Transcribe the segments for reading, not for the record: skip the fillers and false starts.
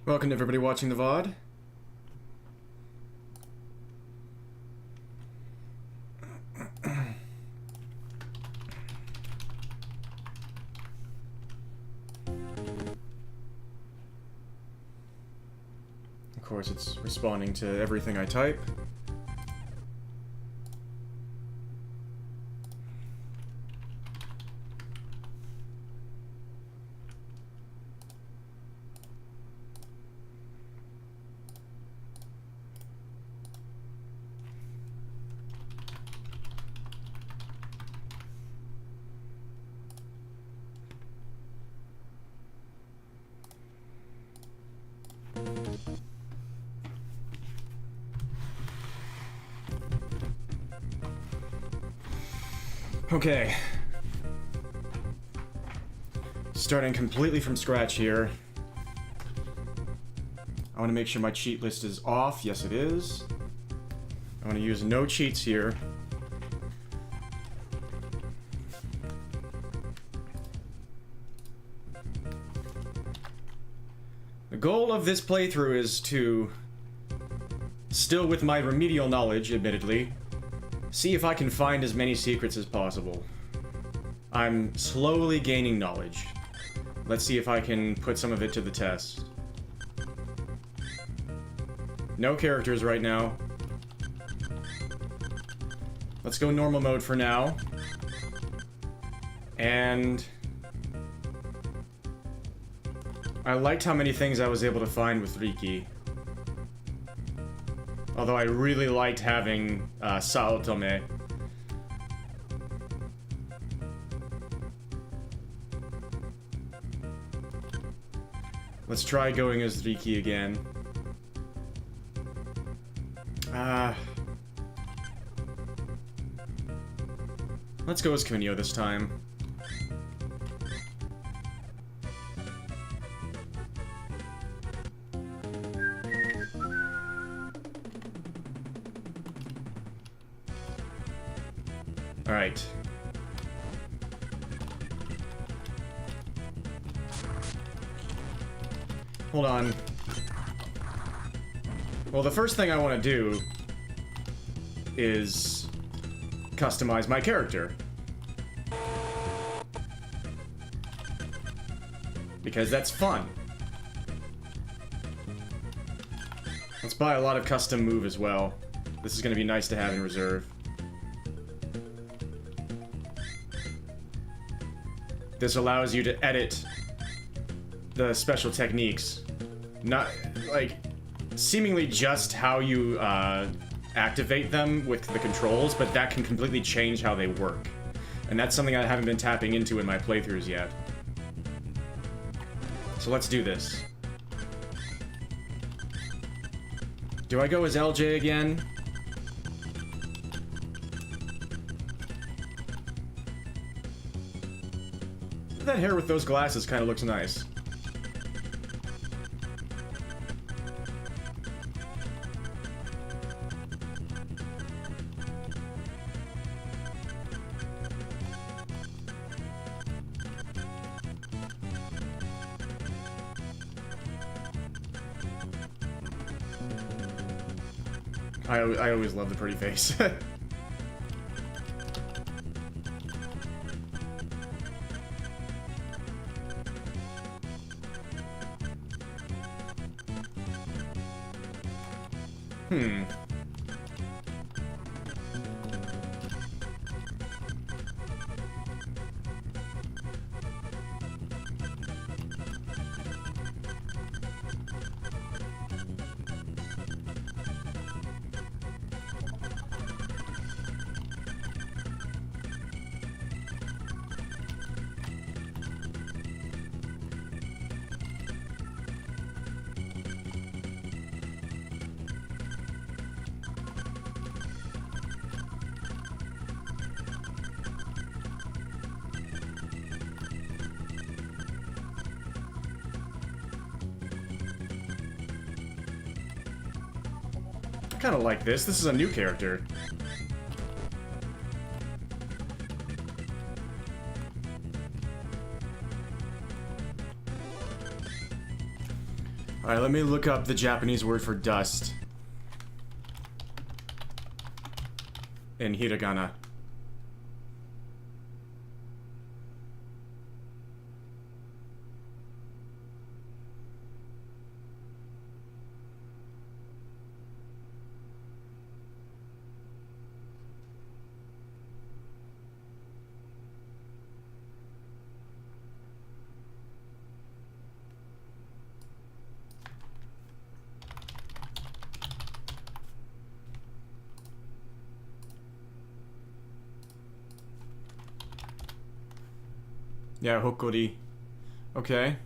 Welcome to everybody watching the VOD. Of course, it's responding to everything I type. Okay. Starting completely from scratch here. I want to make sure my cheat list is off. Yes, it is. I want to use no cheats here. The goal of this playthrough is to, still with my remedial knowledge, admittedly, see if I can find as many secrets as possible. I'm slowly gaining knowledge. Let's see if I can put some of it to the test. No characters right now. Let's go normal mode for now. And I liked how many things I was able to find with Riki. Although I really liked having Saotome. Let's try going as Riki again. Let's go as Kunio this time. Alright. Hold on. Well, the first thing I want to do is customize my character. Because that's fun. Let's buy a lot of custom move as well. This is going to be nice to have in reserve. This allows you to edit the special techniques. Not, like, seemingly just how you activate them with the controls, but that can completely change how they work. And that's something I haven't been tapping into in my playthroughs yet. So let's do this. Do I go as LJ again? That hair with those glasses kind of looks nice. I always love the pretty face. I kind of like this. This is a new character. Alright, let me look up the Japanese word for dust. In hiragana. Yeah, hokori. Okay.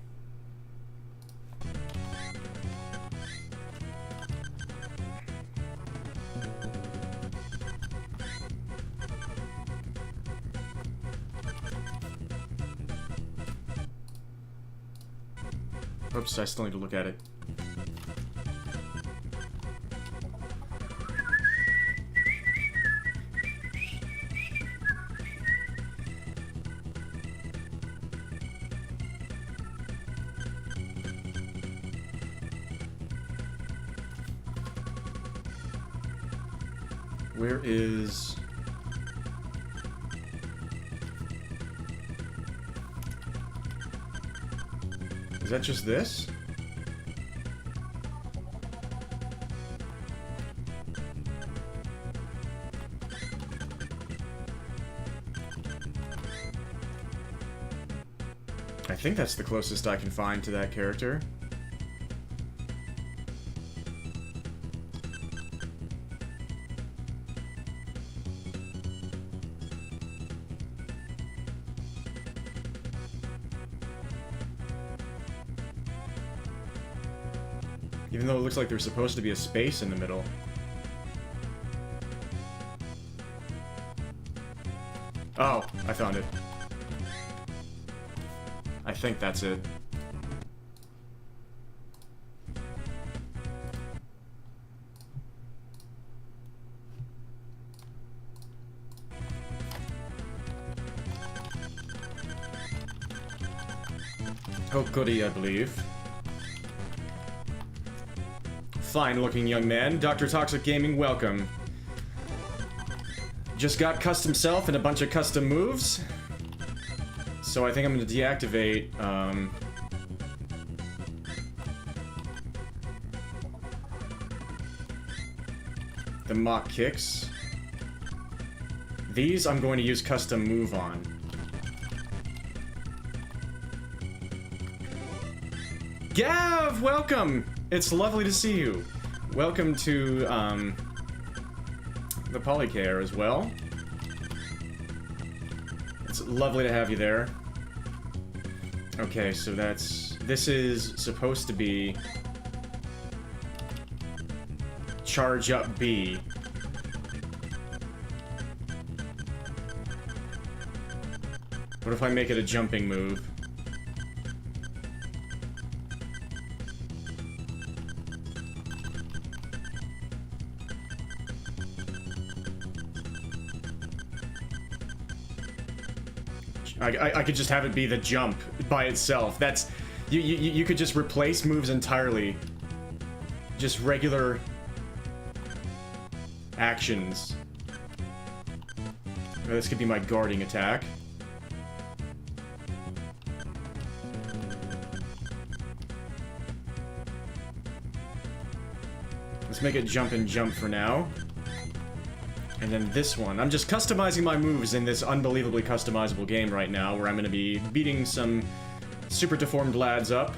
Oops, I still need to look at it. Where is... Is that just this? I think that's the closest I can find to that character. Even though it looks like there's supposed to be a space in the middle. Oh, I found it. I think that's it. Hokori, I believe. Fine-looking young man. Dr. Toxic Gaming, welcome. Just got custom self and a bunch of custom moves. So I think I'm going to deactivate, the mock kicks. These I'm going to use custom move on. Gav, welcome! It's lovely to see you. Welcome to, the Polycare as well. It's lovely to have you there. Okay, so this is supposed to be charge up B. What if I make it a jumping move? I could just have it be the jump by itself. That's... You could just replace moves entirely. Just regular... actions. Or this could be my guarding attack. Let's make it jump and jump for now. And then this one. I'm just customizing my moves in this unbelievably customizable game right now, where I'm going to be beating some super deformed lads up.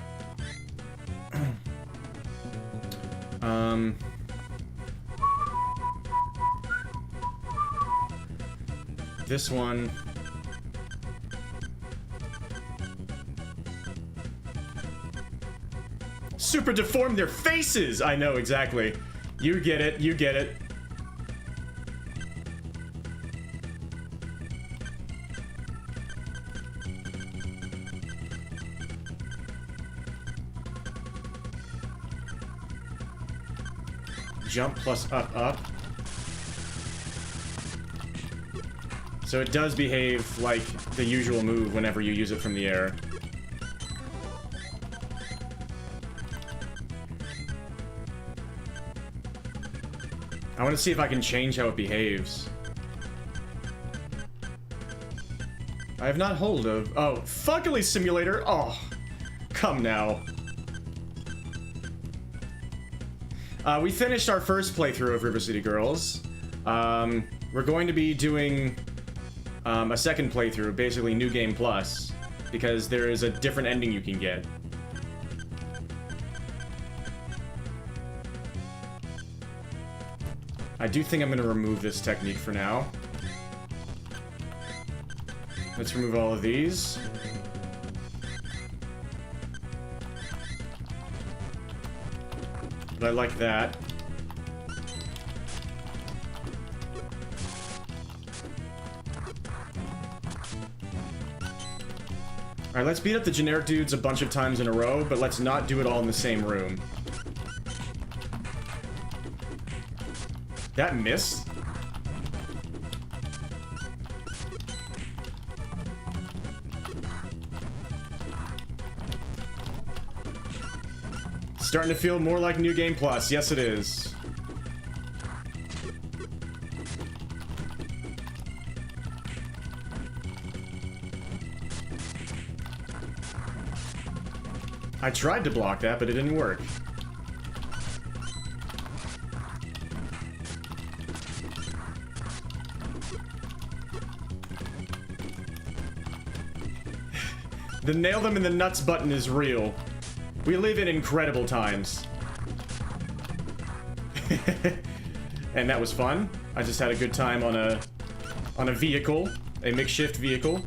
This one... Super deform their faces! I know, exactly. You get it, you get it. Jump plus up, up. So it does behave like the usual move whenever you use it from the air. I want to see if I can change how it behaves. I have not hold of... Oh, fuckily simulator! Oh, come now. We finished our first playthrough of River City Girls. We're going to be doing a second playthrough, basically New Game Plus, because there is a different ending you can get. I do think I'm going to remove this technique for now. Let's remove all of these. But I like that. Alright, let's beat up the generic dudes a bunch of times in a row, but let's not do it all in the same room. That missed? Starting to feel more like New Game Plus. Yes, it is. I tried to block that, but it didn't work. The nail them in the nuts button is real. We live in incredible times. And that was fun. I just had a good time on a vehicle, a makeshift vehicle.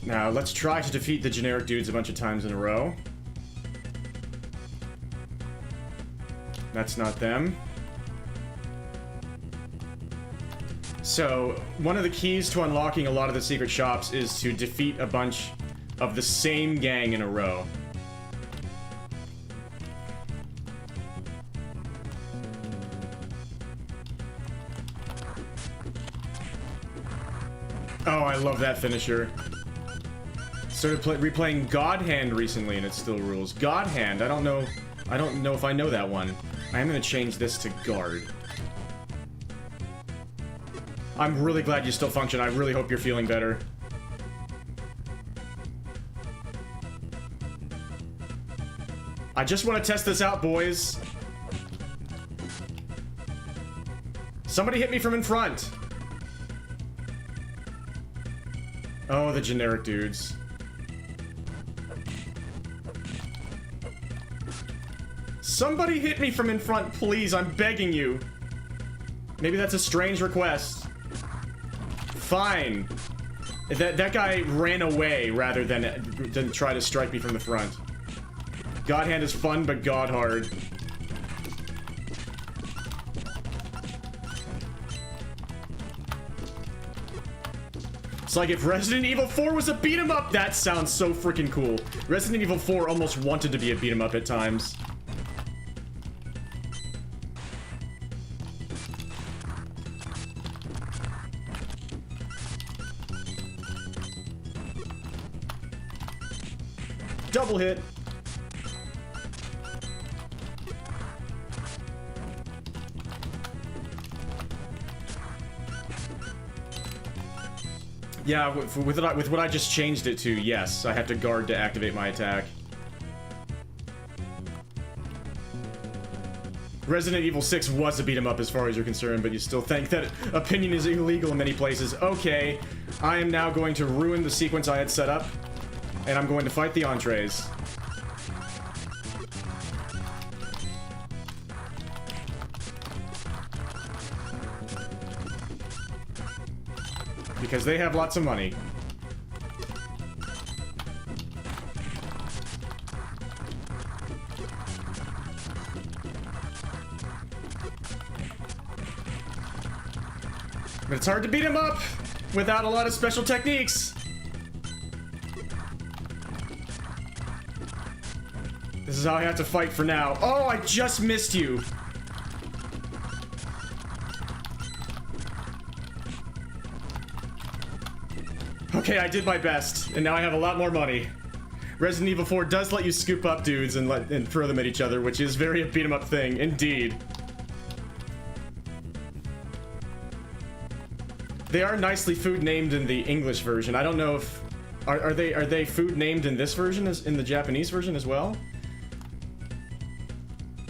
Now, let's try to defeat the generic dudes a bunch of times in a row. That's not them. So, one of the keys to unlocking a lot of the secret shops is to defeat a bunch of the same gang in a row. Oh, I love that finisher. Started replaying God Hand recently and it still rules. God Hand, I don't know if I know that one. I am gonna change this to Guard. I'm really glad you still function. I really hope you're feeling better. I just want to test this out, boys. Somebody hit me from in front. Oh, the generic dudes. Somebody hit me from in front, please. I'm begging you. Maybe that's a strange request. Fine. That guy ran away rather than try to strike me from the front. God Hand is fun, but God hard. It's like if Resident Evil 4 was a beat 'em up. That sounds so freaking cool. Resident Evil 4 almost wanted to be a beat 'em up at times. Double hit. Yeah, with what I just changed it to, yes, I have to guard to activate my attack. Resident Evil 6 was a beat 'em up as far as you're concerned, but you still think that opinion is illegal in many places. Okay, I am now going to ruin the sequence I had set up. And I'm going to fight the entrees. Because they have lots of money. But it's hard to beat him up without a lot of special techniques. This is how I have to fight for now. Oh, I just missed you. Okay, I did my best, and now I have a lot more money. Resident Evil 4 does let you scoop up dudes and throw them at each other, which is very a beat 'em up thing, indeed. They are nicely food named in the English version. I don't know if are they food named in this version as in the Japanese version as well?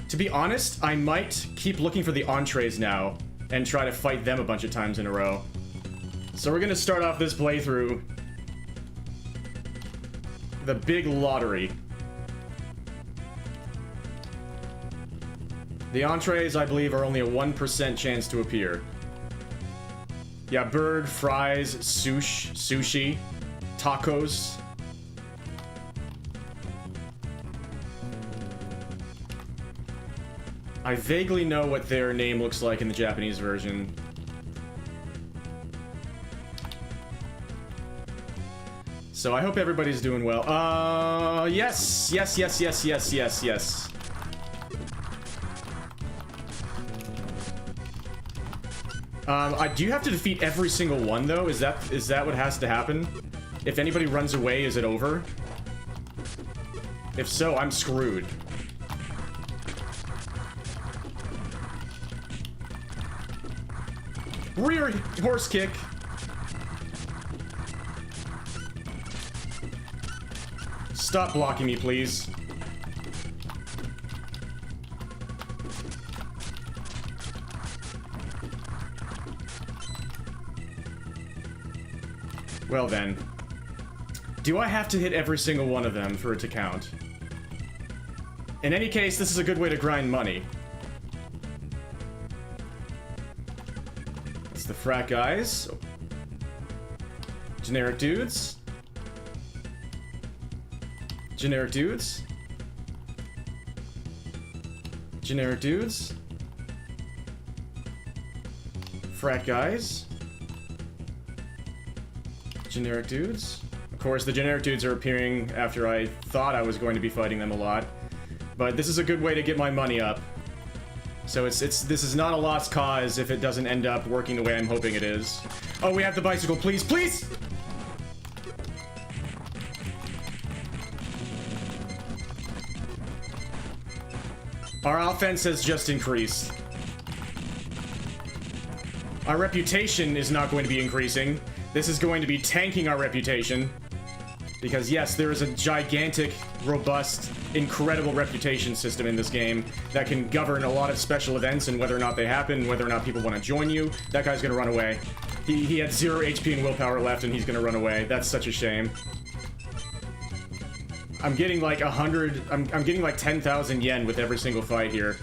To be honest, I might keep looking for the entrees now and try to fight them a bunch of times in a row. So we're gonna start off this playthrough. The big lottery. The entrees, I believe, are only a 1% chance to appear. Yeah, bird, fries, sushi, tacos. I vaguely know what their name looks like in the Japanese version. So I hope everybody's doing well. Yes. Do you have to defeat every single one, though? Is that what has to happen? If anybody runs away, is it over? If so, I'm screwed. Rear horse kick. Stop blocking me, please. Well then. Do I have to hit every single one of them for it to count? In any case, this is a good way to grind money. It's the frat guys. Generic dudes. Generic dudes. Generic dudes. Frat guys. Generic dudes. Of course, the generic dudes are appearing after I thought I was going to be fighting them a lot. But this is a good way to get my money up. So this is not a lost cause if it doesn't end up working the way I'm hoping it is. Oh, we have the bicycle, please, please! Our offense has just increased. Our reputation is not going to be increasing. This is going to be tanking our reputation. Because yes, there is a gigantic, robust, incredible reputation system in this game that can govern a lot of special events and whether or not they happen, whether or not people want to join you. That guy's gonna run away. He had 0 HP and willpower left and he's gonna run away. That's such a shame. I'm getting like 100, I'm getting like 10,000 yen with every single fight here.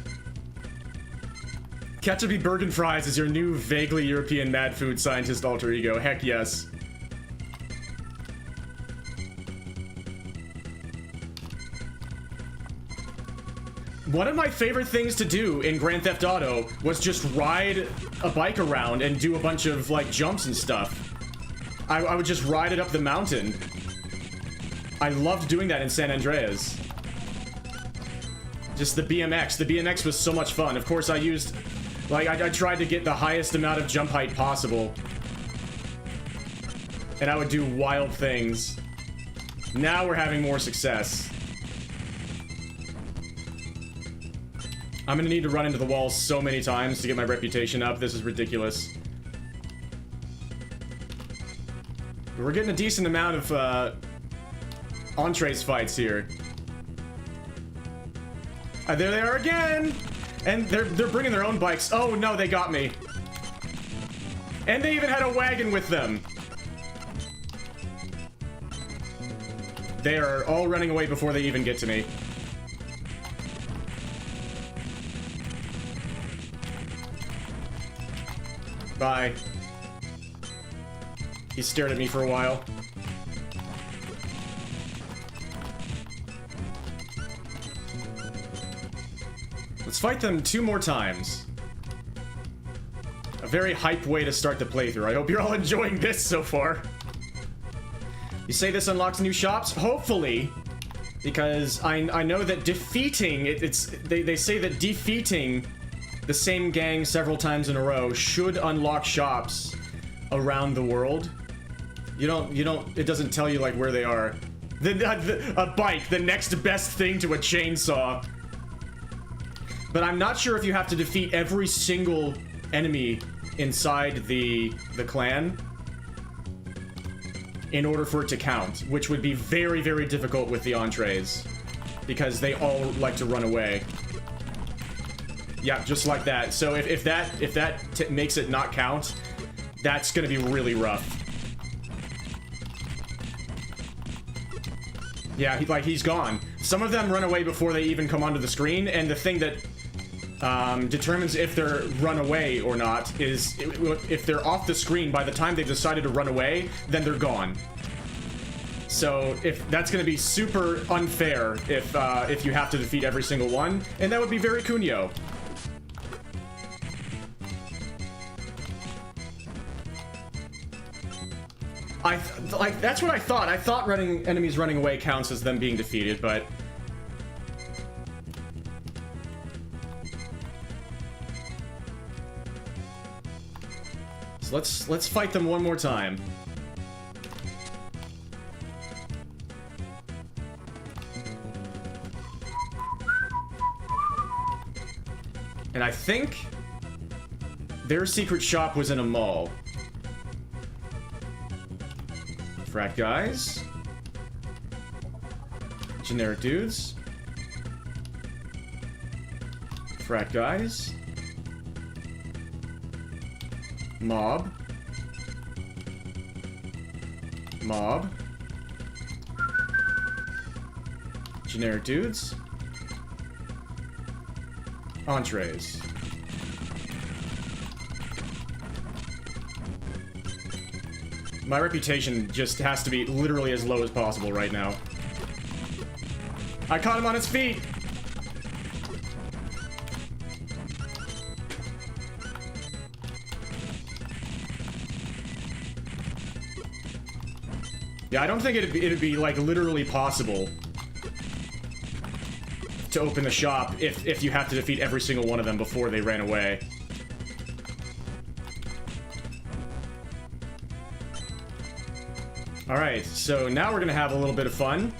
Ketchup Bergen Fries is your new vaguely European mad food scientist alter ego. Heck yes. One of my favorite things to do in Grand Theft Auto was just ride a bike around and do a bunch of like jumps and stuff. I would just ride it up the mountain. I loved doing that in San Andreas. Just the BMX. The BMX was so much fun. Of course, I used... Like, I tried to get the highest amount of jump height possible. And I would do wild things. Now we're having more success. I'm gonna need to run into the wall so many times to get my reputation up. This is ridiculous. We're getting a decent amount of, entrees fights here. There they are again! And they're bringing their own bikes. Oh no, they got me. And they even had a wagon with them. They are all running away before they even get to me. Bye. He stared at me for a while. Let's fight them 2 more times. A very hype way to start the playthrough. I hope you're all enjoying this so far. You say this unlocks new shops? Hopefully. Because I know that defeating... They say that defeating the same gang several times in a row should unlock shops around the world. It doesn't tell you, like, where they are. A bike, the next best thing to a chainsaw. But I'm not sure if you have to defeat every single enemy inside the clan in order for it to count, which would be very, very difficult with the entrees, because they all like to run away. Yeah, just like that. So if that makes it not count, that's gonna be really rough. Yeah, he's gone. Some of them run away before they even come onto the screen, and the thing that determines if they're run away or not is if they're off the screen by the time they've decided to run away, then they're gone. So if that's going to be super unfair if you have to defeat every single one, and that would be very Kunio. That's what I thought. I thought enemies running away counts as them being defeated, but so let's fight them one more time. And I think their secret shop was in a mall. Frat guys. Generic dudes. Frat guys. Mob. Mob. Generic dudes. Entrees. My reputation just has to be literally as low as possible right now. I caught him on his feet! Yeah, I don't think it'd be like literally possible to open the shop if you have to defeat every single one of them before they ran away. Alright, so now we're gonna have a little bit of fun.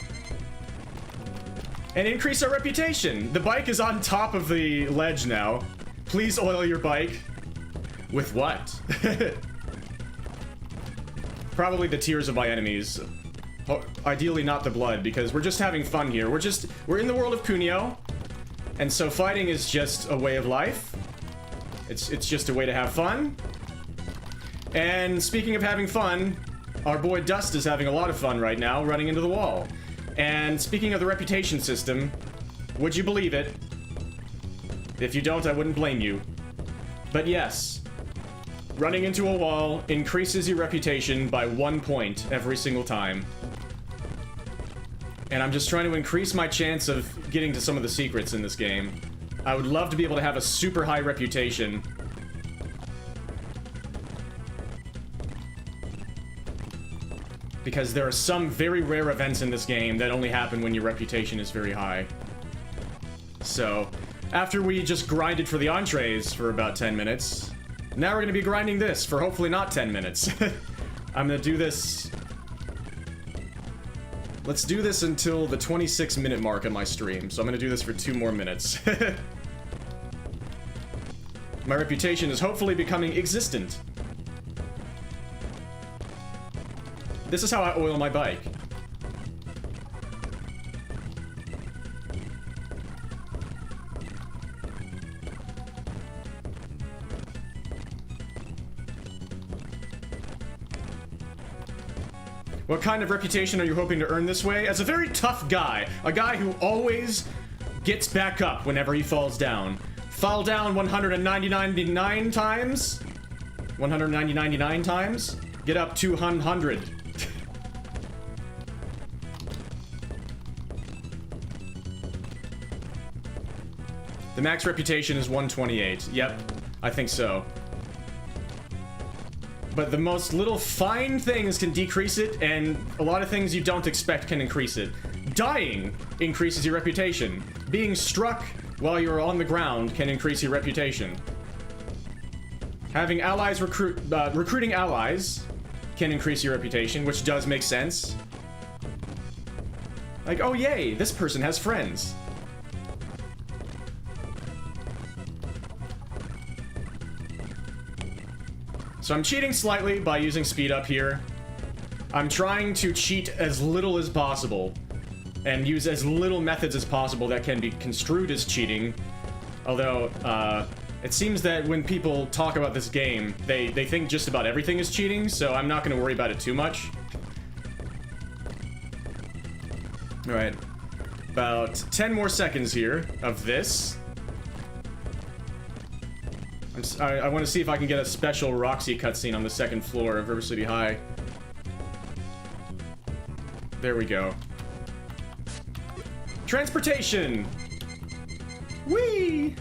And increase our reputation! The bike is on top of the ledge now. Please oil your bike. With what? Probably the tears of my enemies. Ideally not the blood, because we're just having fun here. We're in the world of Kunio. And so fighting is just a way of life. It's just a way to have fun. And speaking of having fun, our boy Dust is having a lot of fun right now, running into the wall. And speaking of the reputation system, would you believe it? If you don't, I wouldn't blame you. But yes, running into a wall increases your reputation by 1 point every single time. And I'm just trying to increase my chance of getting to some of the secrets in this game. I would love to be able to have a super high reputation. Because there are some very rare events in this game that only happen when your reputation is very high. So, after we just grinded for the entrees for about 10 minutes, now we're gonna be grinding this for hopefully not 10 minutes. I'm gonna do this... Let's do this until the 26-minute mark of my stream, so I'm gonna do this for 2 more minutes. My reputation is hopefully becoming existent. This is how I oil my bike. What kind of reputation are you hoping to earn this way? As a very tough guy. A guy who always gets back up whenever he falls down. Fall down 199 times? 199 times? Get up 200. The max reputation is 128. Yep, I think so. But the most little fine things can decrease it, and a lot of things you don't expect can increase it. Dying increases your reputation. Being struck while you're on the ground can increase your reputation. Having allies recruiting allies can increase your reputation, which does make sense. Like, oh yay, this person has friends. So I'm cheating slightly by using speed up here. I'm trying to cheat as little as possible and use as little methods as possible that can be construed as cheating. Although, it seems that when people talk about this game, they think just about everything is cheating, so I'm not going to worry about it too much. Alright. About 10 more seconds here of this. I want to see if I can get a special Roxy cutscene on the second floor of River City High. There we go. Transportation! Whee!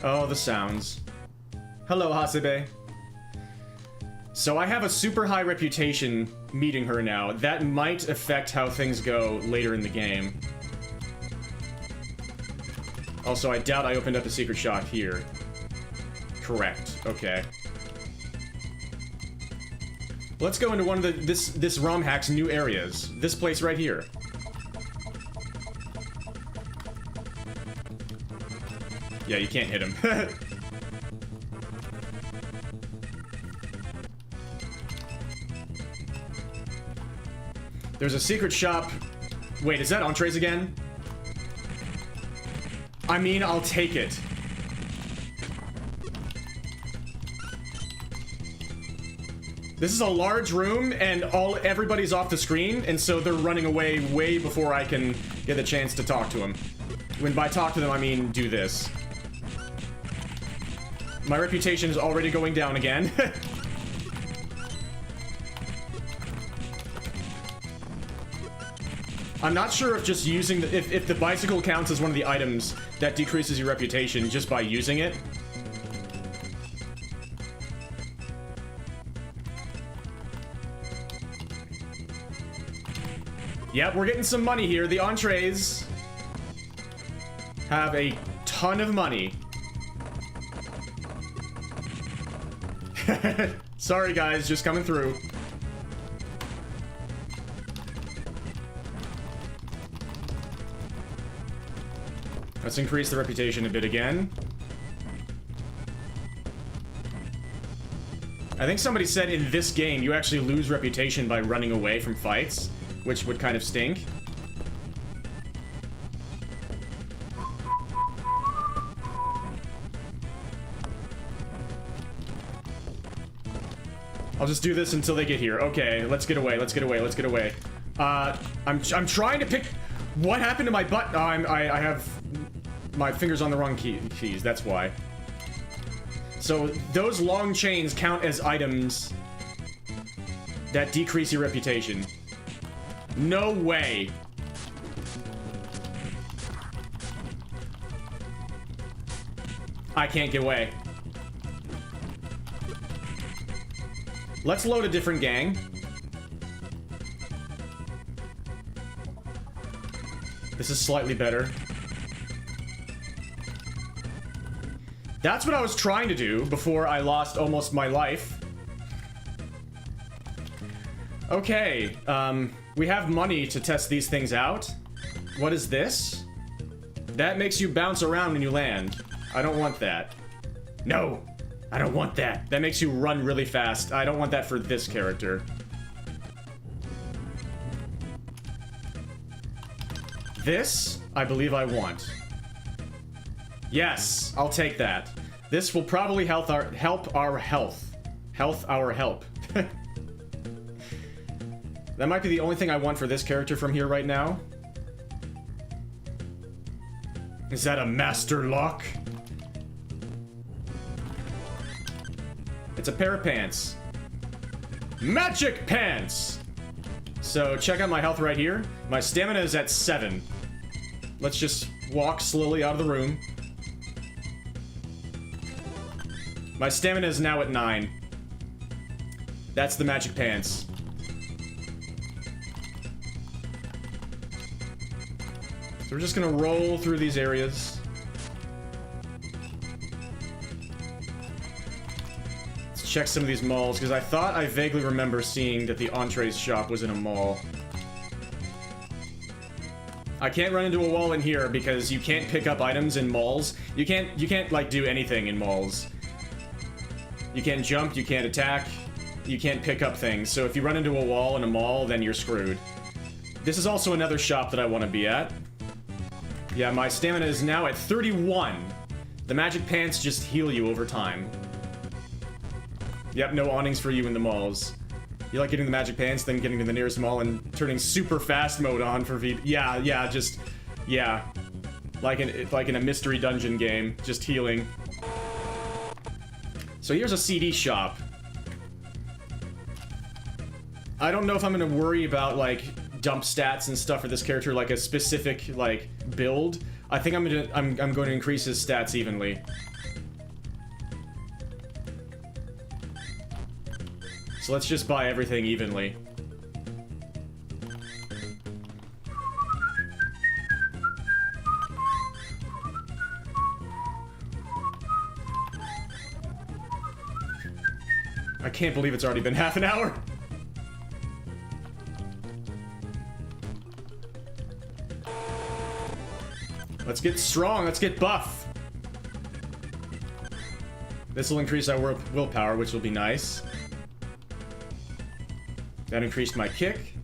Oh, the sounds. Hello, Hasebe. So I have a super high reputation meeting her now. That might affect how things go later in the game. Also, I doubt I opened up a secret shop here. Correct. Okay. Let's go into one of this ROM hack's new areas. This place right here. Yeah, you can't hit him. There's a secret shop. Wait, is that entrees again? I mean, I'll take it. This is a large room, and everybody's off the screen, and so they're running away way before I can get the chance to talk to them. When by talk to them, I mean do this. My reputation is already going down again. I'm not sure if just using if the bicycle counts as one of the items that decreases your reputation just by using it. Yep, we're getting some money here. The entrees have a ton of money. Sorry guys, just coming through. Let's increase the reputation a bit again. I think somebody said in this game you actually lose reputation by running away from fights, which would kind of stink. I'll just do this until they get here. Okay, let's get away, let's get away, let's get away. I'm trying to pick... What happened to my butt? Oh, I have my fingers on the wrong keys, that's why. So, those long chains count as items that decrease your reputation. No way. I can't get away. Let's load a different gang. This is slightly better. That's what I was trying to do before I lost almost my life. Okay, we have money to test these things out. What is this? That makes you bounce around when you land. I don't want that. No, I don't want that. That makes you run really fast. I don't want that for this character. This, I believe I want. Yes, I'll take that. This will probably help our health. Health our help. That might be the only thing I want for this character from here right now. Is that a master lock? It's a pair of pants. Magic pants! So check out my health right here. My stamina is at 7. Let's just walk slowly out of the room. My stamina is now at 9. That's the magic pants. So we're just gonna roll through these areas. check some of these malls, because I thought I vaguely remember seeing that the entrees shop was in a mall. I can't run into a wall in here because you can't pick up items in malls. You can't like do anything in malls. You can't jump, you can't attack, you can't pick up things. So if you run into a wall in a mall, then you're screwed. This is also another shop that I want to be at. Yeah, my stamina is now at 31. The magic pants just heal you over time. Yep, no awnings for you in the malls. You like getting the magic pants, then getting to the nearest mall and turning super fast mode on for V. Yeah, yeah. Like in a mystery dungeon game, just healing. So here's a CD shop. I don't know if I'm gonna worry about like dump stats and stuff for this character, like a specific like build. I think I'm going to increase his stats evenly. So let's just buy everything evenly. I can't believe it's already been half an hour. Let's get strong, let's get buff. This will increase our willpower, which will be nice. That increased my kick.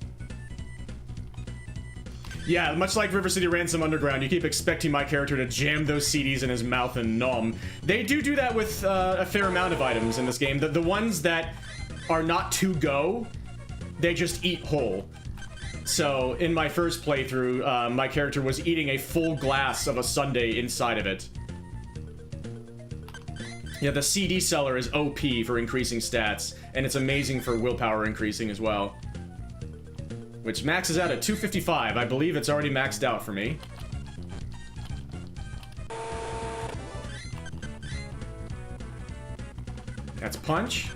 Yeah, much like River City Ransom Underground, you keep expecting my character to jam those CDs in his mouth and nom. They do that with a fair amount of items in this game. The ones that are not to go, they just eat whole. So, in my first playthrough, my character was eating a full glass of a sundae inside of it. Yeah, the CD seller is OP for increasing stats, and it's amazing for willpower increasing as well. Which maxes out at 255. I believe it's already maxed out for me. That's punch.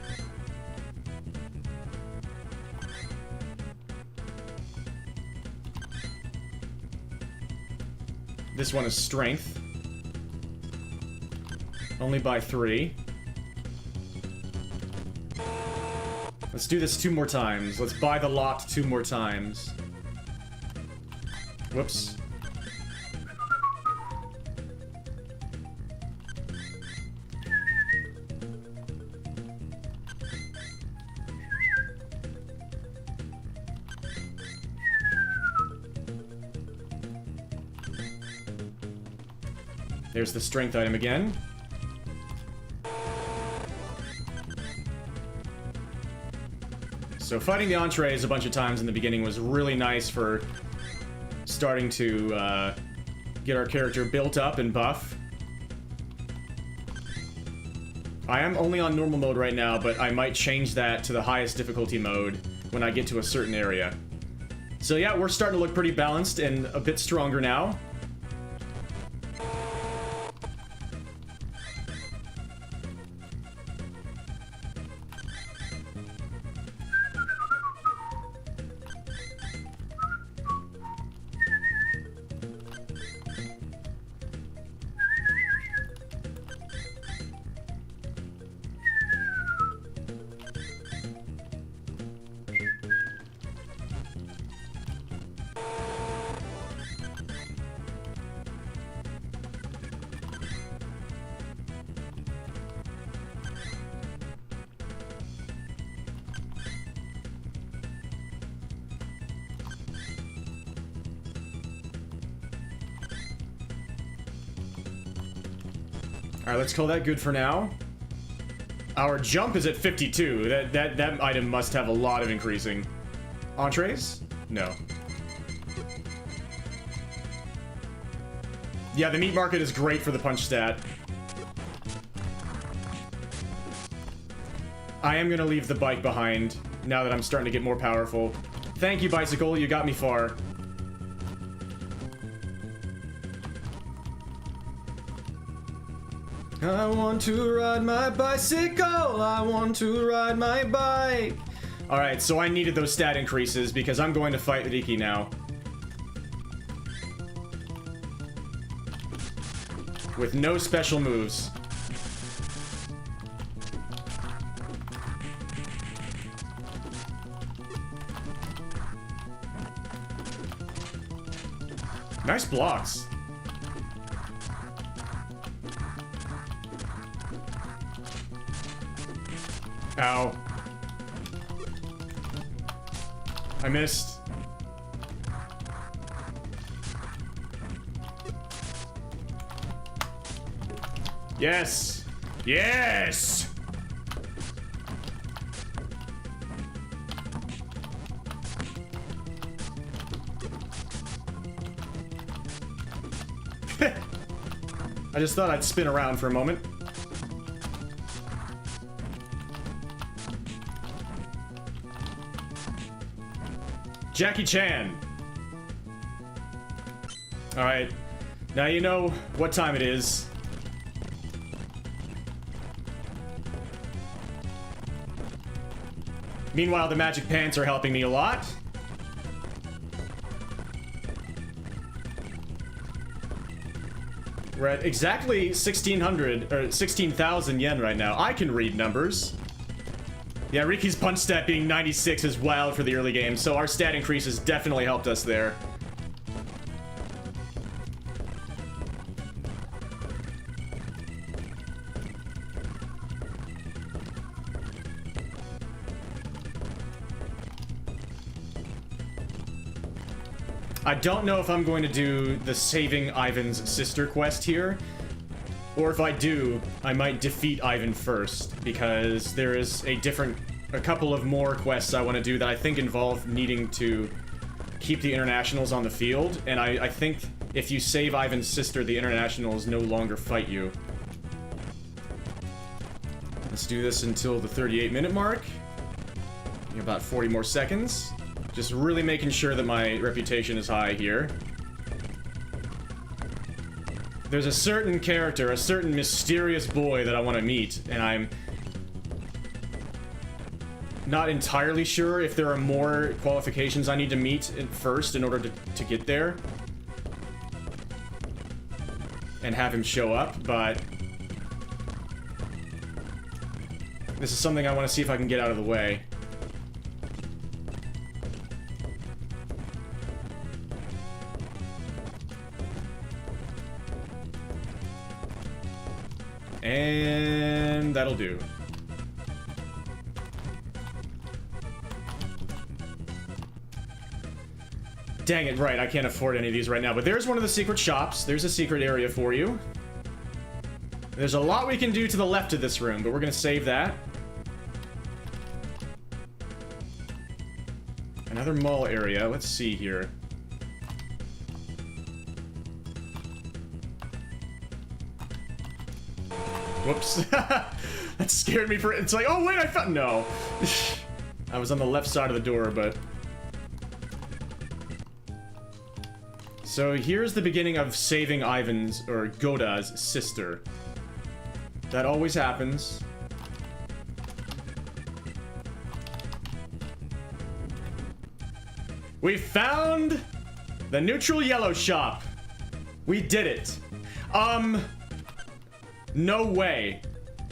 This one is strength. Only by 3. Let's do this 2 more times. Let's buy the lot 2 more times. Whoops. There's the strength item again. So fighting the entrees a bunch of times in the beginning was really nice for starting to get our character built up and buff. I am only on normal mode right now, but I might change that to the highest difficulty mode when I get to a certain area. So yeah, we're starting to look pretty balanced and a bit stronger now. Alright, let's call that good for now. Our jump is at 52. That item must have a lot of increasing. Entrees? No. Yeah, the meat market is great for the punch stat. I am gonna leave the bike behind now that I'm starting to get more powerful. Thank you, bicycle, you got me far. I want to ride my bicycle, I want to ride my bike. Alright, so I needed those stat increases because I'm going to fight Riki now. With no special moves. Nice blocks. Ow. I missed. Yes! Yes! I just thought I'd spin around for a moment. Jackie Chan. Alright. Now you know what time it is. Meanwhile, the magic pants are helping me a lot. We're at exactly 1,600 or 16,000 yen right now. I can read numbers. Yeah, Riki's punch stat being 96 is wild for the early game, so our stat increase has definitely helped us there. I don't know if I'm going to do the saving Ivan's sister quest here, or if I do, I might defeat Ivan first, because there is a couple of more quests I want to do that I think involve needing to keep the internationals on the field, and I think if you save Ivan's sister, the internationals no longer fight you. Let's do this until the 38-minute mark. About 40 more seconds. Just really making sure that my reputation is high here. There's a certain character, a certain mysterious boy that I want to meet, and I'm not entirely sure if there are more qualifications I need to meet first in order to get there and have him show up, but this is something I want to see if I can get out of the way. And that'll do. Dang it, right, I can't afford any of these right now, but there's one of the secret shops. There's a secret area for you. There's a lot we can do to the left of this room, but we're gonna save that. Another mall area, let's see here. Whoops. That scared me for it. It's like, oh wait, I found... No. I was on the left side of the door, but... So here's the beginning of saving Ivan's, or Goda's, sister. That always happens. We found the neutral yellow shop. We did it. No way.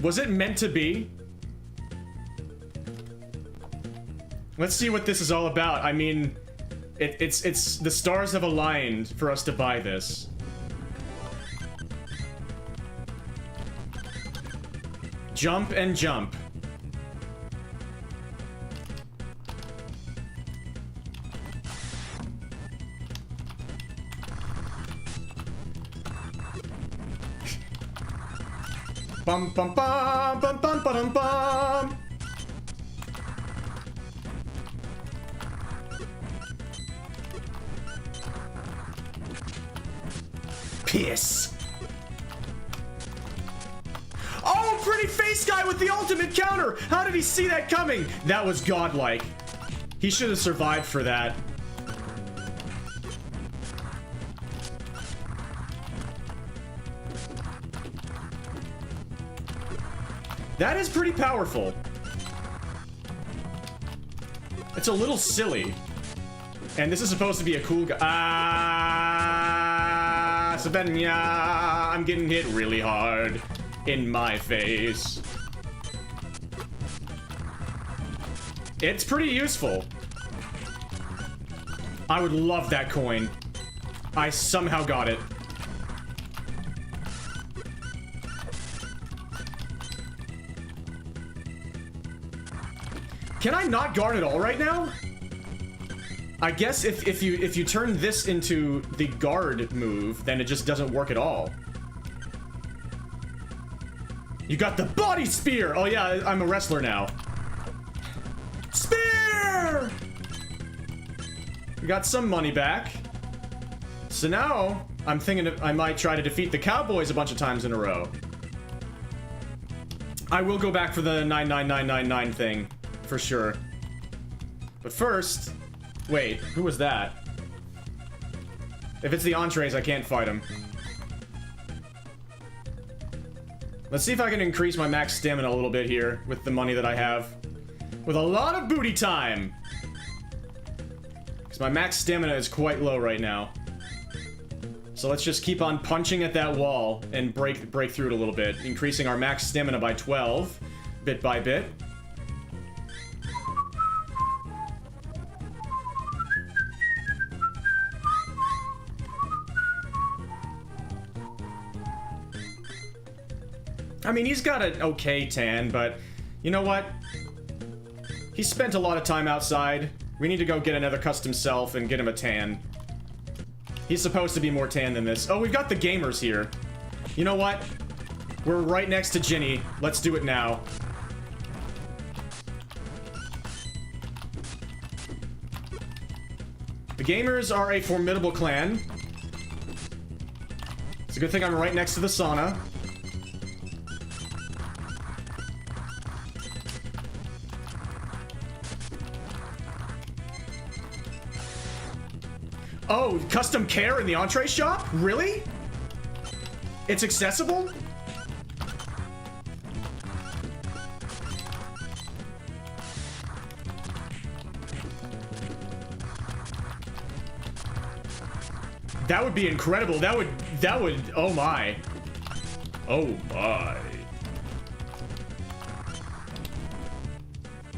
Was it meant to be? Let's see what this is all about. I mean, it's the stars have aligned for us to buy this. Jump and jump. Bum bum bum bum bum bum bum. Piss. Oh, pretty face guy with the ultimate counter. How did he see that coming? That was godlike. He should have survived for that. That is pretty powerful. It's a little silly. And this is supposed to be a cool guy. Ah, Savenya, I'm getting hit really hard in my face. It's pretty useful. I would love that coin. I somehow got it. Can I not guard at all right now? I guess if you turn this into the guard move, then it just doesn't work at all. You got the body spear! Oh yeah, I'm a wrestler now. Spear! We got some money back. So now, I'm thinking I might try to defeat the Cowboys a bunch of times in a row. I will go back for the 99999 thing, for sure. But first... Wait, who was that? If it's the entrees, I can't fight him. Let's see if I can increase my max stamina a little bit here with the money that I have. With a lot of booty time! Because my max stamina is quite low right now. So let's just keep on punching at that wall and break through it a little bit, increasing our max stamina by 12, bit by bit. I mean, he's got an okay tan, but you know what? He spent a lot of time outside. We need to go get another custom self and get him a tan. He's supposed to be more tan than this. Oh, we've got the gamers here. You know what? We're right next to Ginny. Let's do it now. The gamers are a formidable clan. It's a good thing I'm right next to the sauna. Oh, custom care in the entree shop? Really? It's accessible? That would be incredible. That would, oh my. Oh my.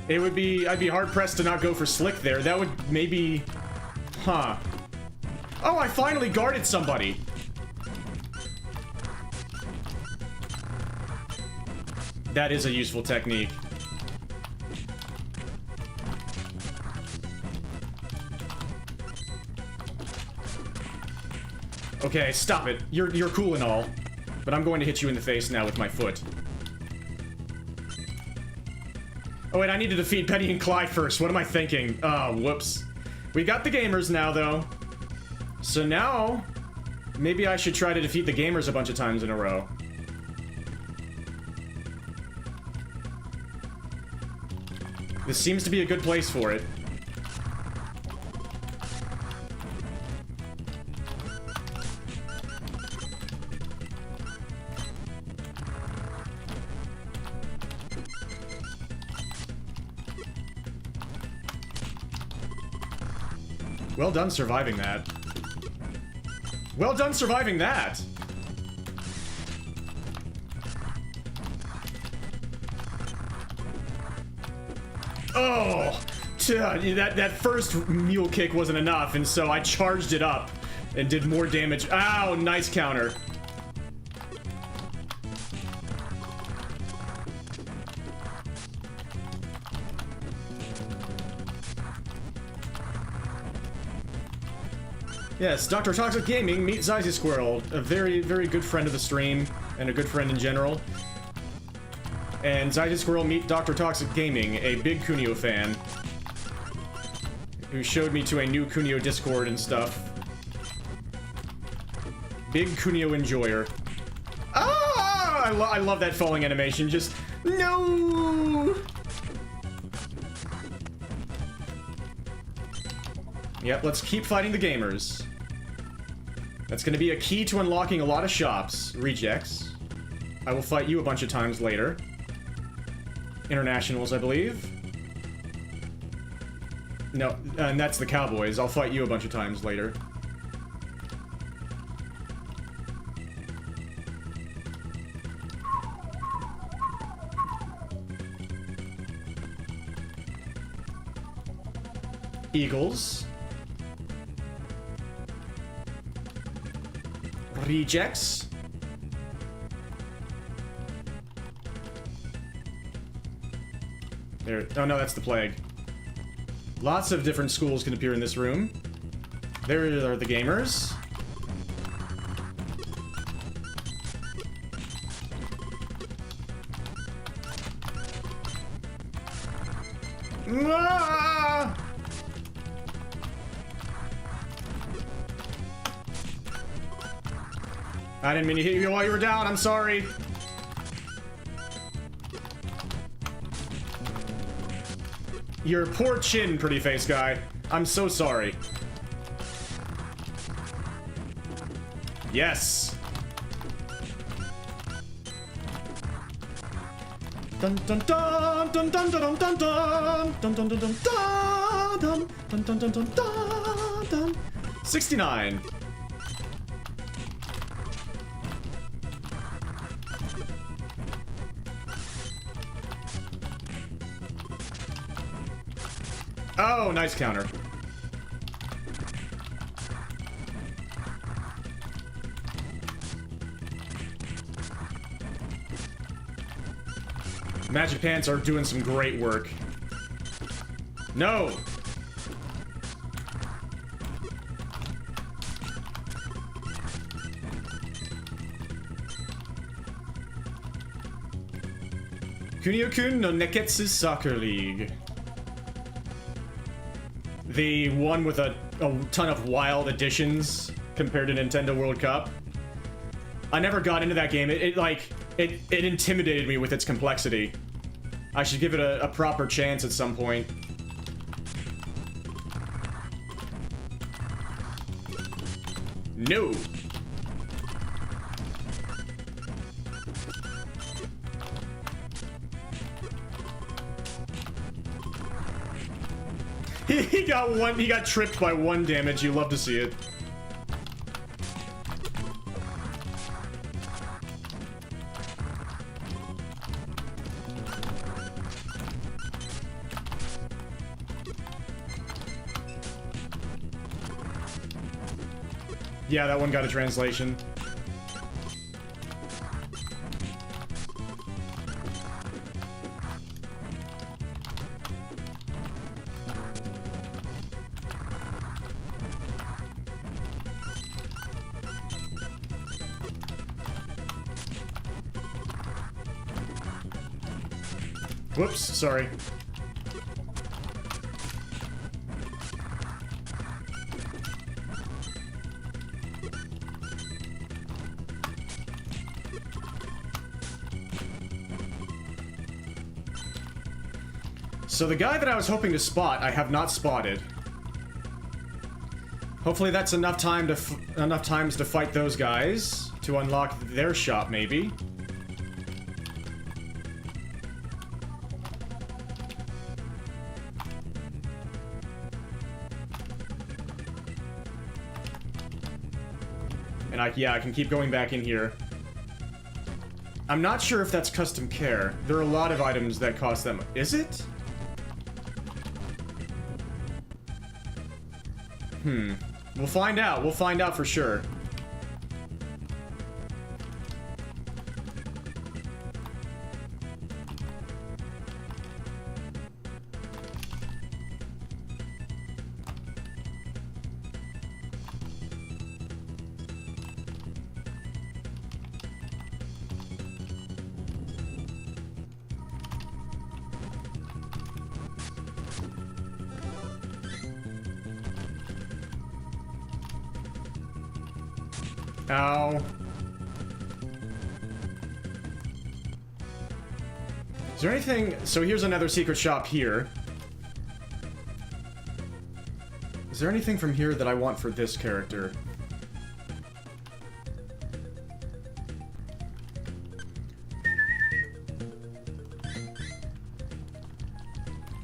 It would be, I'd be hard pressed to not go for slick there. That would maybe, huh. Oh, I finally guarded somebody. That is a useful technique. Okay, stop it. You're cool and all, but I'm going to hit you in the face now with my foot. Oh wait, I need to defeat Penny and Clyde first. What am I thinking? Oh, whoops. We got the gamers now, though. So now, maybe I should try to defeat the gamers a bunch of times in a row. This seems to be a good place for it. Well done surviving that. Well done surviving that! Oh! That first mule kick wasn't enough, and so I charged it up and did more damage. Ow! Nice counter. Yes, Dr. Toxic Gaming, meet Zyzy Squirrel, a very, very good friend of the stream, and a good friend in general. And Zyzy Squirrel, meet Dr. Toxic Gaming, a big Kunio fan, who showed me to a new Kunio Discord and stuff. Big Kunio enjoyer. Ah! I love that falling animation, just... No! Yep, let's keep fighting the gamers. That's gonna be a key to unlocking a lot of shops. Rejects. I will fight you a bunch of times later. Internationals, I believe. No, and that's the Cowboys. I'll fight you a bunch of times later. Eagles. rejects. There. Oh no, that's the plague. Lots of different schools can appear in this room. There are the gamers. Ah! I didn't mean to hit you while you were down, I'm sorry. Your poor chin, pretty face guy. I'm so sorry. Yes. Dun dun dun dun dun dun dun dun dun dun dun dun dun dun dun dun dun dun dun. 69. Oh, nice counter. Magic Pants are doing some great work. No! Kunio-kun no Nekketsu Soccer League. The one with a ton of wild additions compared to Nintendo World Cup. I never got into that game. It intimidated me with its complexity. I should give it a proper chance at some point. No. He got tripped by 1 damage. You love to see it. Yeah, that one got a translation. Whoops, sorry. So the guy that I was hoping to spot, I have not spotted. Hopefully that's enough time to enough times to fight those guys to unlock their shop, maybe. And yeah, I can keep going back in here. I'm not sure if that's custom care. There are a lot of items that cost them. Is it? We'll find out. We'll find out for sure. Ow. Is there anything... So here's another secret shop here. Is there anything from here that I want for this character?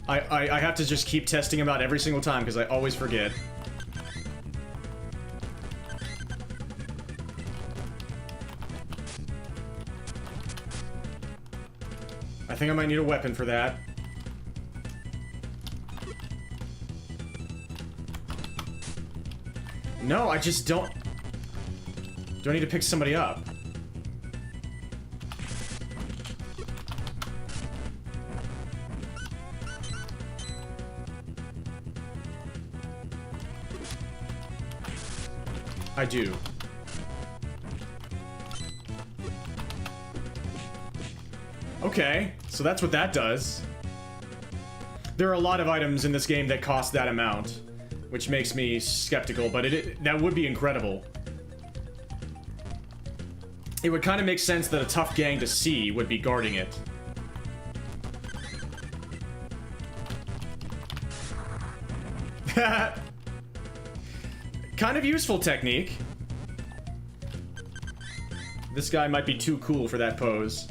I have to just keep testing him out every single time because I always forget. I think I might need a weapon for that. No, I just don't... Do I need to pick somebody up? I do. Okay, so that's what that does. There are a lot of items in this game that cost that amount, which makes me skeptical, but that would be incredible. It would kind of make sense that a tough gang to see would be guarding it. Kind of useful technique. This guy might be too cool for that pose.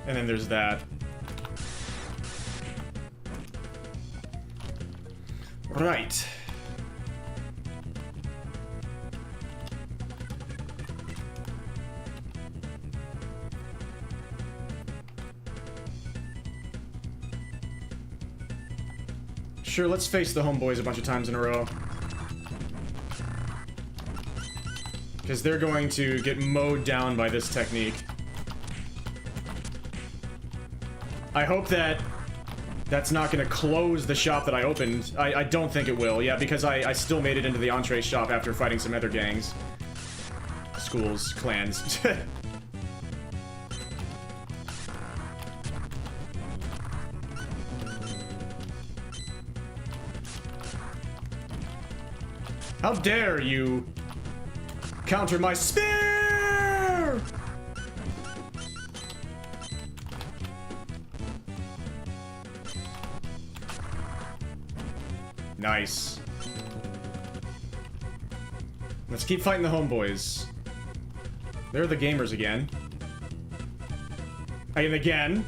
And then there's that. Right. Sure, let's face the homeboys a bunch of times in a row. Because they're going to get mowed down by this technique. I hope that that's not going to close the shop that I opened. I don't think it will, yeah, because I still made it into the entree shop after fighting some other gangs. Schools, clans. How dare you counter my spear! Nice. Let's keep fighting the homeboys. They're the gamers again. And again.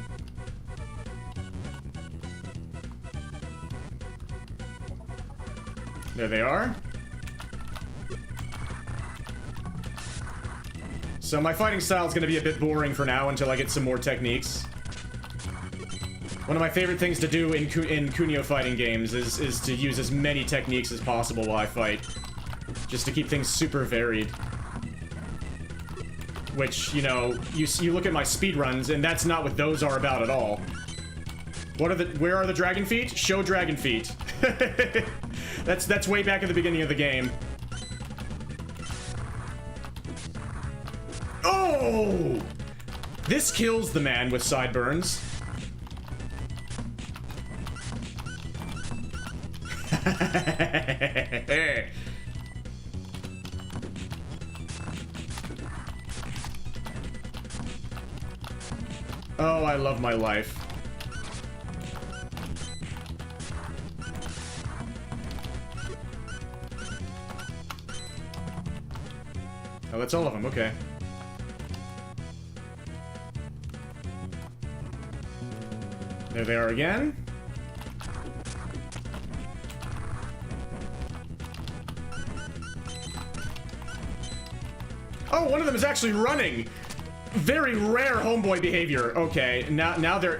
There they are. So my fighting style is going to be a bit boring for now until I get some more techniques. One of my favorite things to do in Kunio fighting games is to use as many techniques as possible while I fight. Just to keep things super varied. Which, you know, you look at my speedruns, and that's not what those are about at all. Where are the dragon feet? Show dragon feet. That's way back at the beginning of the game. Oh! This kills the man with sideburns. Oh, I love my life. Oh, that's all of them, okay. There they are again. Oh, one of them is actually running. Very rare homeboy behavior. Okay, now they're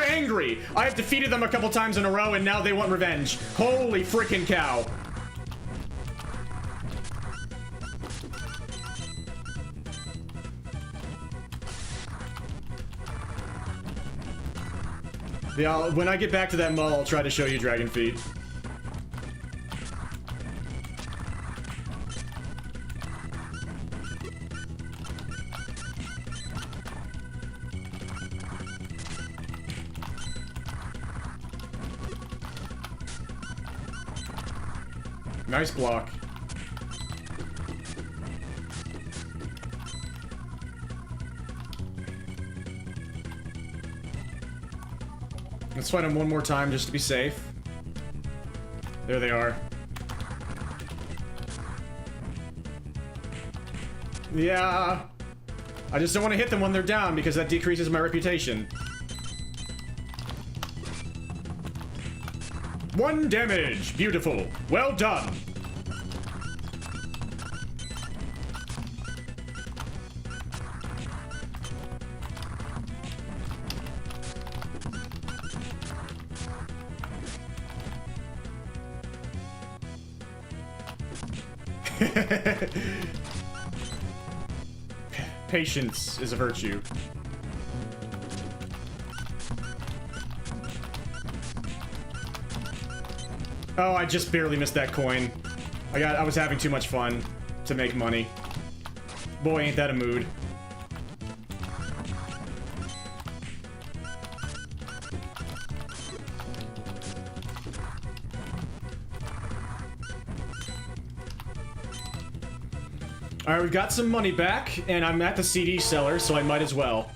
angry. I have defeated them a couple times in a row, and now they want revenge. Holy freaking cow. Yeah, when I get back to that mall, I'll try to show you dragon feet. Nice block. Let's fight him one more time just to be safe. There they are. Yeah. I just don't want to hit them when they're down because that decreases my reputation. 1 damage. Beautiful. Well done. Patience is a virtue. Oh, I just barely missed that coin. I was having too much fun to make money. Boy, ain't that a mood. Alright, we've got some money back, and I'm at the CD seller, so I might as well.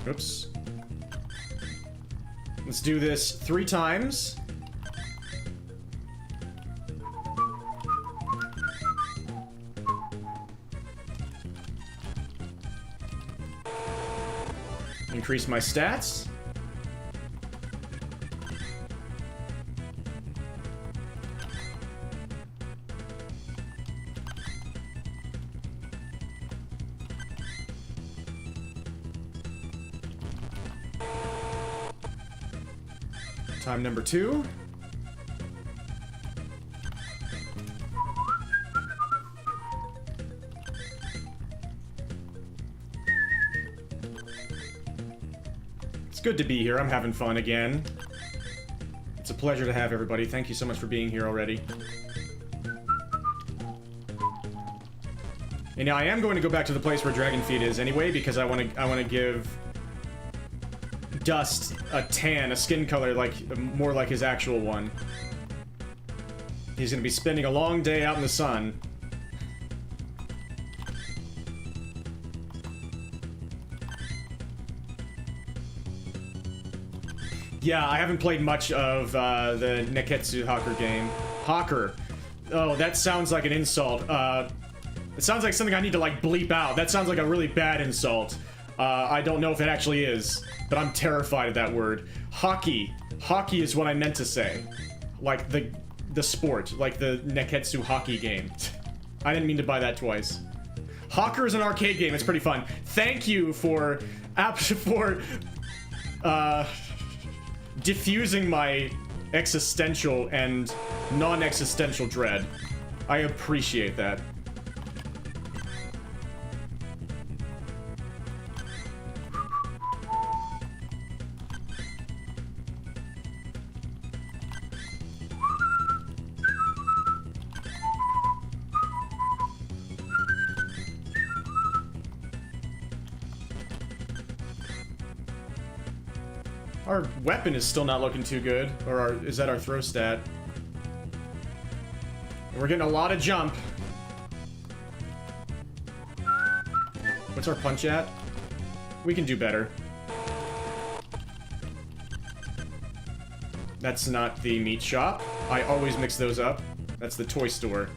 Oops. Let's do this 3 times. Increase my stats. Time number 2. It's good to be here. I'm having fun again. It's a pleasure to have everybody. Thank you so much for being here already. And now I am going to go back to the place where Dragon Feet is anyway, because I want to give Dust a tan, a skin color like more like his actual one. He's gonna be spending a long day out in the sun. Yeah, I haven't played much of the Nekketsu Hawker game. Hawker. Oh, that sounds like an insult. It sounds like something I need to like bleep out. That sounds like a really bad insult. I don't know if it actually is, but I'm terrified of that word. Hockey. Hockey is what I meant to say. Like the sport, like the Nekketsu hockey game. I didn't mean to buy that twice. Hawker is an arcade game. It's pretty fun. Thank you for diffusing my existential and non-existential dread. I appreciate that. Our weapon is still not looking too good. Or is that our throw stat? We're getting a lot of jump. What's our punch at? We can do better. That's not the meat shop. I always mix those up. That's the toy store.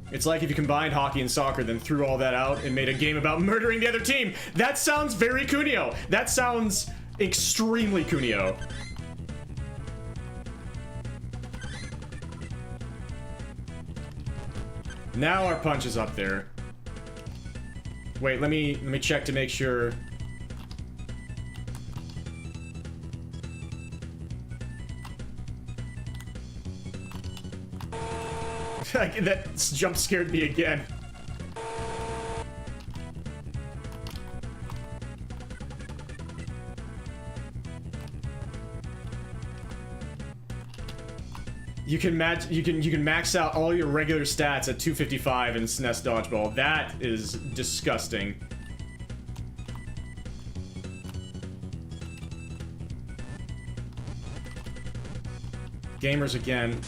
It's like if you combined hockey and soccer, then threw all that out and made a game about murdering the other team. That sounds very Kunio. That sounds extremely Kunio. Now our punch is up there. Wait, let me check to make sure. That jump scared me again. You can max out all your regular stats at 255 in SNES Dodgeball. That is disgusting. Gamers again.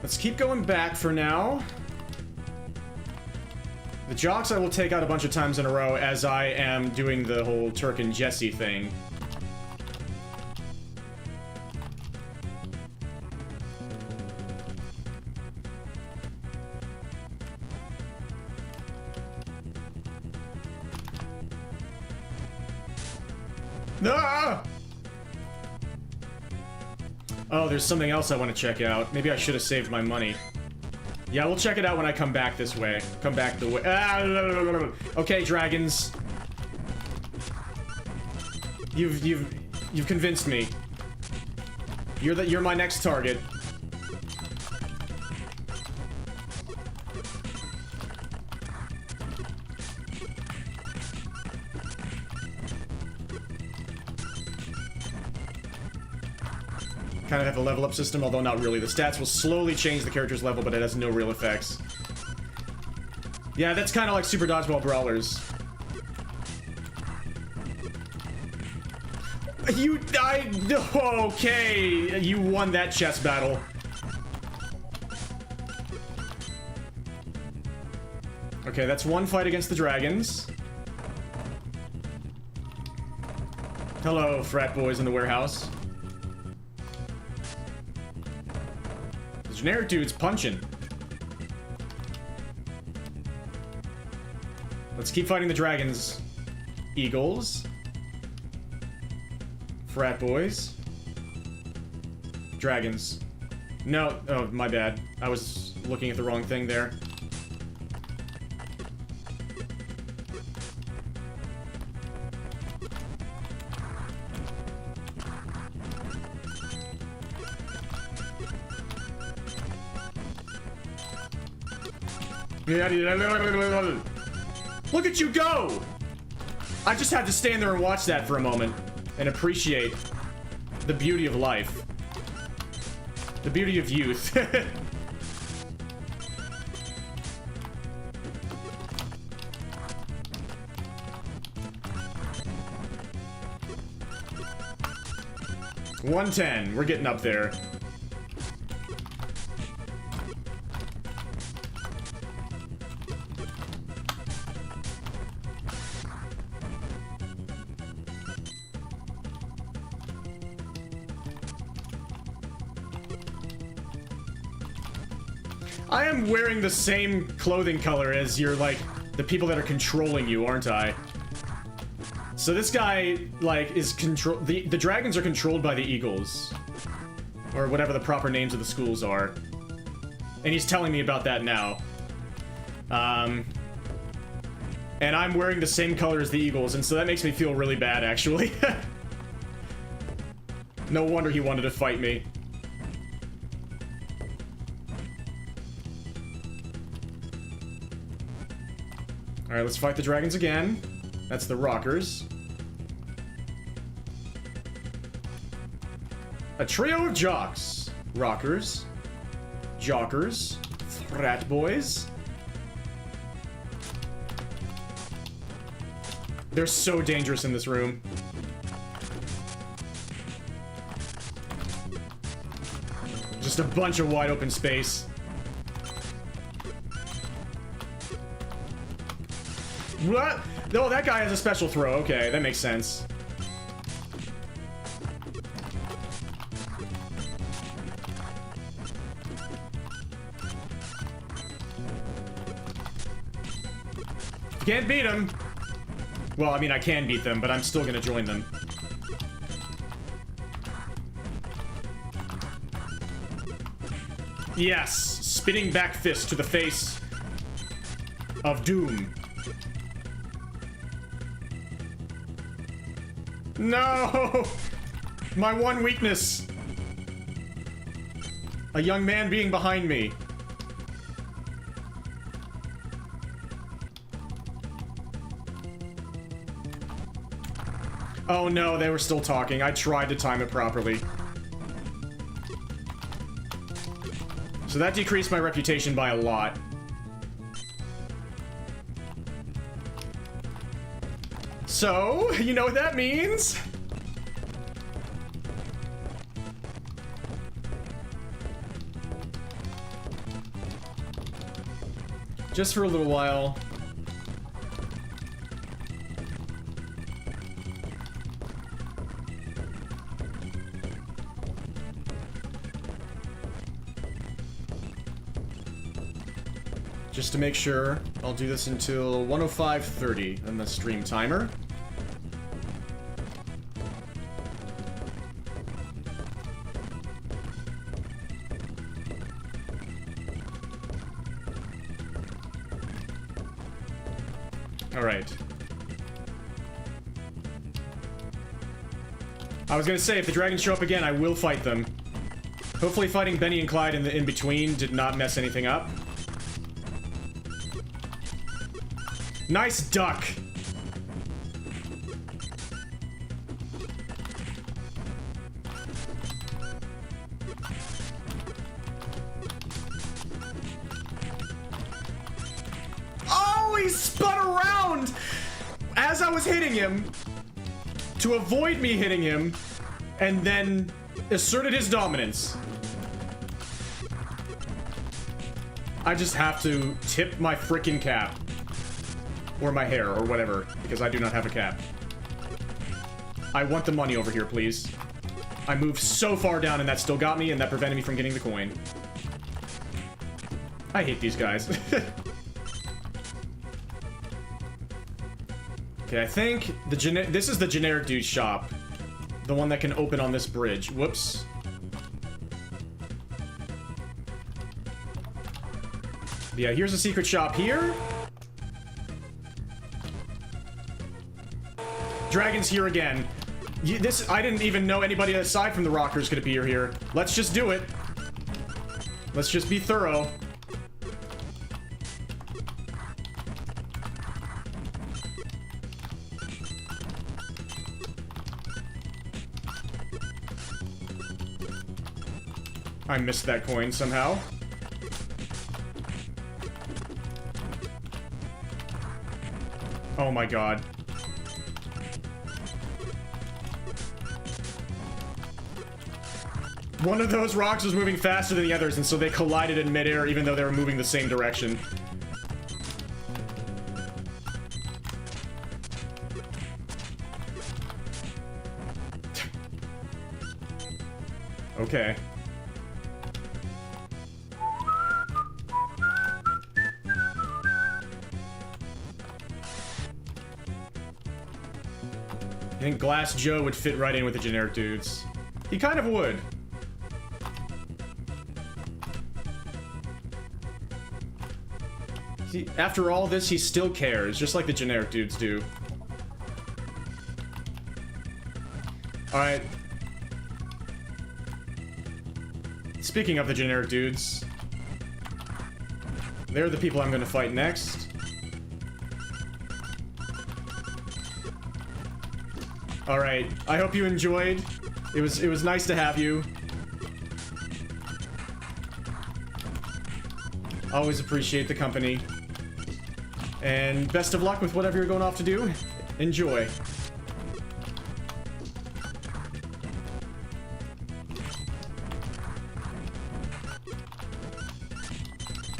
Let's keep going back for now. The jocks I will take out a bunch of times in a row as I am doing the whole Turk and Jesse thing. Ah! Oh, there's something else I want to check out. Maybe I should have saved my money. Yeah, we'll check it out when I come back this way. Come back the way. Ah, okay, dragons. You've convinced me. You're my next target. Kind of have a level up system, although not really. The stats will slowly change the character's level, but it has no real effects. Yeah, that's kind of like Super Dodgeball Brawlers. You died. Okay, you won that chess battle. Okay, that's one fight against the dragons. Hello, frat boys in the warehouse. The generic dude's punching. Let's keep fighting the dragons. Eagles. Frat boys. Dragons. No, oh, my bad. I was looking at the wrong thing there. Look at you go! I just had to stand there and watch that for a moment and appreciate the beauty of life. The beauty of youth. $110. We're getting up there. I am wearing the same clothing color as you're, like, the people that are controlling you, aren't I? So this guy, like, is the dragons are controlled by the eagles. Or whatever the proper names of the schools are. And he's telling me about that now. And I'm wearing the same color as the eagles, and so that makes me feel really bad, actually. No wonder he wanted to fight me. Alright, let's fight the dragons again. That's the rockers. A trio of jocks. Rockers. Jockers. Frat boys. They're so dangerous in this room. Just a bunch of wide open space. What? No, that guy has a special throw. Okay, that makes sense. Can't beat him. Well, I mean, I can beat them, but I'm still gonna join them. Yes, spinning back fist to the face of doom. No! My one weakness. A young man being behind me. Oh no, they were still talking. I tried to time it properly. So that decreased my reputation by a lot. So, you know what that means? Just for a little while. Just to make sure, I'll do this until 1:05:30 on the stream timer. Alright. I was gonna say, if the dragons show up again, I will fight them. Hopefully fighting Benny and Clyde in the in-between did not mess anything up. Nice duck! Oh, he spun around! As I was hitting him, to avoid me hitting him, and then asserted his dominance. I just have to tip my freaking cap. Or my hair, or whatever, because I do not have a cap. I want the money over here, please. I moved so far down and that still got me, and that prevented me from getting the coin. I hate these guys. Okay, I think this is the generic dude's shop. The one that can open on this bridge. Whoops. Yeah, here's a secret shop here. Dragon's here again. I didn't even know anybody aside from the Rockers could appear here. Let's just do it. Let's just be thorough. I missed that coin somehow. Oh my god. One of those rocks was moving faster than the others, and so they collided in midair even though they were moving the same direction. Okay. I think Glass Joe would fit right in with the generic dudes. He kind of would. See, after all this, he still cares, just like the generic dudes do. Alright. Speaking of the generic dudes, they're the people I'm gonna fight next. Alright, I hope you enjoyed. It was nice to have you. Always appreciate the company. And best of luck with whatever you're going off to do. Enjoy.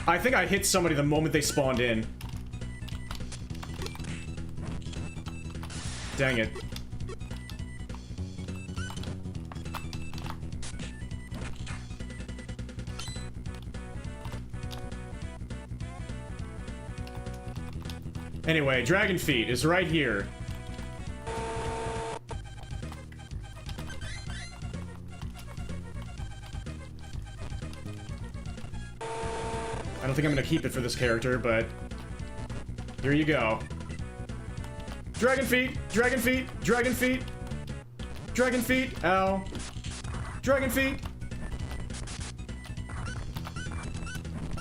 I think I hit somebody the moment they spawned in. Dang it. Anyway, Dragon Feet is right here. I don't think I'm gonna keep it for this character, but here you go. Dragon Feet! Dragon Feet! Dragon Feet! Dragon Feet! Ow. Dragon Feet!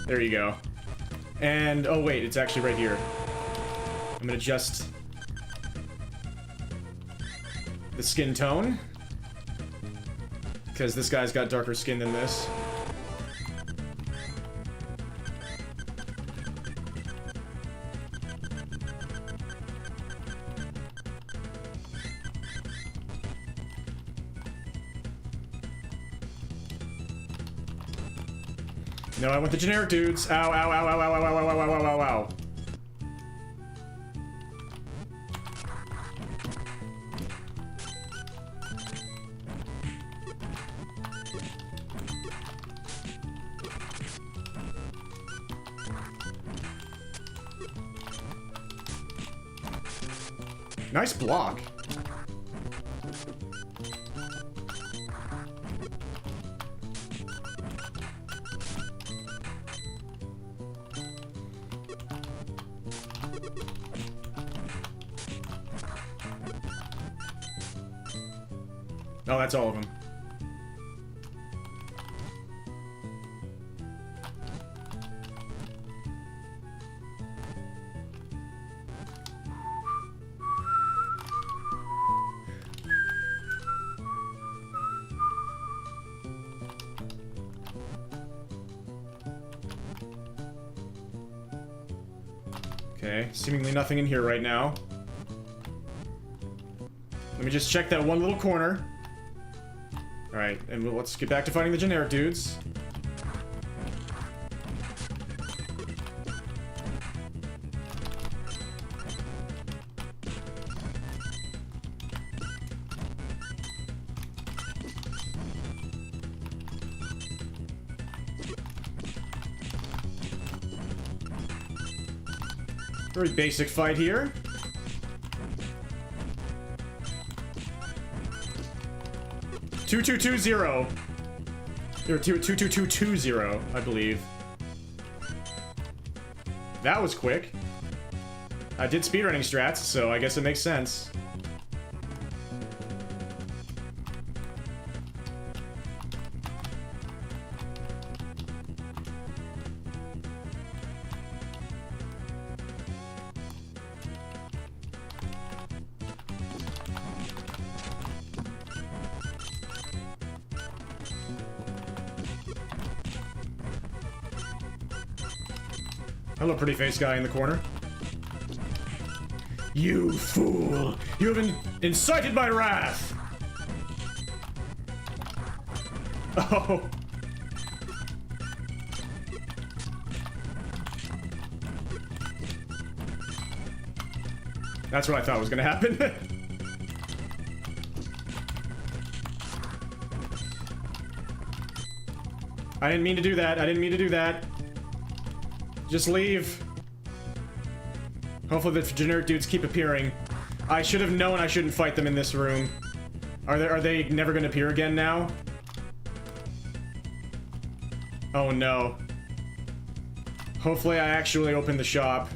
There you go. And, oh wait, it's actually right here. I'm gonna adjust the skin tone, because this guy's got darker skin than this. No, I want the generic dudes. Ow, ow, ow, ow, ow, ow, ow, ow, ow, ow, ow, ow. Nice block. Oh, that's all of them. Okay, seemingly nothing in here right now. Let me just check that one little corner. Alright, and let's get back to fighting the generic dudes. Very basic fight here. Two, 2-2-2-0. Or 2-2-2-2-2-0, I believe. That was quick. I did speedrunning strats, so I guess it makes sense. Hello, pretty face guy in the corner. You fool! You have incited my wrath! Oh. That's what I thought was gonna happen. I didn't mean to do that. I didn't mean to do that. Just leave. Hopefully the generic dudes keep appearing. I should have known I shouldn't fight them in this room. Are they never gonna appear again now? Oh no. Hopefully I actually opened the shop.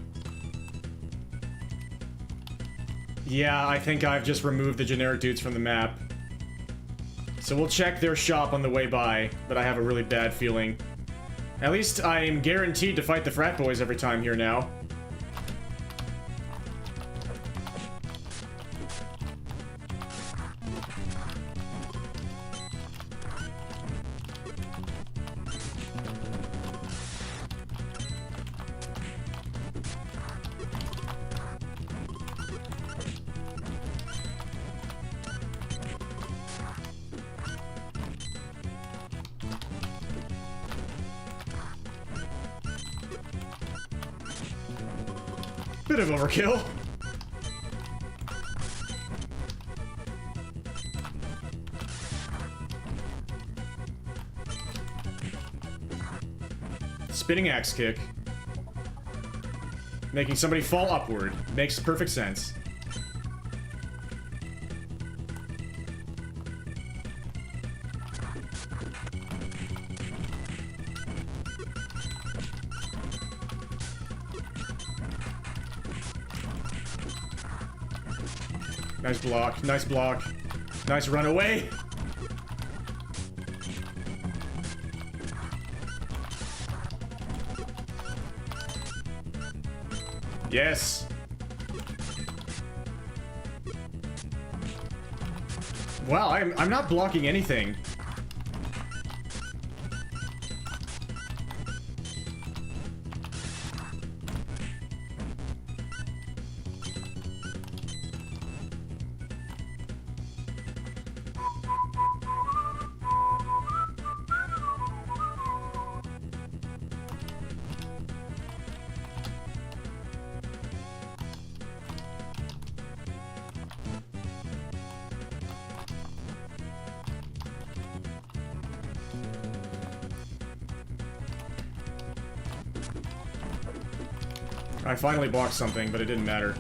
Yeah, I think I've just removed the generic dudes from the map. So we'll check their shop on the way by, but I have a really bad feeling. At least I'm guaranteed to fight the frat boys every time here now. Bit of overkill. Spinning axe kick. Making somebody fall upward. Makes perfect sense. Nice block, nice block. Nice run away. Yes. Wow, I'm not blocking anything. I finally blocked something, but it didn't matter.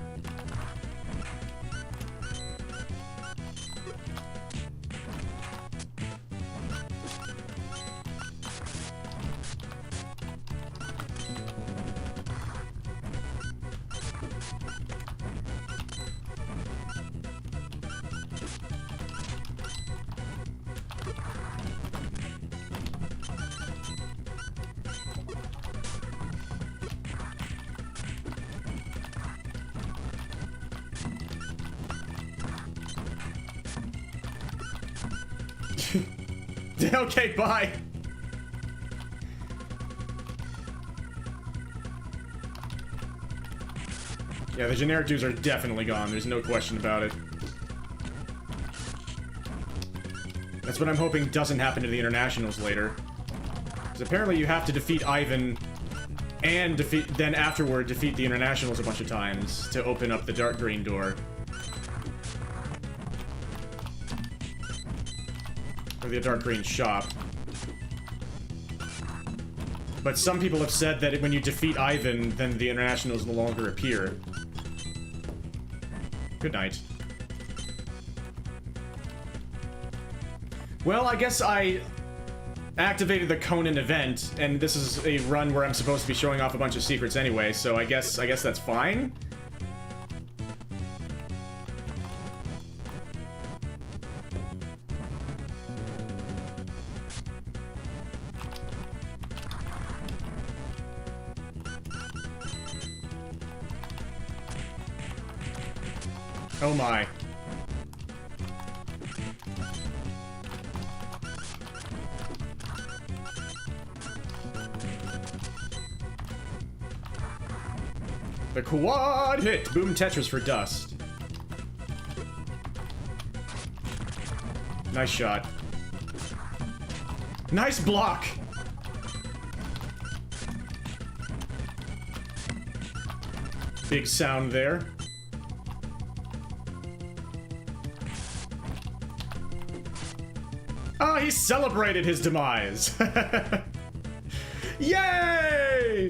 Okay, bye. Yeah, the generic dudes are definitely gone. There's no question about it. That's what I'm hoping doesn't happen to the internationals later. Because apparently you have to defeat Ivan and then afterward defeat the internationals a bunch of times to open up the dark green door. Or the dark green shop. But some people have said that when you defeat Ivan, then the internationals no longer appear. Good night. Well, I guess I activated the Conan event, and this is a run where I'm supposed to be showing off a bunch of secrets anyway, so I guess that's fine. Oh my. The quad hit! Boom Tetris for dust. Nice shot. Nice block! Big sound there. Oh, he celebrated his demise! Yay!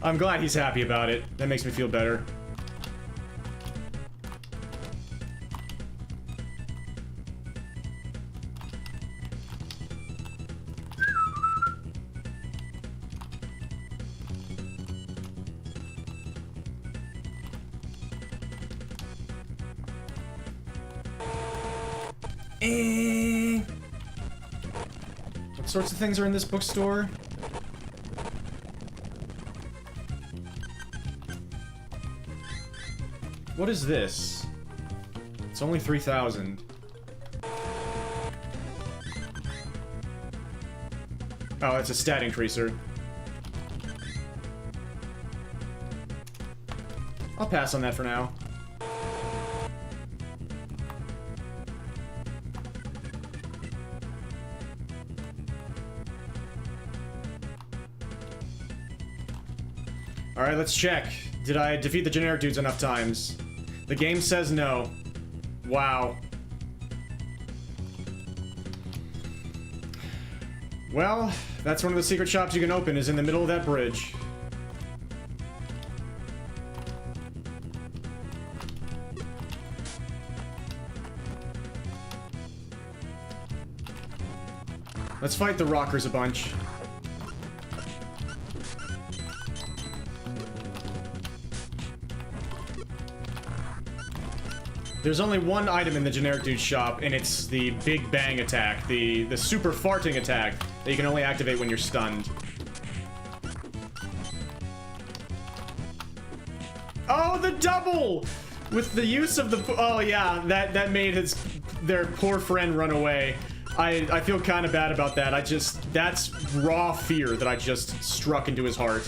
I'm glad he's happy about it. That makes me feel better. What sorts of things are in this bookstore? What is this? It's only 3,000. Oh, it's a stat increaser. I'll pass on that for now. Alright, let's check. Did I defeat the generic dudes enough times? The game says no. Wow. Well, that's one of the secret shops you can open, is in the middle of that bridge. Let's fight the rockers a bunch. There's only one item in the generic dude shop, and it's the Big Bang attack, the super farting attack that you can only activate when you're stunned. Oh, the double! With the use of the... Oh, yeah, that made their poor friend run away. I feel kind of bad about that. That's raw fear that I just struck into his heart.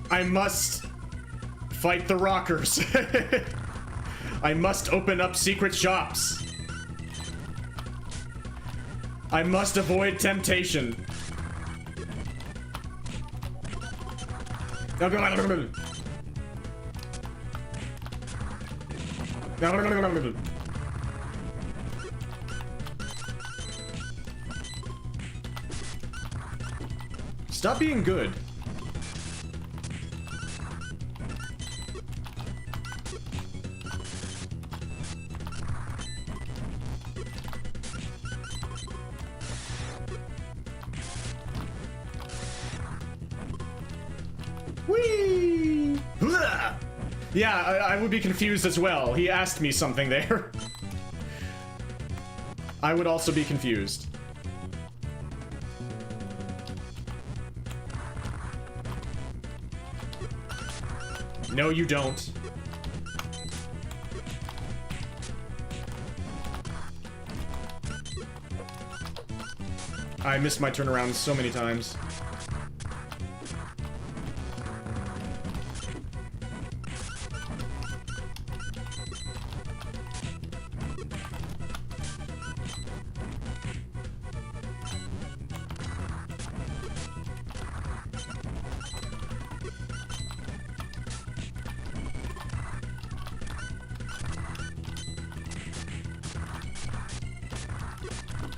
I must fight the rockers. I must open up secret shops. I must avoid temptation. Stop being good. Whee! Blah! Yeah, I would be confused as well. He asked me something there. I would also be confused. No, you don't. I missed my turnaround so many times.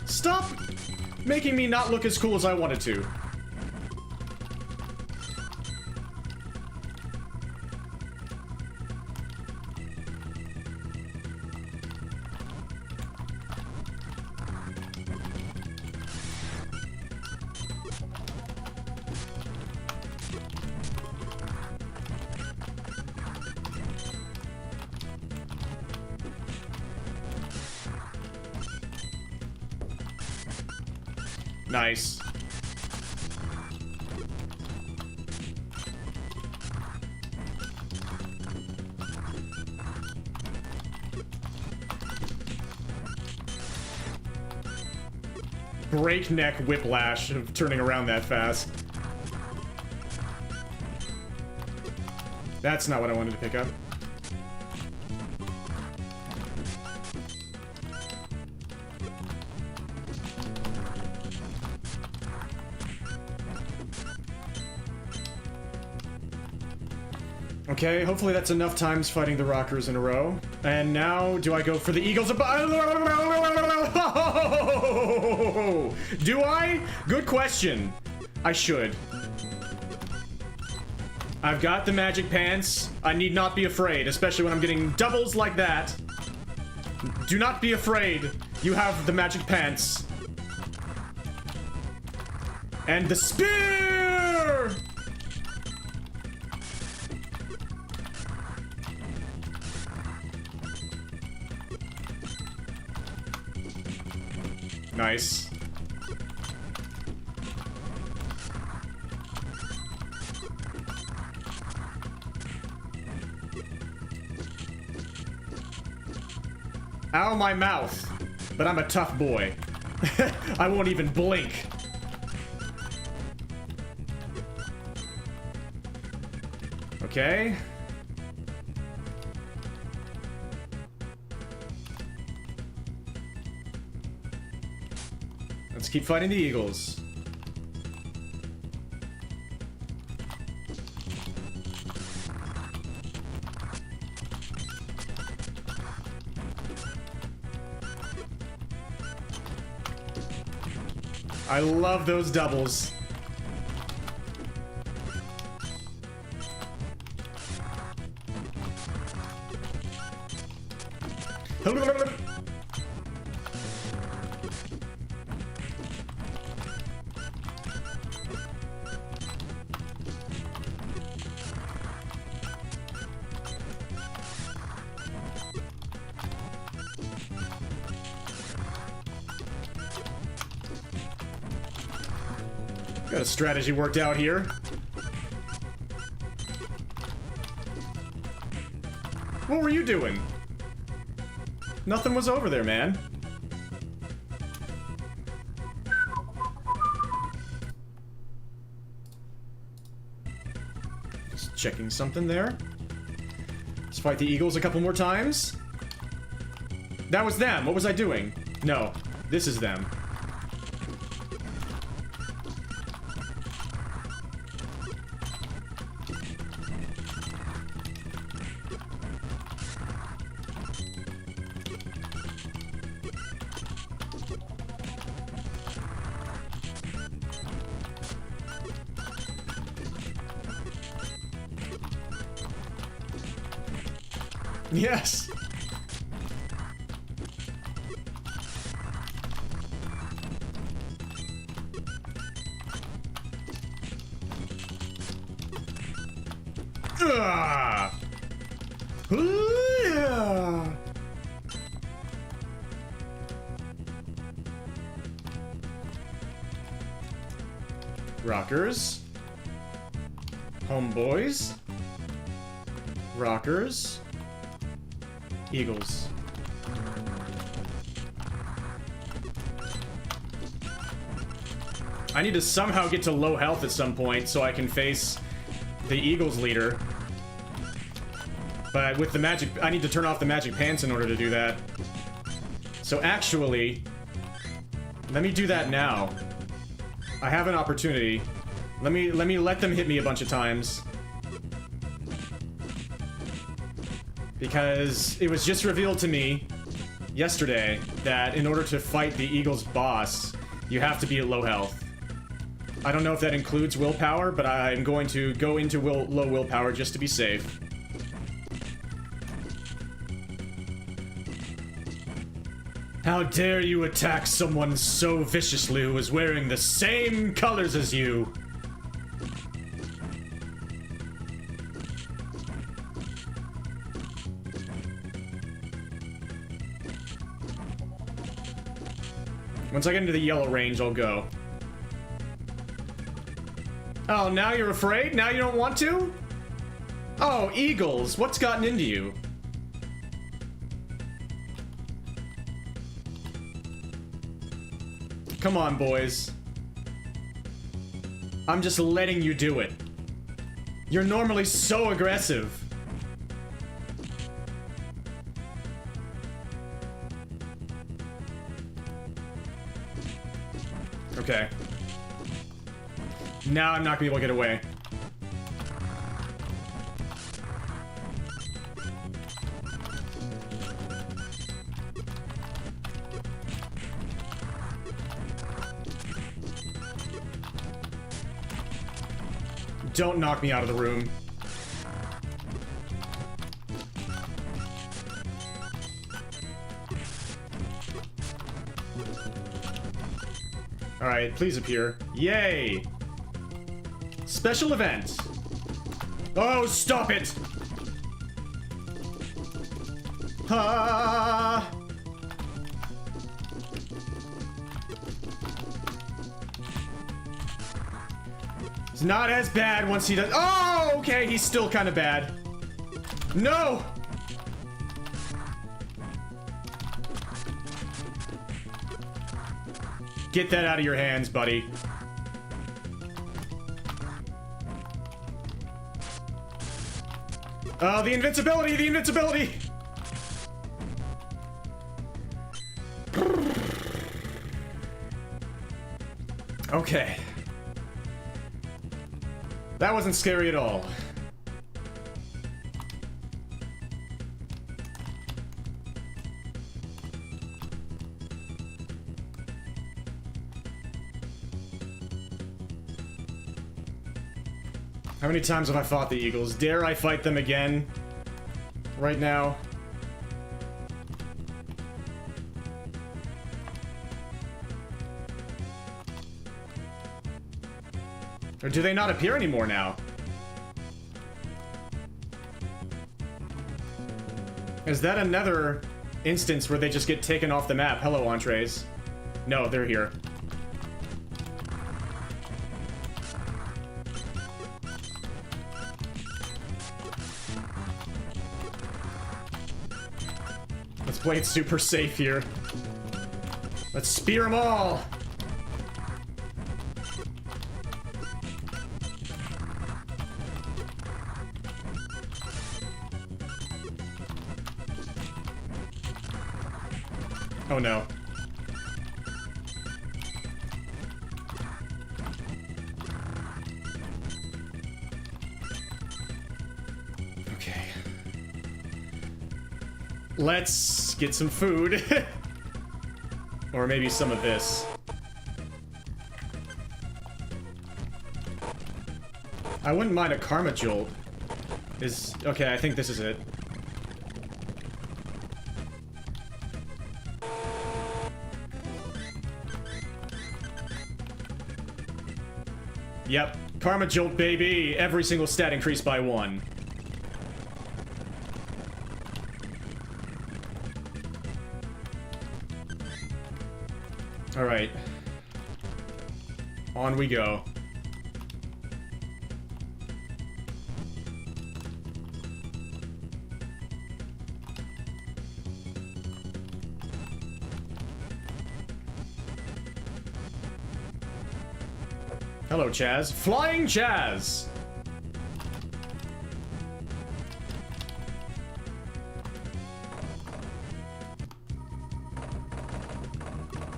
Stop making me not look as cool as I wanted to. Nice. Breakneck whiplash of turning around that fast. That's not what I wanted to pick up. Okay, hopefully that's enough times fighting the rockers in a row. And now, do I go for the eagles? Do I? Good question. I should. I've got the magic pants. I need not be afraid, especially when I'm getting doubles like that. Do not be afraid. You have the magic pants. And the spear! Nice. Ow, my mouth. But I'm a tough boy. I won't even blink. Okay. Let's keep fighting the eagles. I love those doubles. Got a strategy worked out here. What were you doing? Nothing was over there, man. Just checking something there. Let's fight the eagles a couple more times. That was them. What was I doing? No, this is them. Yes! Ah! Yeah! Rockers. Homeboys. Rockers. Eagles. I need to somehow get to low health at some point so I can face the Eagles leader. But with the magic, I need to turn off the magic pants in order to do that. So actually, let me do that now. I have an opportunity. Let me let them hit me a bunch of times. Because it was just revealed to me yesterday that in order to fight the Eagles boss, you have to be at low health. I don't know if that includes willpower, but I'm going to go into low willpower just to be safe. How dare you attack someone so viciously who is wearing the same colors as you? Once I get into the yellow range, I'll go. Oh, now you're afraid? Now you don't want to? Oh, Eagles, what's gotten into you? Come on, boys. I'm just letting you do it. You're normally so aggressive. Okay. Now I'm not gonna be able to get away. Don't knock me out of the room. Alright, please appear. Yay! Special event! Oh, stop it! Ah! It's not as bad once he does. Oh, okay, he's still kind of bad. No! Get that out of your hands, buddy. Oh, the invincibility, the invincibility! Okay. That wasn't scary at all. How many times have I fought the Eagles? Dare I fight them again? Right now? Or do they not appear anymore now? Is that another instance where they just get taken off the map? Hello, entrees. No, they're here. Let's play it super safe here. Let's spear them all! Oh no. Okay. Let's get some food. Or maybe some of this. I wouldn't mind a Karma Jolt. Okay, I think this is it. Yep, Karma Jolt, baby! Every single stat increased by 1. Alright. On we go. Hello, Chaz. Flying Chaz!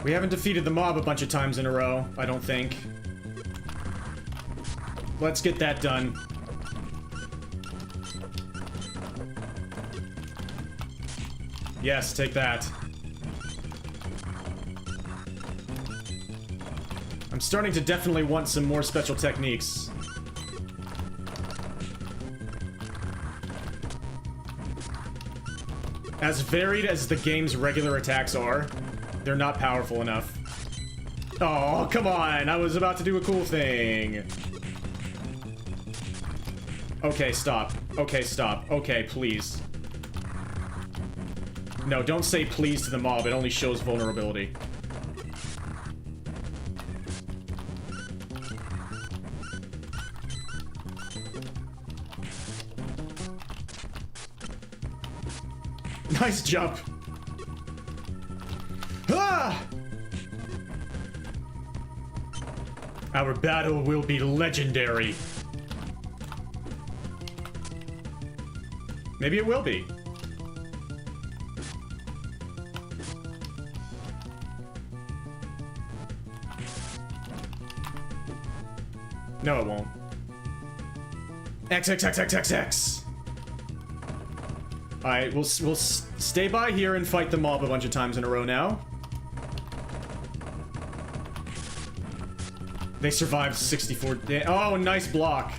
We haven't defeated the mob a bunch of times in a row, I don't think. Let's get that done. Yes, take that. I'm starting to definitely want some more special techniques. As varied as the game's regular attacks are, they're not powerful enough. Oh, come on! I was about to do a cool thing! Okay, stop. Okay, stop. Okay, please. No, don't say please to the mob. It only shows vulnerability. Nice jump. Ah! Our battle will be legendary. Maybe it will be. No, it won't. XXXXXX. Alright, we'll stay by here and fight the mob a bunch of times in a row now. They survived 64 days. Oh, nice block.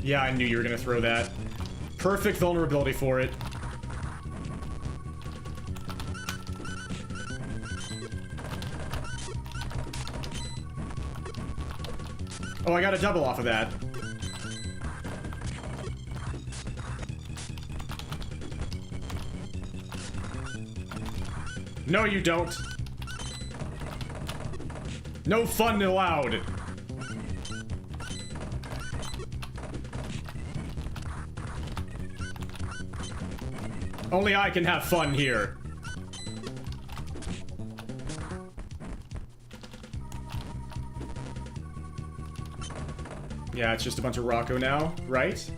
Yeah, I knew you were gonna throw that. Perfect vulnerability for it. Oh, I got a double off of that. No, you don't. No fun allowed. Only I can have fun here. Yeah, it's just a bunch of Rocco now, right?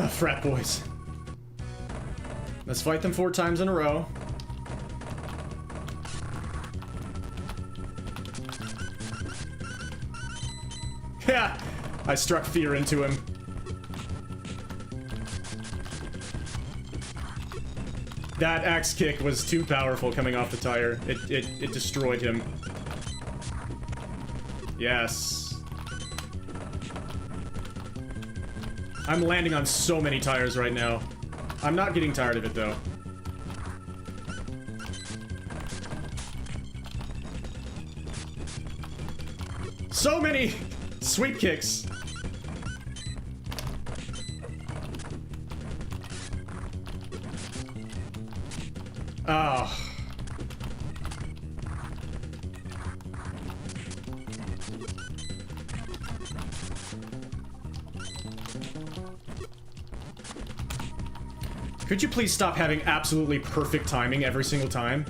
Frat boys. Let's fight them 4 times in a row. Yeah, I struck fear into him. That axe kick was too powerful coming off the tire. It destroyed him. Yes. I'm landing on so many tires right now. I'm not getting tired of it, though. So many sweep kicks. Oh. Could you please stop having absolutely perfect timing every single time?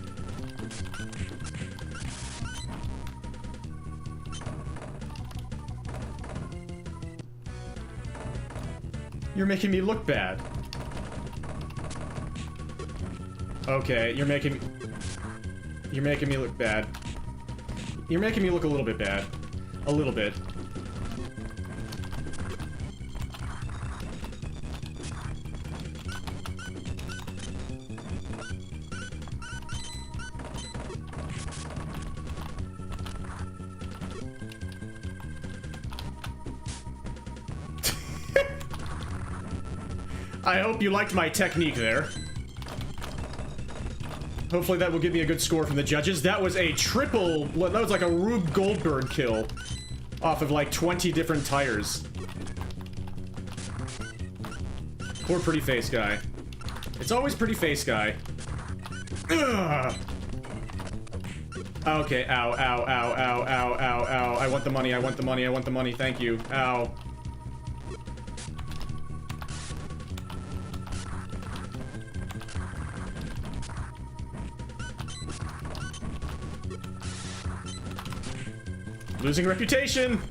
You're making me look bad. Okay, you're making me look bad. You're making me look a little bit bad. A little bit. I hope you liked my technique there. Hopefully that will give me a good score from the judges. That was a triple... That was like a Rube Goldberg kill. Off of like 20 different tires. Poor pretty face guy. It's always pretty face guy. Ugh. Okay, ow, ow, ow, ow, ow, ow, ow. I want the money, I want the money, I want the money, thank you. Ow. Losing reputation!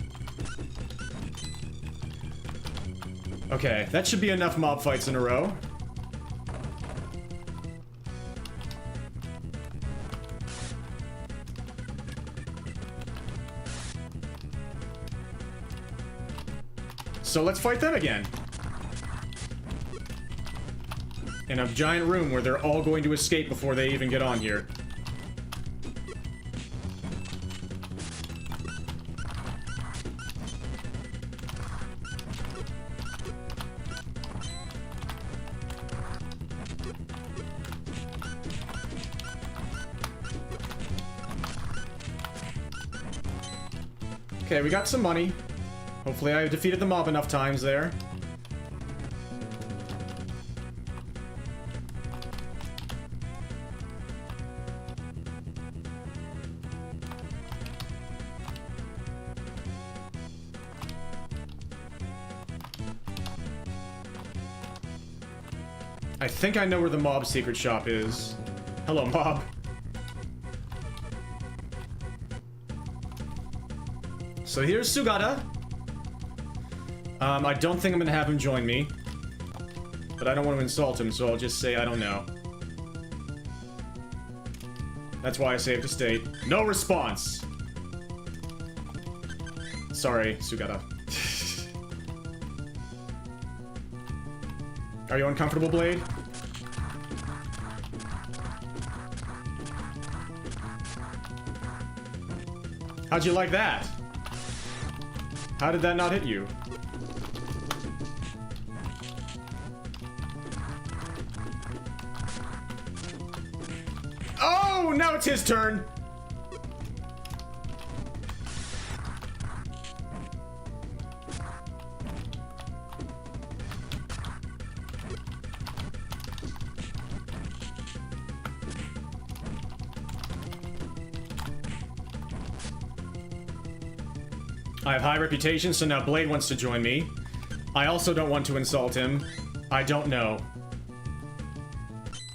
Okay, that should be enough mob fights in a row. So let's fight them again. In a giant room where they're all going to escape before they even get on here. Okay, we got some money. Hopefully I defeated the mob enough times there. I think I know where the mob secret shop is. Hello, mob. So here's Sugata. I don't think I'm gonna have him join me. But I don't want to insult him, so I'll just say I don't know. That's why I saved the state. No response! Sorry, Sugata. Are you uncomfortable, Blade? How'd you like that? How did that not hit you? Oh, now it's his turn. I have high reputation, so now Blade wants to join me. I also don't want to insult him. I don't know.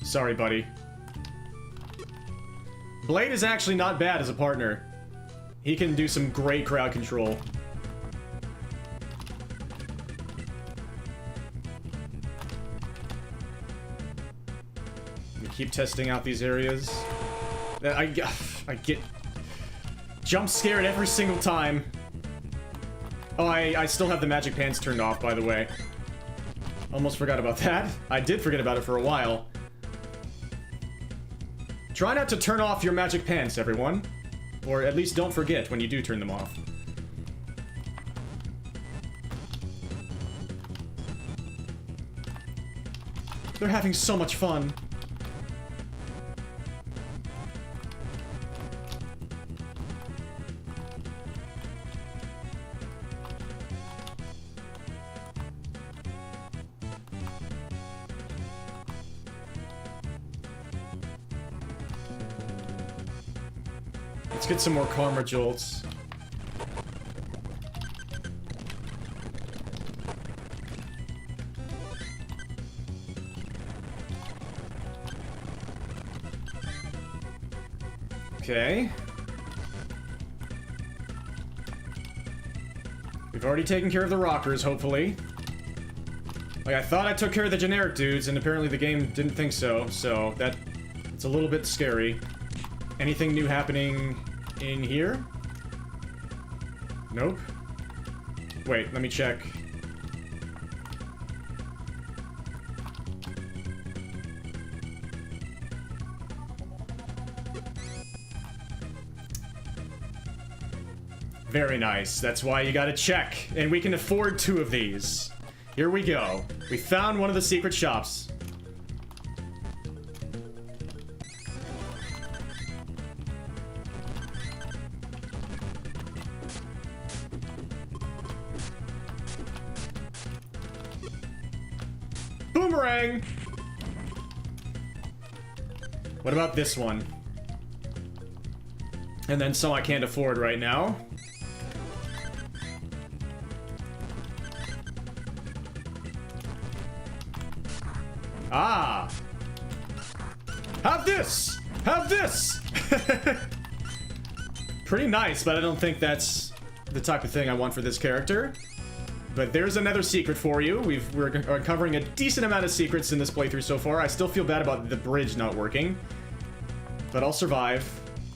Sorry, buddy. Blade is actually not bad as a partner. He can do some great crowd control. We keep testing out these areas. I get jump scared every single time. Oh, I still have the magic pants turned off, by the way. Almost forgot about that. I did forget about it for a while. Try not to turn off your magic pants, everyone. Or at least don't forget when you do turn them off. They're having so much fun. Let's get some more karma jolts. Okay. We've already taken care of the rockers, hopefully. Like, I thought I took care of the generic dudes, and apparently the game didn't think so, so it's a little bit scary. Anything new happening in here? Nope. Wait, let me check. Very nice. That's why you gotta check. And we can afford 2 of these. Here we go. We found one of the secret shops. Boomerang! What about this one? And then some I can't afford right now. Ah! Have this! Have this! Pretty nice, but I don't think that's the type of thing I want for this character. But there's another secret for you. We're uncovering a decent amount of secrets in this playthrough so far. I still feel bad about the bridge not working. But I'll survive.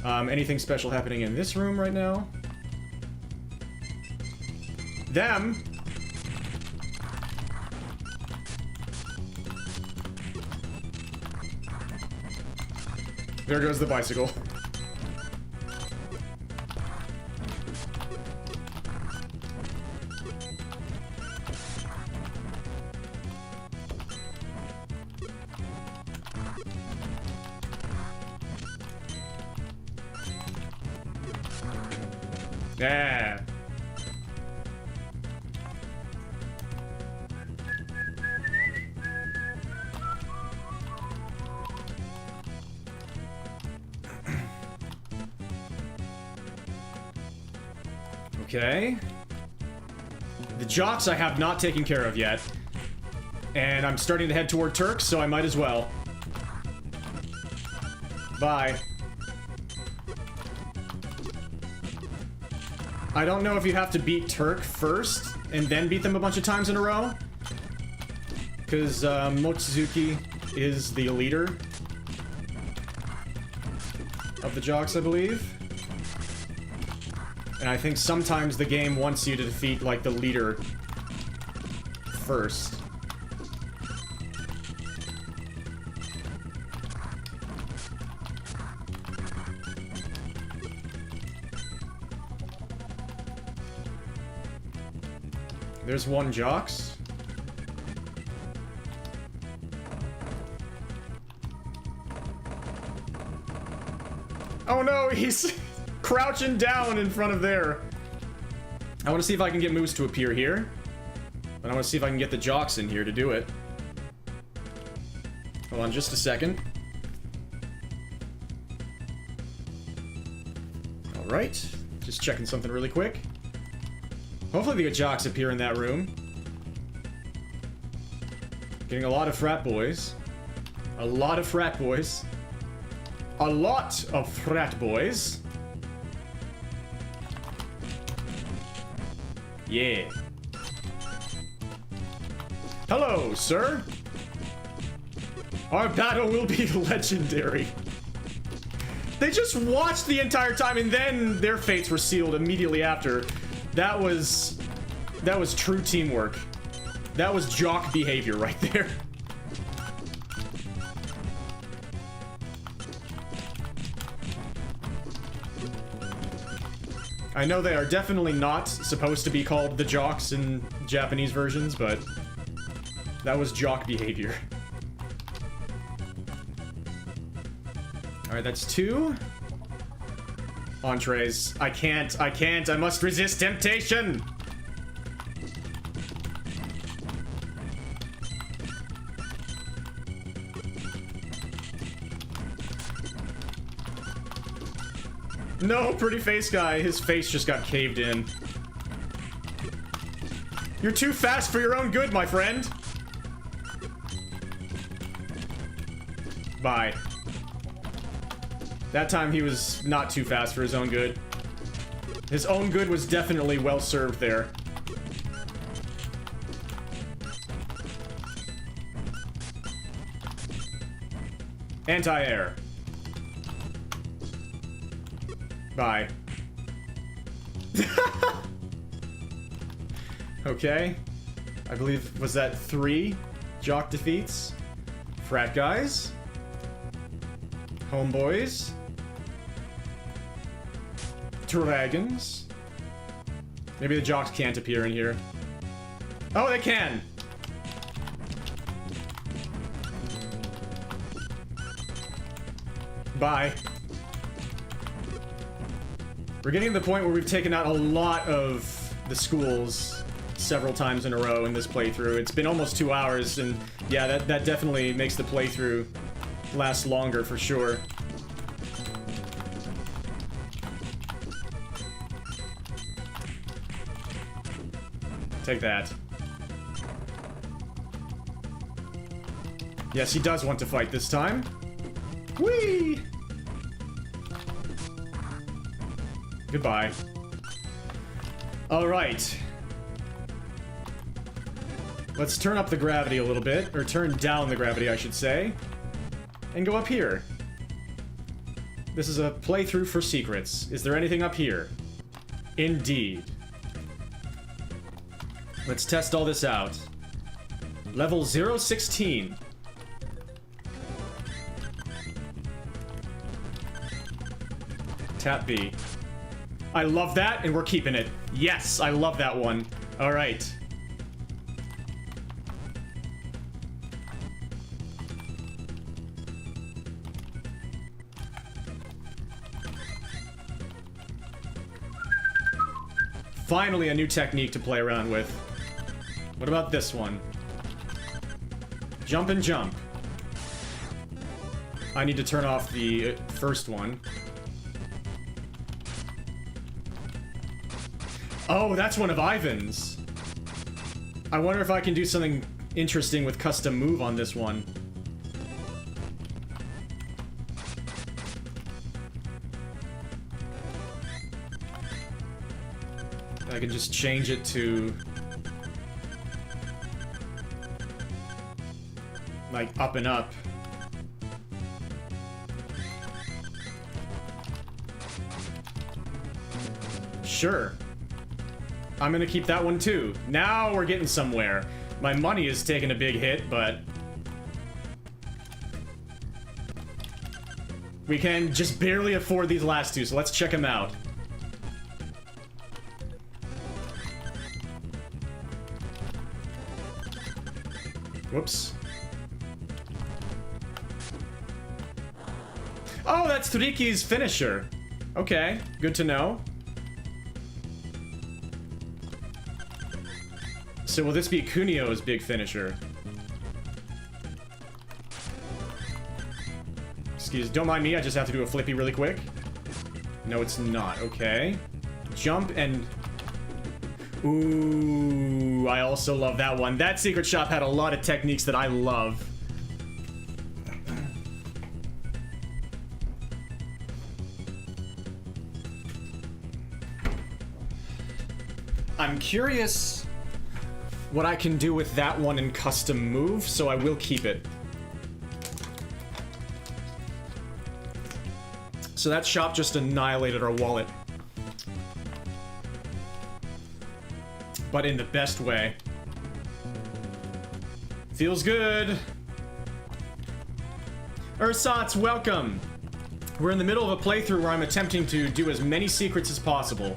Anything special happening in this room right now? Them! There goes the bicycle. Yeah. Okay. The jocks I have not taken care of yet. And I'm starting to head toward Turk, so I might as well. Bye. I don't know if you have to beat Turk first, and then beat them a bunch of times in a row. Because, Mochizuki is the leader of the jocks, I believe. And I think sometimes the game wants you to defeat, like, the leader first. There's one jocks. Oh no, he's crouching down in front of there. I want to see if I can get Moose to appear here. And I want to see if I can get the jocks in here to do it. Hold on just a second. Alright. Just checking something really quick. Hopefully the jocks appear in that room. Getting a lot of frat boys. A lot of frat boys. A lot of frat boys. Yeah. Hello, sir. Our battle will be legendary. They just watched the entire time and then their fates were sealed immediately after. That was true teamwork. That was jock behavior right there. I know they are definitely not supposed to be called the jocks in Japanese versions, but that was jock behavior. Alright, that's 2. Entrees. I can't. I must resist temptation! No, pretty face guy. His face just got caved in. You're too fast for your own good, my friend. Bye. That time he was not too fast for his own good. His own good was definitely well served there. Anti-air. Bye. Okay. I believe, was that 3 jock defeats? Frat guys. Homeboys. Dragons. Maybe the jocks can't appear in here. Oh, they can! Bye. We're getting to the point where we've taken out a lot of the schools several times in a row in this playthrough. It's been almost 2 hours, and yeah, that definitely makes the playthrough last longer for sure. Take that. Yes, he does want to fight this time. Whee! Goodbye. Alright. Let's turn up the gravity a little bit. Or turn down the gravity, I should say. And go up here. This is a playthrough for secrets. Is there anything up here? Indeed. Let's test all this out. Level 016. Tap B. I love that, and we're keeping it. Yes, I love that one. Alright. Finally, a new technique to play around with. What about this one? Jump and jump. I need to turn off the first one. Oh, that's one of Ivan's. I wonder if I can do something interesting with custom move on this one. I can just change it to... like, up and up. Sure. I'm gonna keep that one too. Now we're getting somewhere. My money is taking a big hit, but... we can just barely afford these last two, so let's check them out. Whoops. Oh, that's Turiki's finisher. Okay, good to know. So will this be Kunio's big finisher? Excuse, don't mind me, I just have to do a flippy really quick. No, it's not. Okay. Jump and... ooh, I also love that one. That secret shop had a lot of techniques that I love. I'm curious what I can do with that one in custom move, so I will keep it. So that shop just annihilated our wallet. But in the best way. Feels good. Ursats, welcome. We're in the middle of a playthrough where I'm attempting to do as many secrets as possible.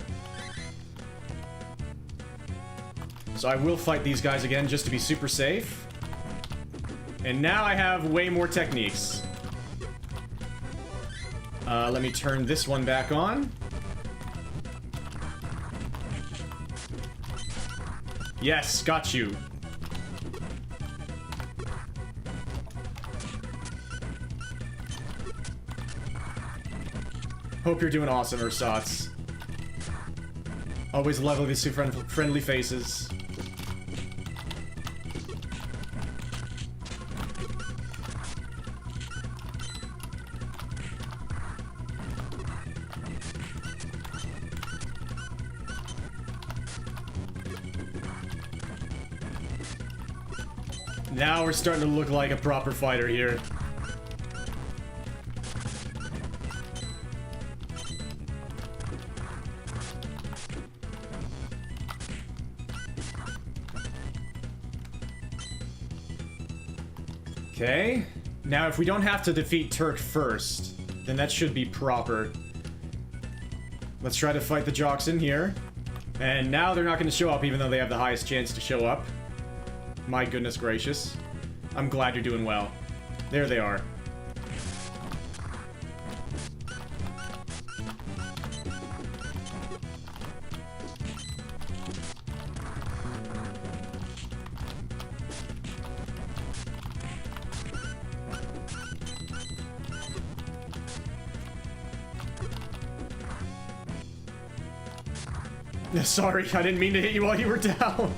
So I will fight these guys again just to be super safe. And now I have way more techniques. Let me turn this one back on. Yes, got you. Hope you're doing awesome, Ursats. Always love these friendly faces. Now we're starting to look like a proper fighter here. Okay. Now if we don't have to defeat Turk first, then that should be proper. Let's try to fight the jocks in here. And now they're not going to show up even though they have the highest chance to show up. My goodness gracious. I'm glad you're doing well. There they are. Sorry, I didn't mean to hit you while you were down.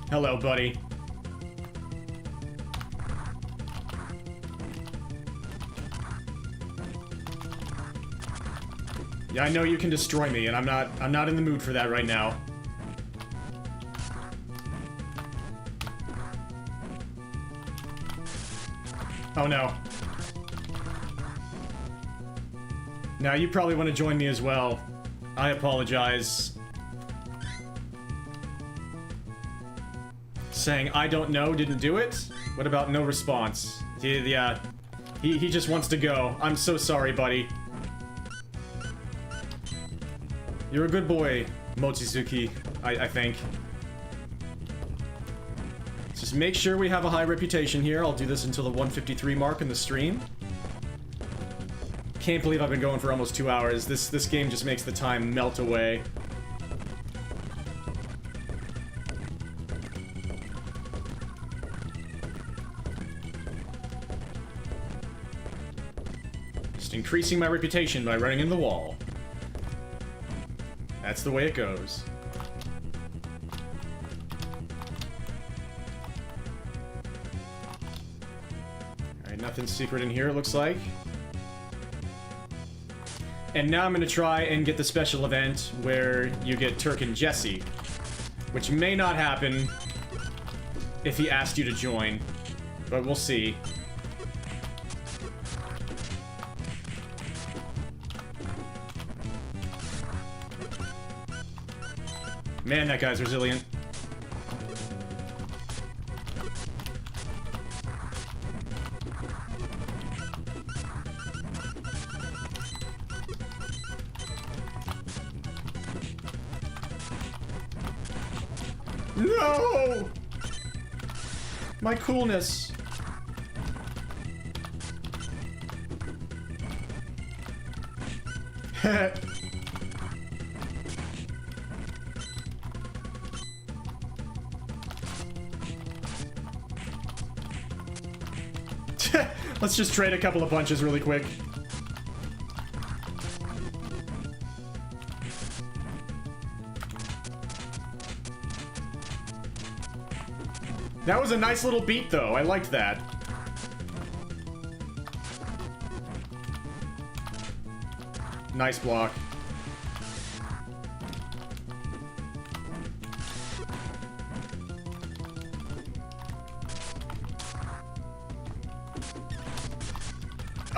Hello, buddy. Yeah, I know you can destroy me, and I'm not in the mood for that right now. Oh no. Now you probably want to join me as well. I apologize. Saying I don't know, didn't do it? What about no response? Yeah, he just wants to go. I'm so sorry, buddy. You're a good boy, Mochizuki, I think. Just make sure we have a high reputation here. I'll do this until the 153 mark in the stream. Can't believe I've been going for almost 2 hours. This game just makes the time melt away. Just increasing my reputation by running into the wall. That's the way it goes. Alright, nothing secret in here, it looks like. And now I'm gonna try and get the special event where you get Turk and Jesse. Which may not happen if he asked you to join. But we'll see. Man, that guy's resilient. No! My coolness. Let's just trade a couple of punches really quick. That was a nice little beat, though. I liked that. Nice block.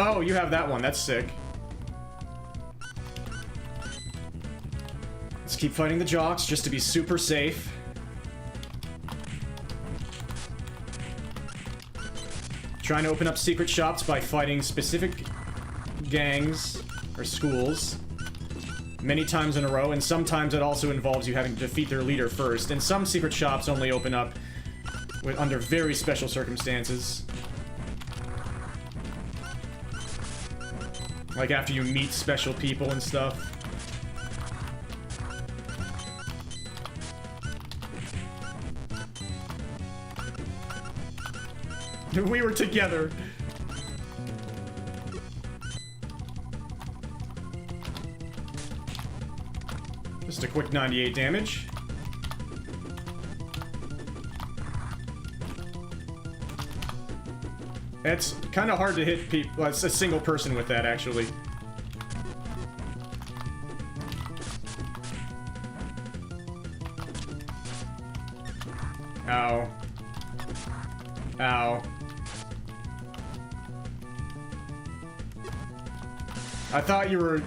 Oh, you have that one. That's sick. Let's keep fighting the jocks just to be super safe. Trying to open up secret shops by fighting specific gangs or schools many times in a row, and sometimes it also involves you having to defeat their leader first. And some secret shops only open up under very special circumstances. Like after you meet special people and stuff. We were together. Just a quick 98 damage. It's kind of hard to hit people. Well, it's a single person with that, actually. Ow. Ow. I thought you were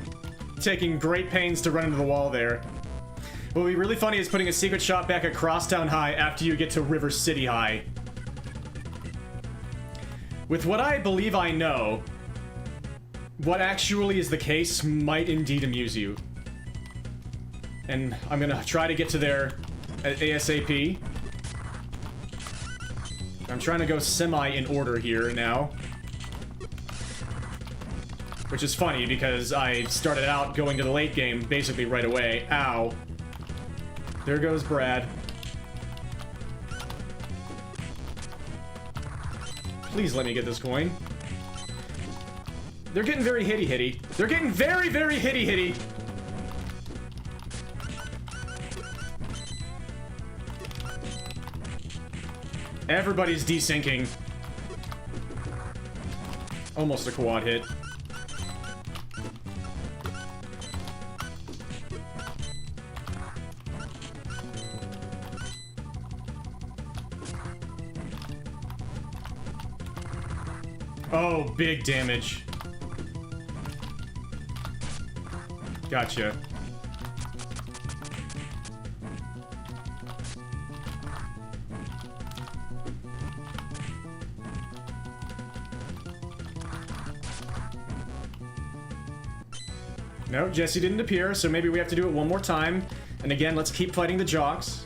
taking great pains to run into the wall there. What would be really funny is putting a secret shop back at Crosstown High after you get to River City High. With what I believe I know, what actually is the case might indeed amuse you. And I'm gonna try to get to there ASAP. I'm trying to go semi in order here now. Which is funny because I started out going to the late game basically right away. Ow. There goes Brad. Please let me get this coin. They're getting very hitty-hitty. They're getting very, very hitty-hitty. Everybody's desyncing. Almost a quad hit. Oh, big damage. Gotcha. No, Jesse didn't appear, so maybe we have to do it one more time. And again, let's keep fighting the jocks.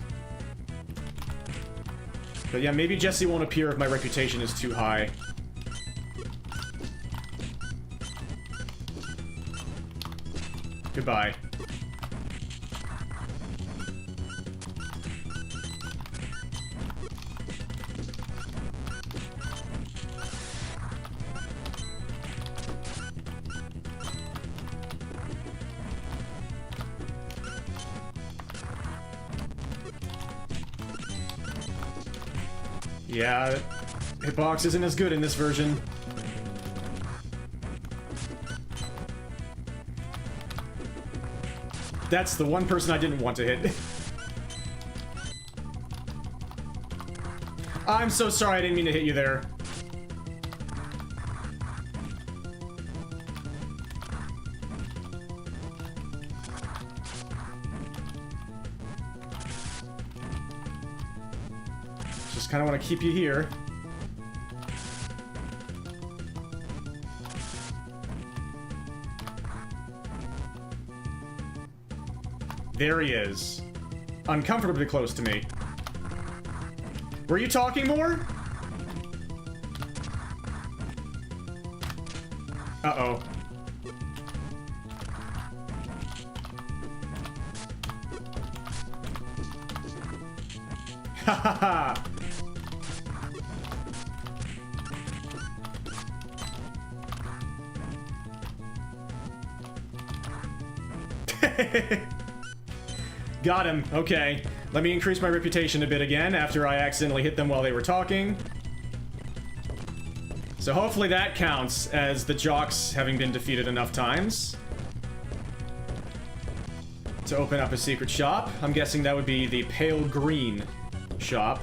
But yeah, maybe Jesse won't appear if my reputation is too high. Goodbye. Yeah, hitbox isn't as good in this version. That's the one person I didn't want to hit. I'm so sorry, I didn't mean to hit you there. Just kind of want to keep you here. There he is. Uncomfortably close to me. Were you talking more? Uh-oh. Ha ha ha! Got him. Okay. Let me increase my reputation a bit again after I accidentally hit them while they were talking. So hopefully that counts as the jocks having been defeated enough times to open up a secret shop. I'm guessing that would be the pale green shop.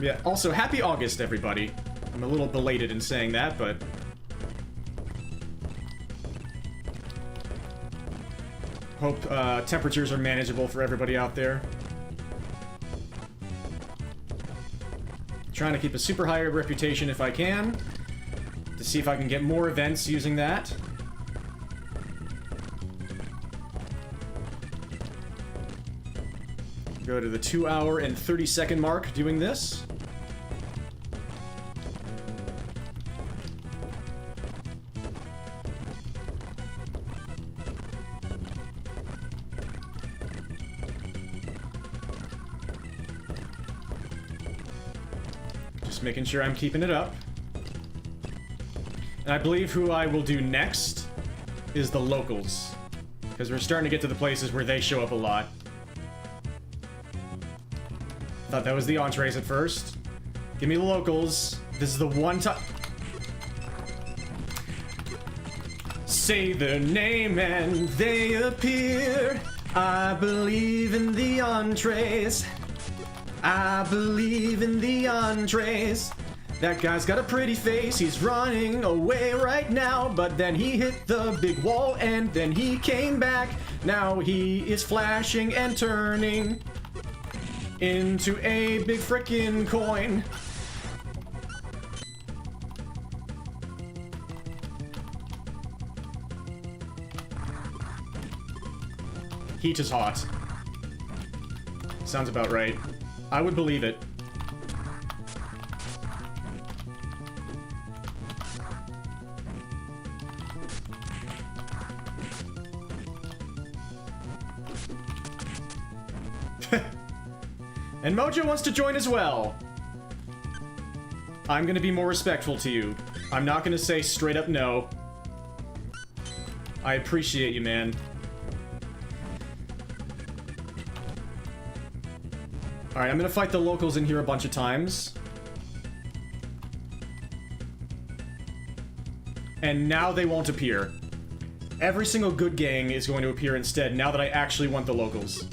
Yeah, also, happy August, everybody. I'm a little belated in saying that, but... hope temperatures are manageable for everybody out there. Trying to keep a super high reputation if I can, to see if I can get more events using that. Go to the 2-hour and 30-second mark doing this. Making sure I'm keeping it up. And I believe who I will do next is the locals, because we're starting to get to the places where they show up a lot. Thought that was the entrees at first. Give me the locals. This is the one time. Say their name and they appear. I believe in the entrees. I believe in the entrees. That guy's got a pretty face. He's running away right now, but then he hit the big wall and then he came back. Now he is flashing and turning into a big frickin' coin. Heat is hot. Sounds about right. I would believe it. And Mojo wants to join as well. I'm gonna be more respectful to you. I'm not gonna say straight up no. I appreciate you, man. Alright, I'm gonna fight the locals in here a bunch of times. And now they won't appear. Every single good gang is going to appear instead, now that I actually want the locals.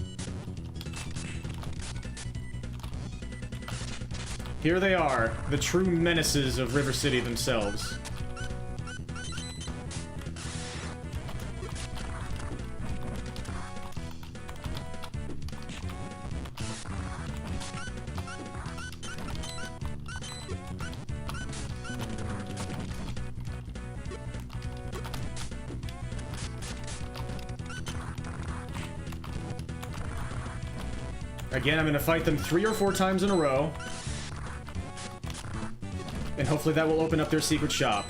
Here they are, the true menaces of River City themselves. Again, I'm gonna fight them 3 or 4 times in a row. And hopefully that will open up their secret shop.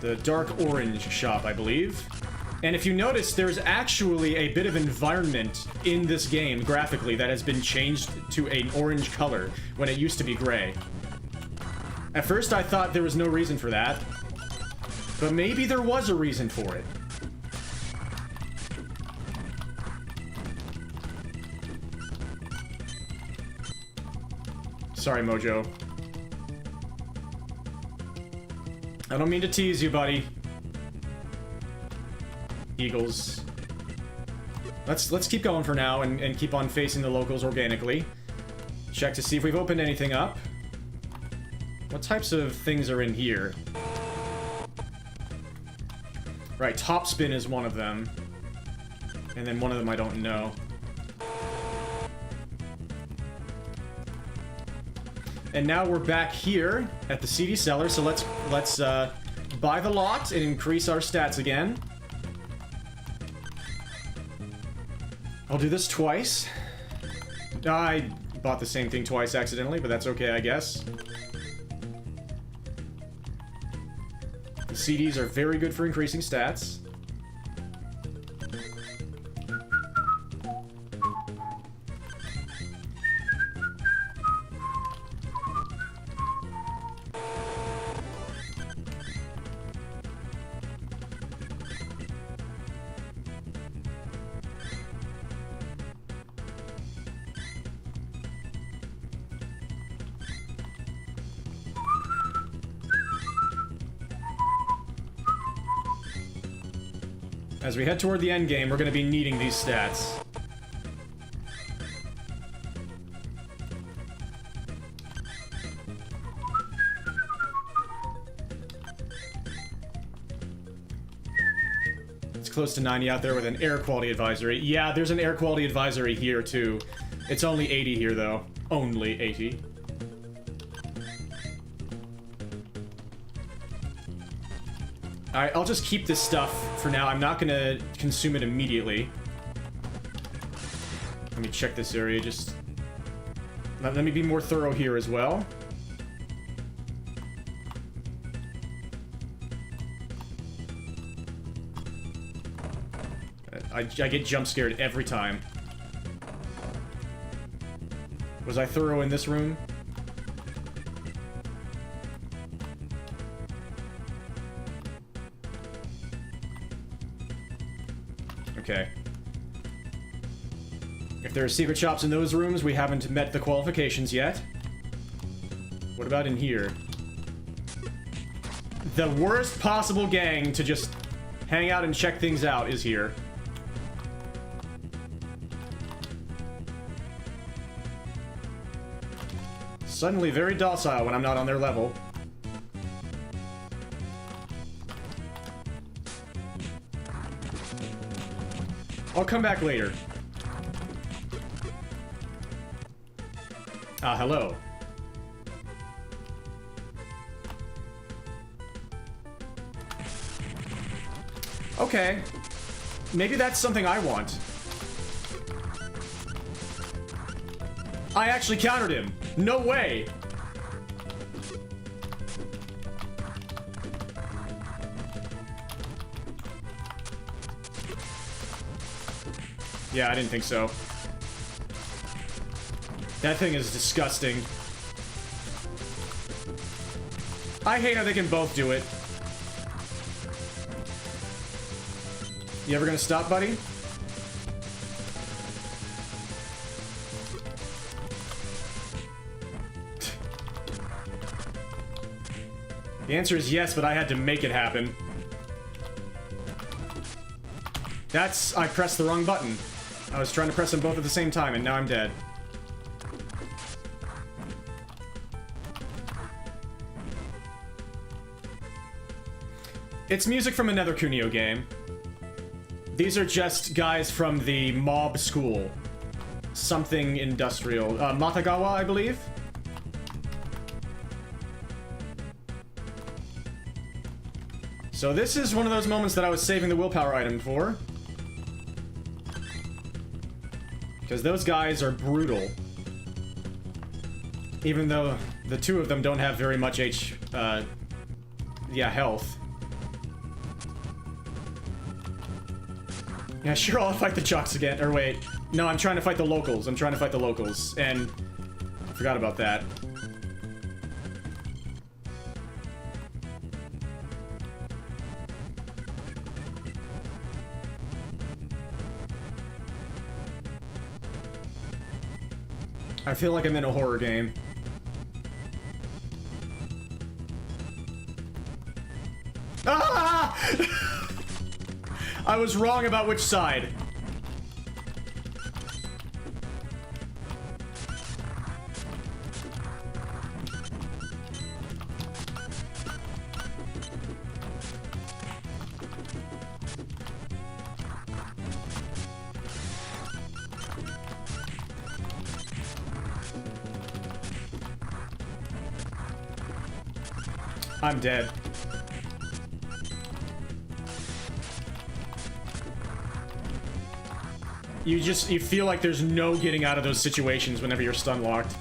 The dark orange shop, I believe. And if you notice, there's actually a bit of environment in this game, graphically, that has been changed to an orange color, when it used to be gray. At first I thought there was no reason for that. But maybe there was a reason for it. Sorry, Mojo. I don't mean to tease you, buddy. Eagles. Let's keep going for now and keep on facing the locals organically. Check to see if we've opened anything up. What types of things are in here? Right, Topspin is one of them. And then one of them I don't know. And now we're back here at the CD seller, so let's buy the lot and increase our stats again. I'll do this twice. I bought the same thing twice accidentally, but that's okay, I guess. The CDs are very good for increasing stats. As we head toward the end game, we're going to be needing these stats. It's close to 90 out there with an air quality advisory. Yeah, there's an air quality advisory here too. It's only 80 here though. Only 80. Alright, I'll just keep this stuff for now. I'm not gonna consume it immediately. Let me check this area, just... Let me be more thorough here as well. I get jump scared every time. Was I thorough in this room? Okay. If there are secret shops in those rooms, we haven't met the qualifications yet. What about in here? The worst possible gang to just hang out and check things out is here. Suddenly very docile when I'm not on their level. I'll come back later. Ah, hello. Okay. Maybe that's something I want. I actually countered him. No way. Yeah, I didn't think so. That thing is disgusting. I hate how they can both do it. You ever gonna stop, buddy? The answer is yes, but I had to make it happen. I pressed the wrong button. I was trying to press them both at the same time, and now I'm dead. It's music from another Kunio game. These are just guys from the mob school. Something industrial. Matagawa, I believe? So this is one of those moments that I was saving the willpower item for. Because those guys are brutal. Even though the two of them don't have very much health. Yeah, sure, I'll fight the jocks again. Or wait. No, I'm trying to fight the locals. And I forgot about that. I feel like I'm in a horror game. Ah! I was wrong about which side. I'm dead. You feel like there's no getting out of those situations whenever you're stun locked.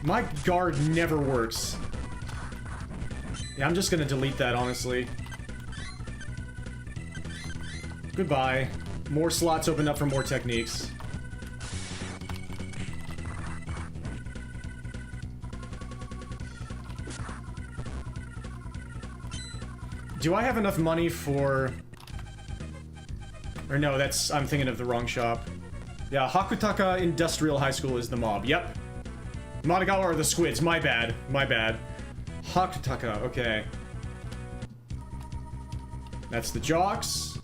My guard never works. Yeah, I'm just gonna delete that, honestly. Goodbye. More slots open up for more techniques. Do I have enough money for... Or no, I'm thinking of the wrong shop. Yeah, Hakutaka Industrial High School is the mob. Yep. Matagawa are the squids. My bad. My bad. Hakutaka, okay. That's the jocks.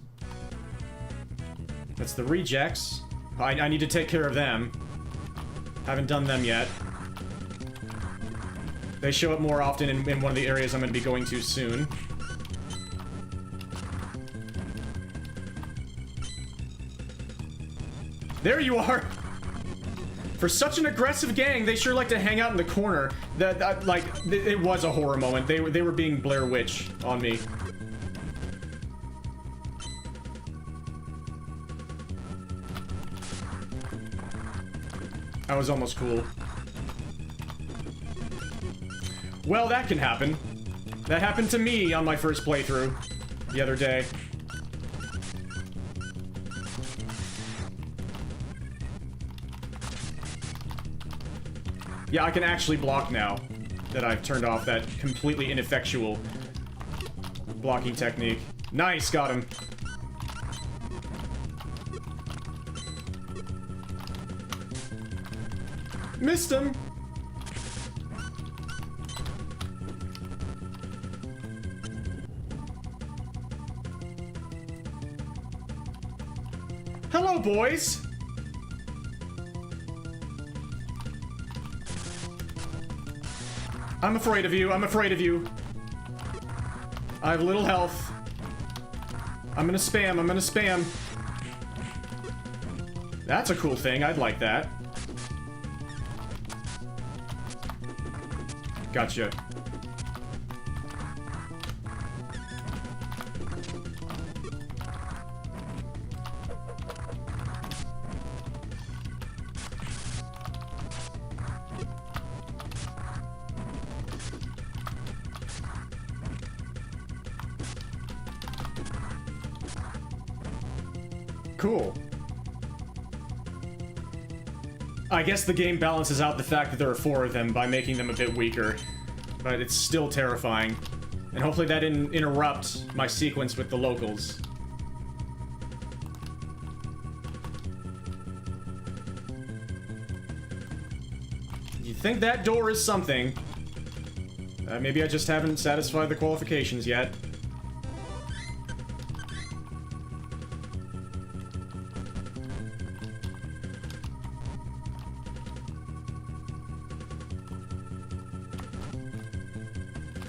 That's the rejects. I need to take care of them. Haven't done them yet. They show up more often in one of the areas I'm going to be going to soon. There you are! For such an aggressive gang, they sure like to hang out in the corner. It was a horror moment. They were being Blair Witch on me. I was almost cool. Well, that can happen. That happened to me on my first playthrough the other day. Yeah, I can actually block now that I've turned off that completely ineffectual blocking technique. Nice, got him. Missed him! Hello, boys! I'm afraid of you, I'm afraid of you. I have little health. I'm gonna spam. That's a cool thing, I'd like that. Gotcha. Cool. I guess the game balances out the fact that there are 4 of them by making them a bit weaker. But it's still terrifying. And hopefully that didn't interrupt my sequence with the locals. You think that door is something. Maybe I just haven't satisfied the qualifications yet.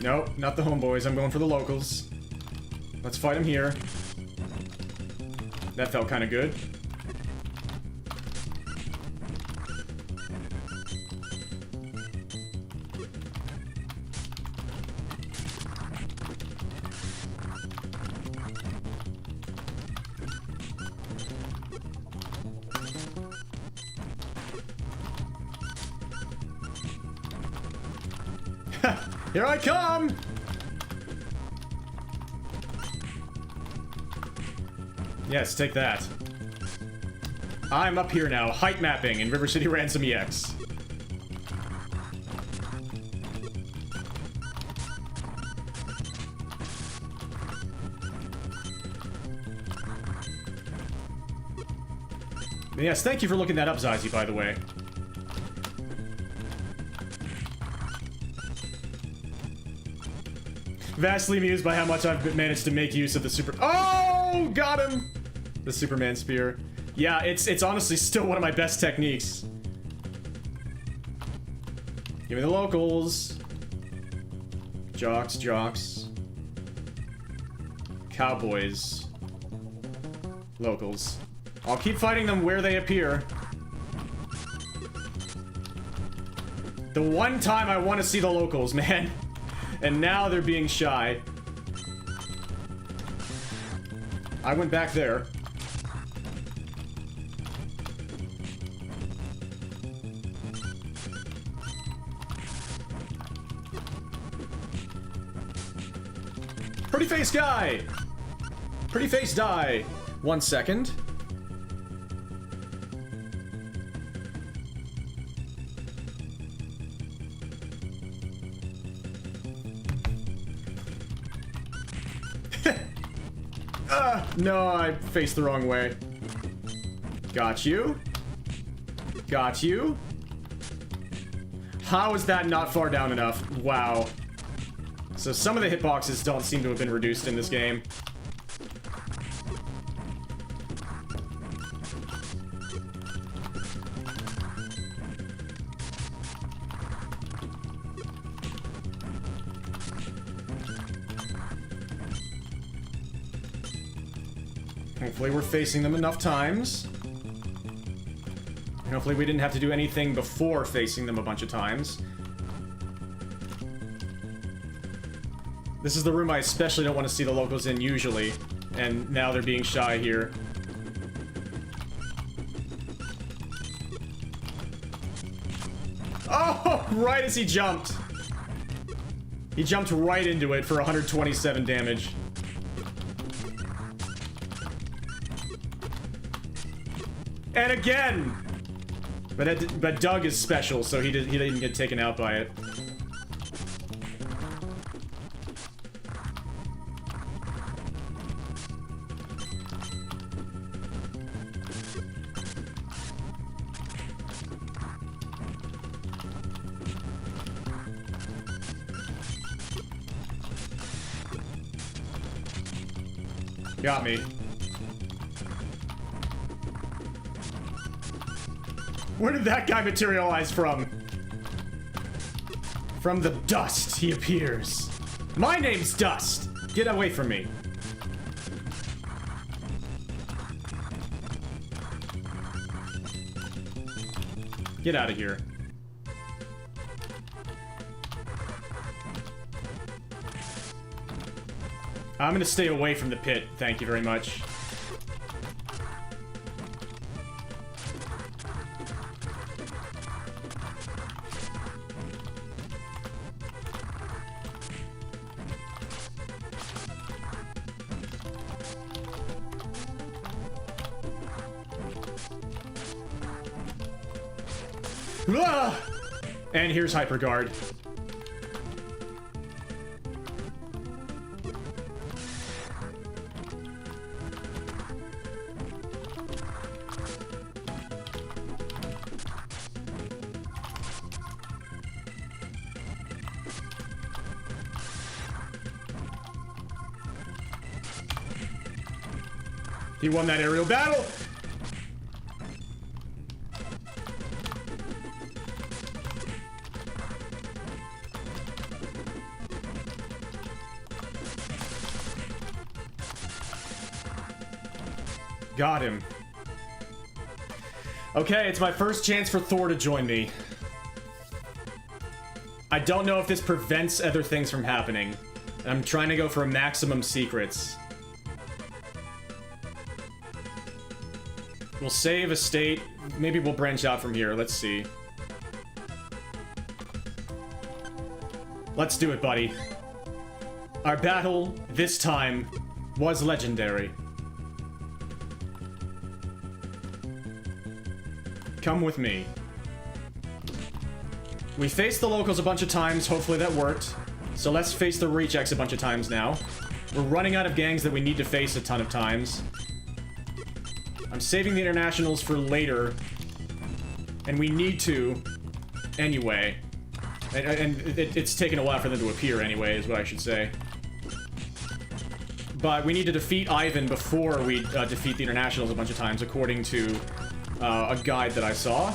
Nope, not the homeboys. I'm going for the locals. Let's fight them here. That felt kind of good. Here I come! Yes, take that. I'm up here now, height mapping in River City Ransom EX. Yes, thank you for looking that up, Zazie, by the way. Vastly amused by how much I've managed to make use of the super- Oh! Got him! The Superman spear. Yeah, it's honestly still one of my best techniques. Give me the locals. Jocks, jocks. Cowboys. Locals. I'll keep fighting them where they appear. The one time I want to see the locals, man. And now they're being shy. I went back there. Pretty face guy! Pretty face die. 1 second. No, I faced the wrong way. Got you. Got you. How is that not far down enough? Wow. So some of the hitboxes don't seem to have been reduced in this game. Hopefully we're facing them enough times. And hopefully we didn't have to do anything before facing them a bunch of times. This is the room I especially don't want to see the locals in usually. And now they're being shy here. Oh, right as he jumped. He jumped right into it for 127 damage. And again! But Doug is special, so he didn't get taken out by it. Got me. Where did that guy materialize from? From the dust, he appears. My name's Dust! Get away from me. Get out of here. I'm gonna stay away from the pit, thank you very much. Ah! And here's Hyper Guard. He won that aerial battle! Got him. Okay, it's my first chance for Thor to join me. I don't know if this prevents other things from happening. I'm trying to go for maximum secrets. We'll save a state. Maybe we'll branch out from here. Let's see. Let's do it, buddy. Our battle, this time, was legendary. Come with me. We faced the locals a bunch of times. Hopefully that worked. So let's face the rejects a bunch of times now. We're running out of gangs that we need to face a ton of times. I'm saving the internationals for later. And we need to. Anyway. And it's taken a while for them to appear anyway, is what I should say. But we need to defeat Ivan before we defeat the internationals a bunch of times, according to a guide that I saw.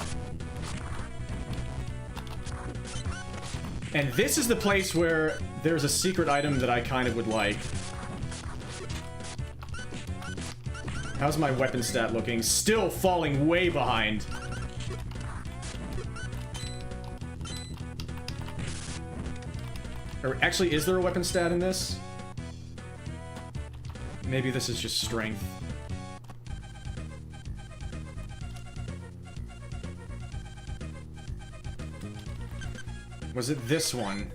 And this is the place where there's a secret item that I kind of would like. How's my weapon stat looking? Still falling way behind. Or actually, is there a weapon stat in this? Maybe this is just strength. Was it this one?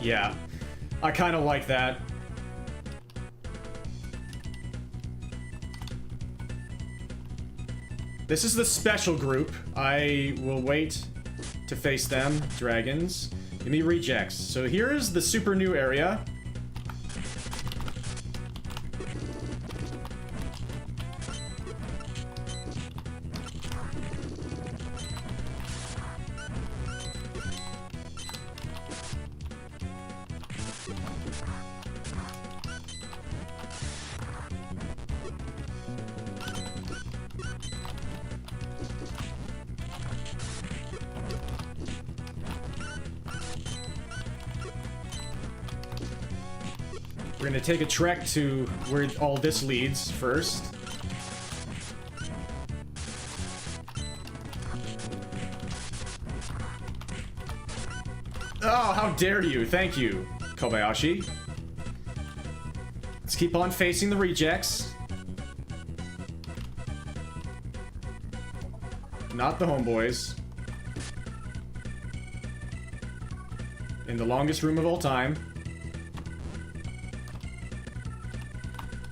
Yeah. I kind of like that. This is the special group. I will wait to face them. Dragons. Give me rejects. So here's the super new area. We're gonna take a trek to where all this leads first. Oh, how dare you! Thank you, Kobayashi. Let's keep on facing the rejects. Not the homeboys. In the longest room of all time.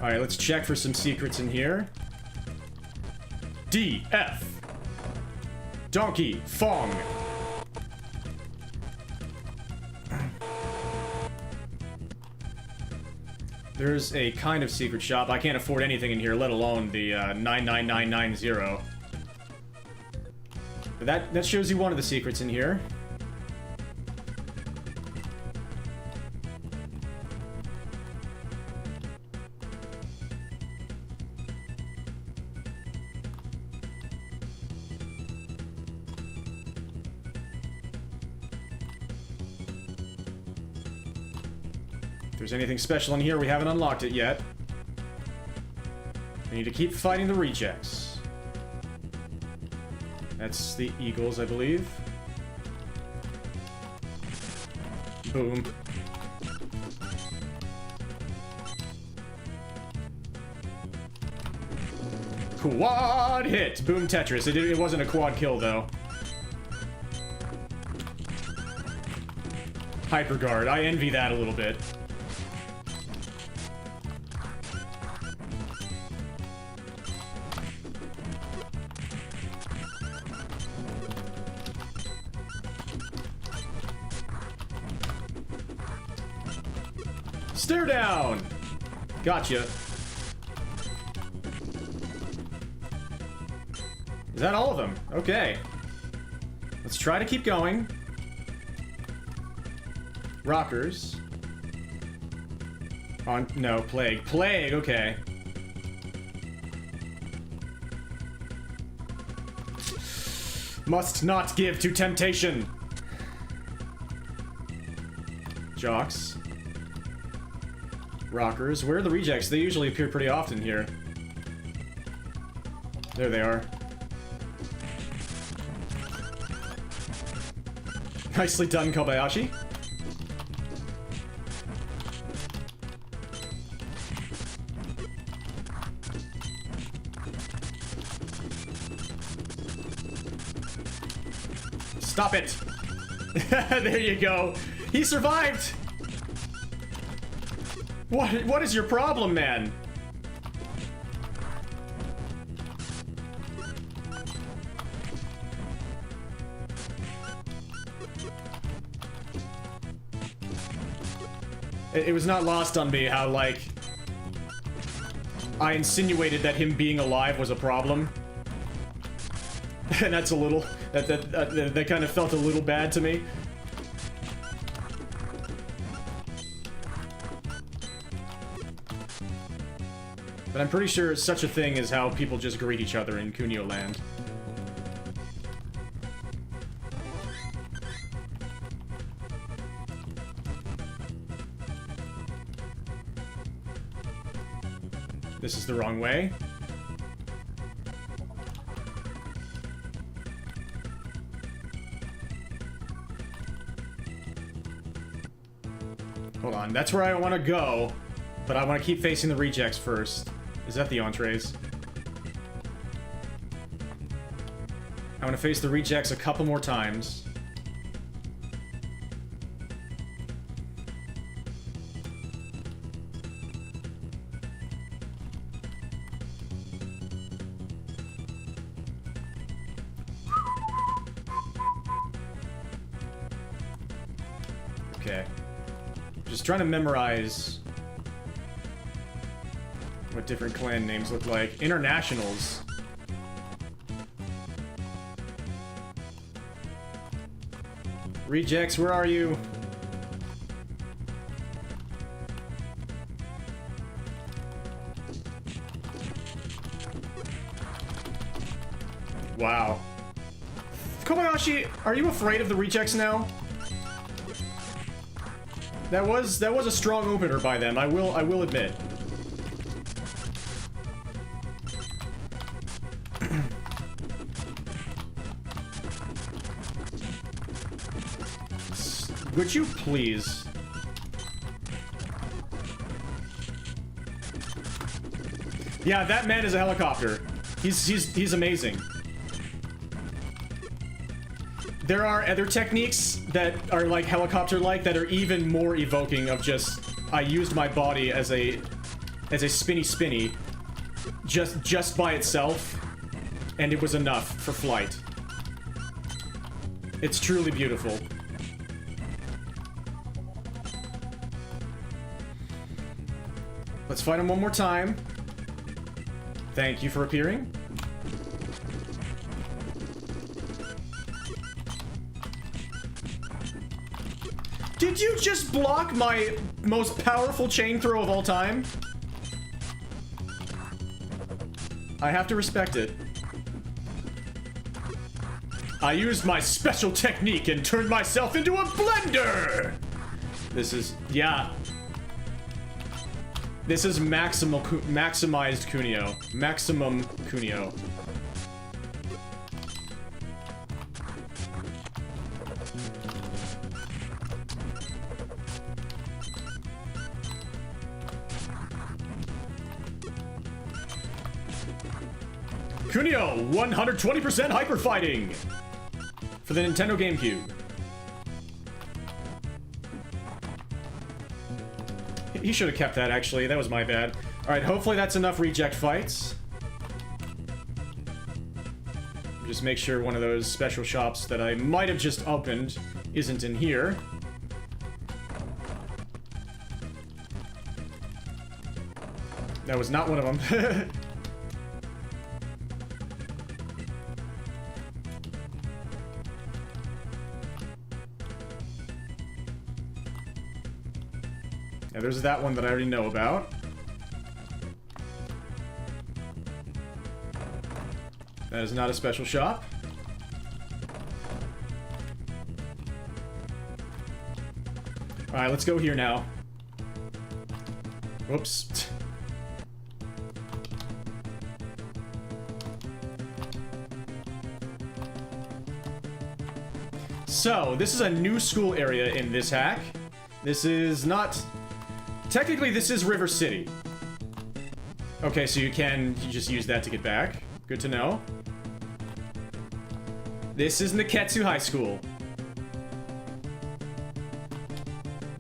Alright, let's check for some secrets in here. D, F. Donkey, Fong. There's a kind of secret shop. I can't afford anything in here, let alone the 99990. But that shows you one of the secrets in here. If there's anything special in here, we haven't unlocked it yet. We need to keep fighting the rejects. That's the eagles, I believe. Boom. Quad hit! Boom Tetris. It wasn't a quad kill, though. Hyper guard. I envy that a little bit. Stare down! Gotcha. Is that all of them? Okay. Let's try to keep going. Rockers. On, no, plague. Plague, okay. Must not give to temptation. Jocks. Rockers. Where are the rejects? They usually appear pretty often here. There they are. Nicely done, Kobayashi. Stop it! There you go. He survived! What is your problem, man? It was not lost on me how, like, I insinuated that him being alive was a problem. And that's a little... That kind of felt a little bad to me. But I'm pretty sure such a thing is how people just greet each other in Kunio Land. This is the wrong way. Hold on, that's where I want to go, but I want to keep facing the rejects first. Is that the entrees? I want to face the rejects a couple more times. Okay. Just trying to memorize what different clan names look like. Internationals. Rejects, where are you? Wow. Kobayashi, are you afraid of the rejects now? That was a strong opener by them, I will admit. Would you please? Yeah, that man is a helicopter. He's amazing. There are other techniques that are like helicopter-like that are even more evoking of just I used my body as a spinny just by itself, and it was enough for flight. It's truly beautiful. Let's fight him one more time. Thank you for appearing. Did you just block my most powerful chain throw of all time? I have to respect it. I used my special technique and turned myself into a blender! This is... yeah. This is maximized Kunio. Maximum Kunio. Kunio, 120% hyper fighting for the Nintendo GameCube. He should have kept that, actually. That was my bad. Alright, hopefully that's enough reject fights. Just make sure one of those special shops that I might have just opened isn't in here. That was not one of them. Yeah, there's that one that I already know about. That is not a special shop. Alright, let's go here now. Whoops. So, this is a new school area in this hack. This is not... Technically, this is River City. Okay, so you just use that to get back. Good to know. This is Nekketsu High School.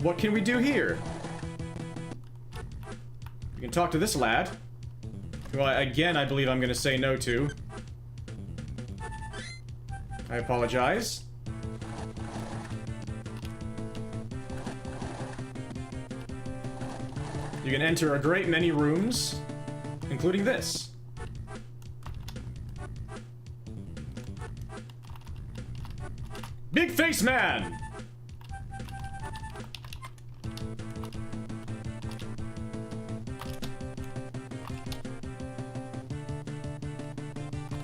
What can we do here? We can talk to this lad. Who, again, I believe I'm gonna say no to. I apologize. You can enter a great many rooms, including this. Big Face Man!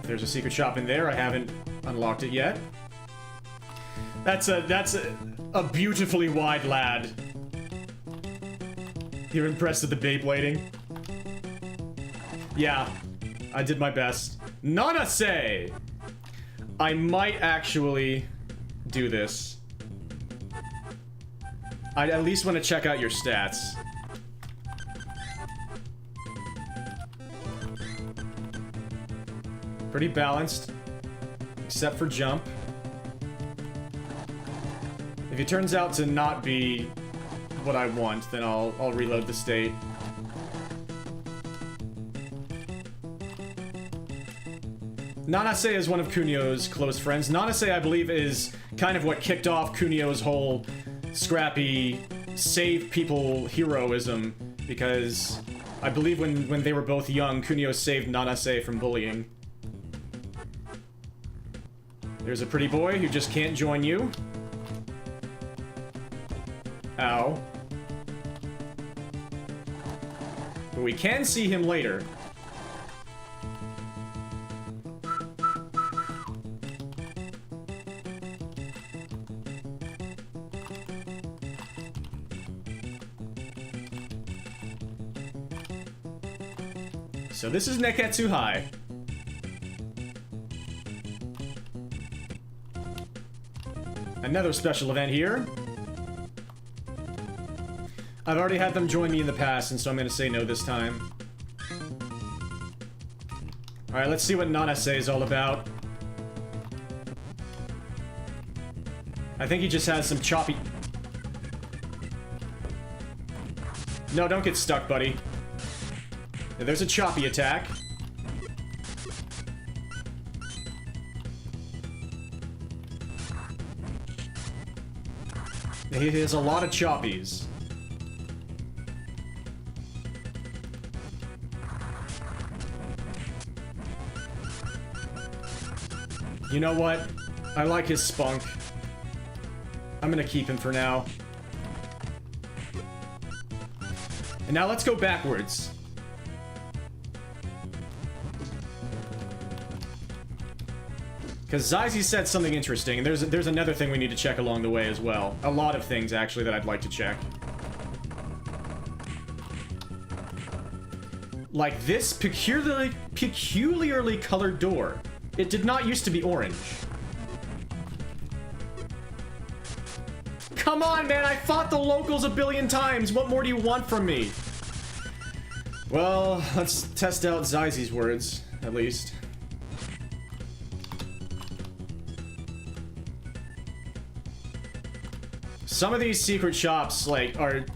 There's a secret shop in there. I haven't unlocked it yet. That's a beautifully wide lad. You're impressed with the Beyblading? Yeah, I did my best. Nanase! I might actually do this. I at least want to check out your stats. Pretty balanced, except for jump. If it turns out to not be what I want, then I'll reload the state. Nanase is one of Kunio's close friends. Nanase, I believe, is kind of what kicked off Kunio's whole scrappy save people heroism, because I believe when they were both young, Kunio saved Nanase from bullying. There's a pretty boy who just can't join you. Ow. But we can see him later. So this is Nekketsu High. Another special event here. I've already had them join me in the past, and so I'm gonna say no this time. Alright, let's see what Nanase is all about. I think he just has some choppy... No, don't get stuck, buddy. There's a choppy attack. He has a lot of choppies. You know what? I like his spunk. I'm gonna keep him for now. And now let's go backwards. Because Zyzie said something interesting, and there's another thing we need to check along the way as well. A lot of things, actually, that I'd like to check. Like this peculiarly colored door. It did not used to be orange. Come on, man! I fought the locals a billion times! What more do you want from me? Well, let's test out Zyzie's words, at least. Some of these secret shops, like, are...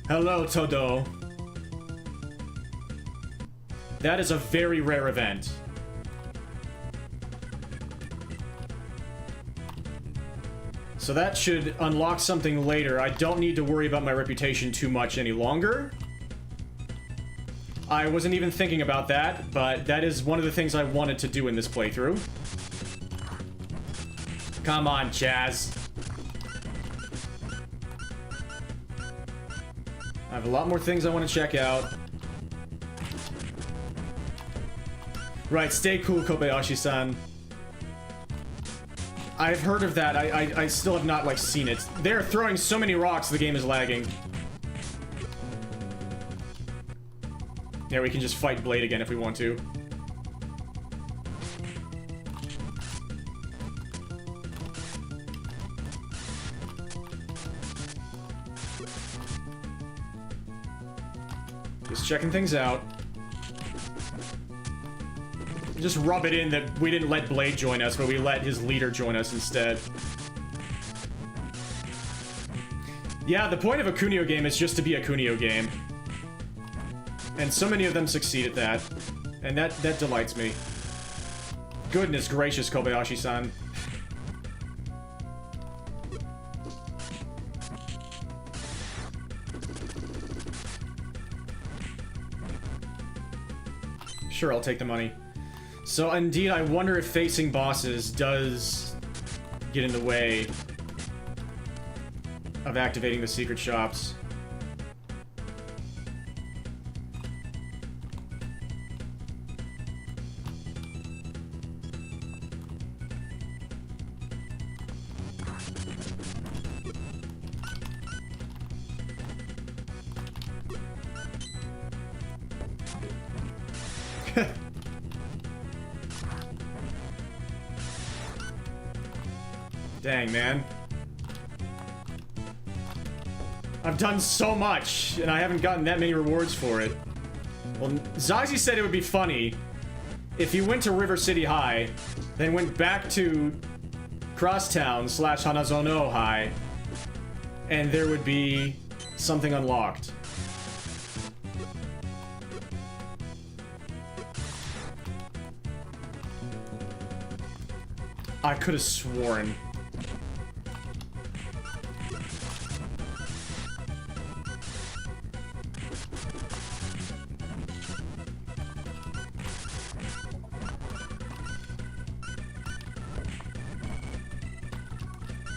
Hello, Todo. That is a very rare event. So that should unlock something later. I don't need to worry about my reputation too much any longer. I wasn't even thinking about that, but that is one of the things I wanted to do in this playthrough. Come on, Chaz. a lot more things I want to check out. Right, stay cool, Kobayashi-san. I've heard of that. I still have not, like, seen it. They're throwing so many rocks, the game is lagging. Yeah, we can just fight Blade again if we want to. Just checking things out. Just rub it in that we didn't let Blade join us, but we let his leader join us instead. Yeah, the point of a Kunio game is just to be a Kunio game. And so many of them succeed at that. And that delights me. Goodness gracious, Kobayashi-san. Sure, I'll take the money. So, indeed, I wonder if facing bosses does get in the way of activating the secret shops. Dang, man. I've done so much, and I haven't gotten that many rewards for it. Well, Zazie said it would be funny if you went to River City High, then went back to Crosstown / Hanazono High, and there would be something unlocked. I could have sworn.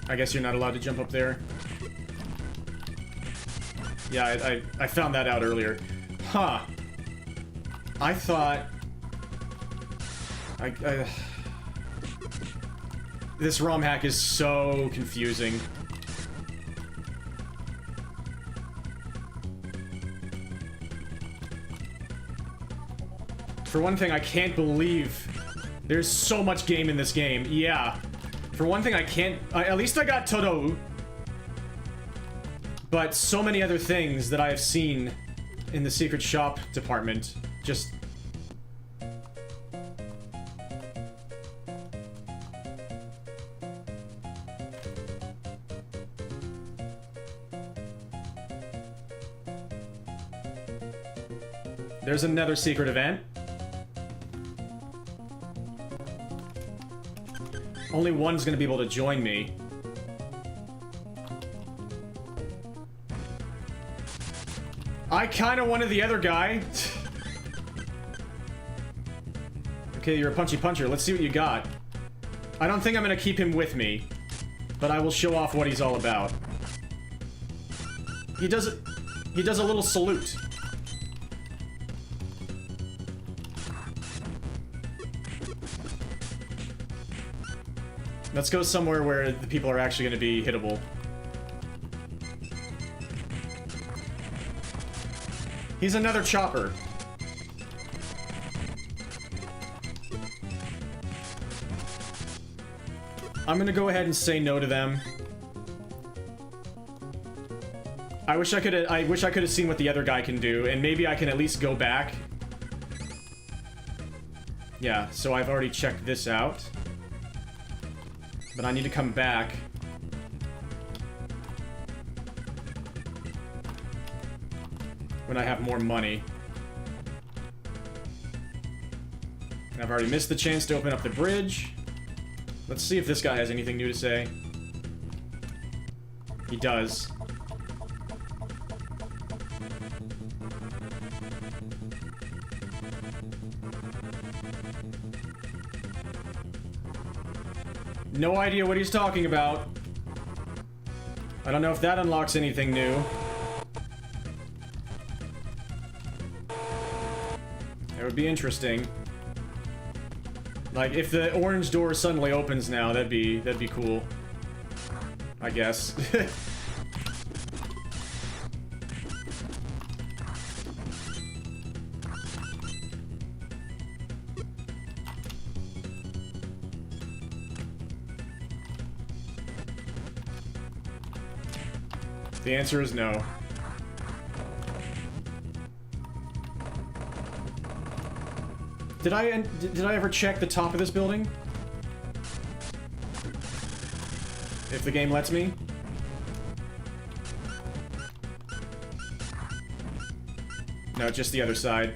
I guess you're not allowed to jump up there. Yeah, I found that out earlier. Huh. I thought... This ROM hack is so confusing. For one thing, I can't believe there's so much game in this game. Yeah. For one thing, I can't... at least I got Todou. But so many other things that I have seen in the secret shop department just... There's another secret event. Only one's gonna be able to join me. I kinda wanted the other guy. Okay, you're a punchy puncher. Let's see what you got. I don't think I'm gonna keep him with me, but I will show off what he's all about. He does a little salute. Let's go somewhere where the people are actually going to be hittable. He's another chopper. I'm going to go ahead and say no to them. I wish I could have seen what the other guy can do, and maybe I can at least go back. Yeah, so I've already checked this out. But I need to come back. When I have more money. And I've already missed the chance to open up the bridge. Let's see if this guy has anything new to say. He does. No idea what he's talking about. I don't know if that unlocks anything new. That would be interesting. Like, if the orange door suddenly opens now, that'd be cool. I guess. The answer is no. Did I ever check the top of this building? If the game lets me? No, just the other side.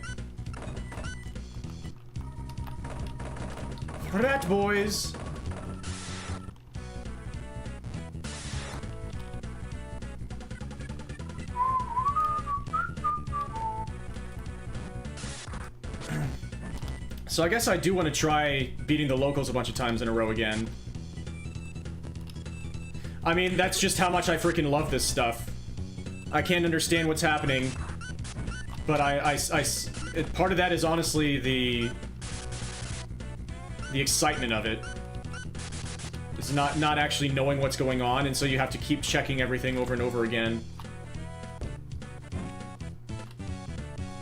Rat boys! So I guess I do want to try beating the locals a bunch of times in a row again. I mean, that's just how much I freaking love this stuff. I can't understand what's happening, but part of that is honestly the excitement of it. It's not actually knowing what's going on, and so you have to keep checking everything over and over again.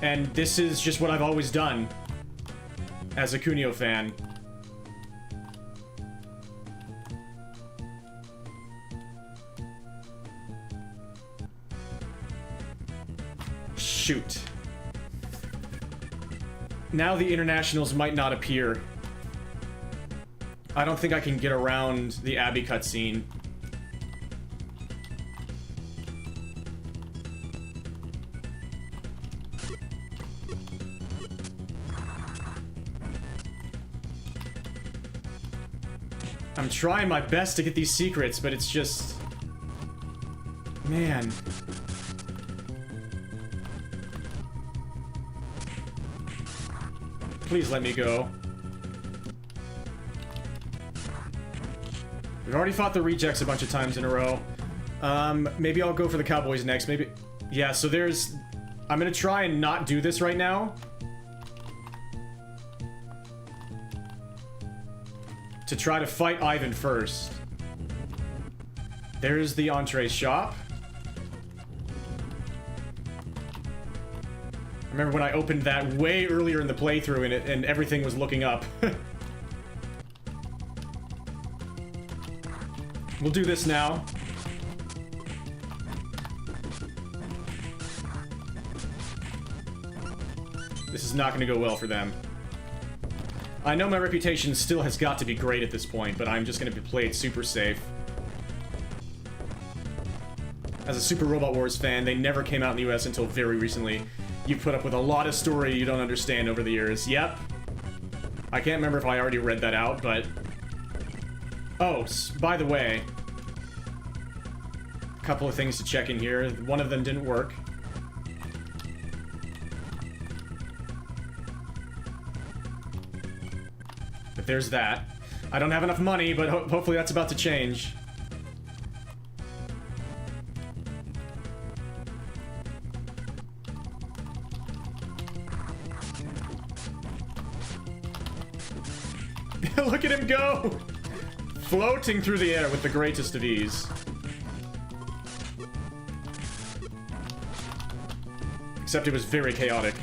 And this is just what I've always done as a Kunio fan. Shoot. Now the internationals might not appear. I don't think I can get around the Abby cutscene. I'm trying my best to get these secrets, but it's just... Man. Please let me go. We've already fought the rejects a bunch of times in a row. Maybe I'll go for the cowboys next. Maybe... Yeah, so there's... I'm gonna try and not do this right now. To try to fight Ivan first. There's the entree shop. I remember when I opened that way earlier in the playthrough and everything was looking up. We'll do this now. This is not going to go well for them. I know my reputation still has got to be great at this point, but I'm just going to play it super safe. As a Super Robot Wars fan, they never came out in the US until very recently. You put up with a lot of story you don't understand over the years. Yep. I can't remember if I already read that out, but... Oh, by the way... A couple of things to check in here. One of them didn't work. But there's that. I don't have enough money, but hopefully that's about to change. Look at him go! Floating through the air with the greatest of ease. Except it was very chaotic.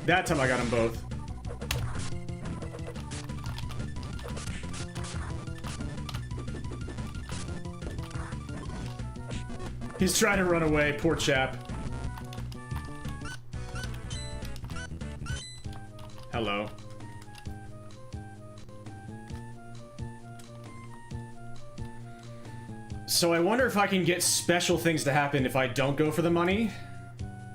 That time I got them both. He's trying to run away, poor chap. Hello. So I wonder if I can get special things to happen if I don't go for the money.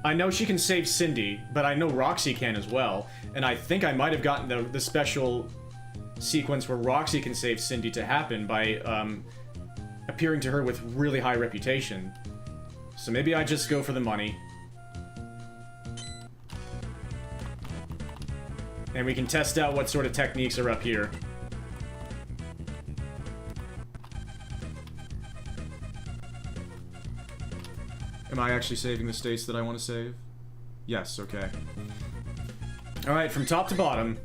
I know she can save Cindy, but I know Roxy can as well. And I think I might have gotten the special sequence where Roxy can save Cindy to happen by appearing to her with really high reputation. So maybe I just go for the money. And we can test out what sort of techniques are up here. Am I actually saving the states that I want to save? Yes, okay. Alright, from top to bottom.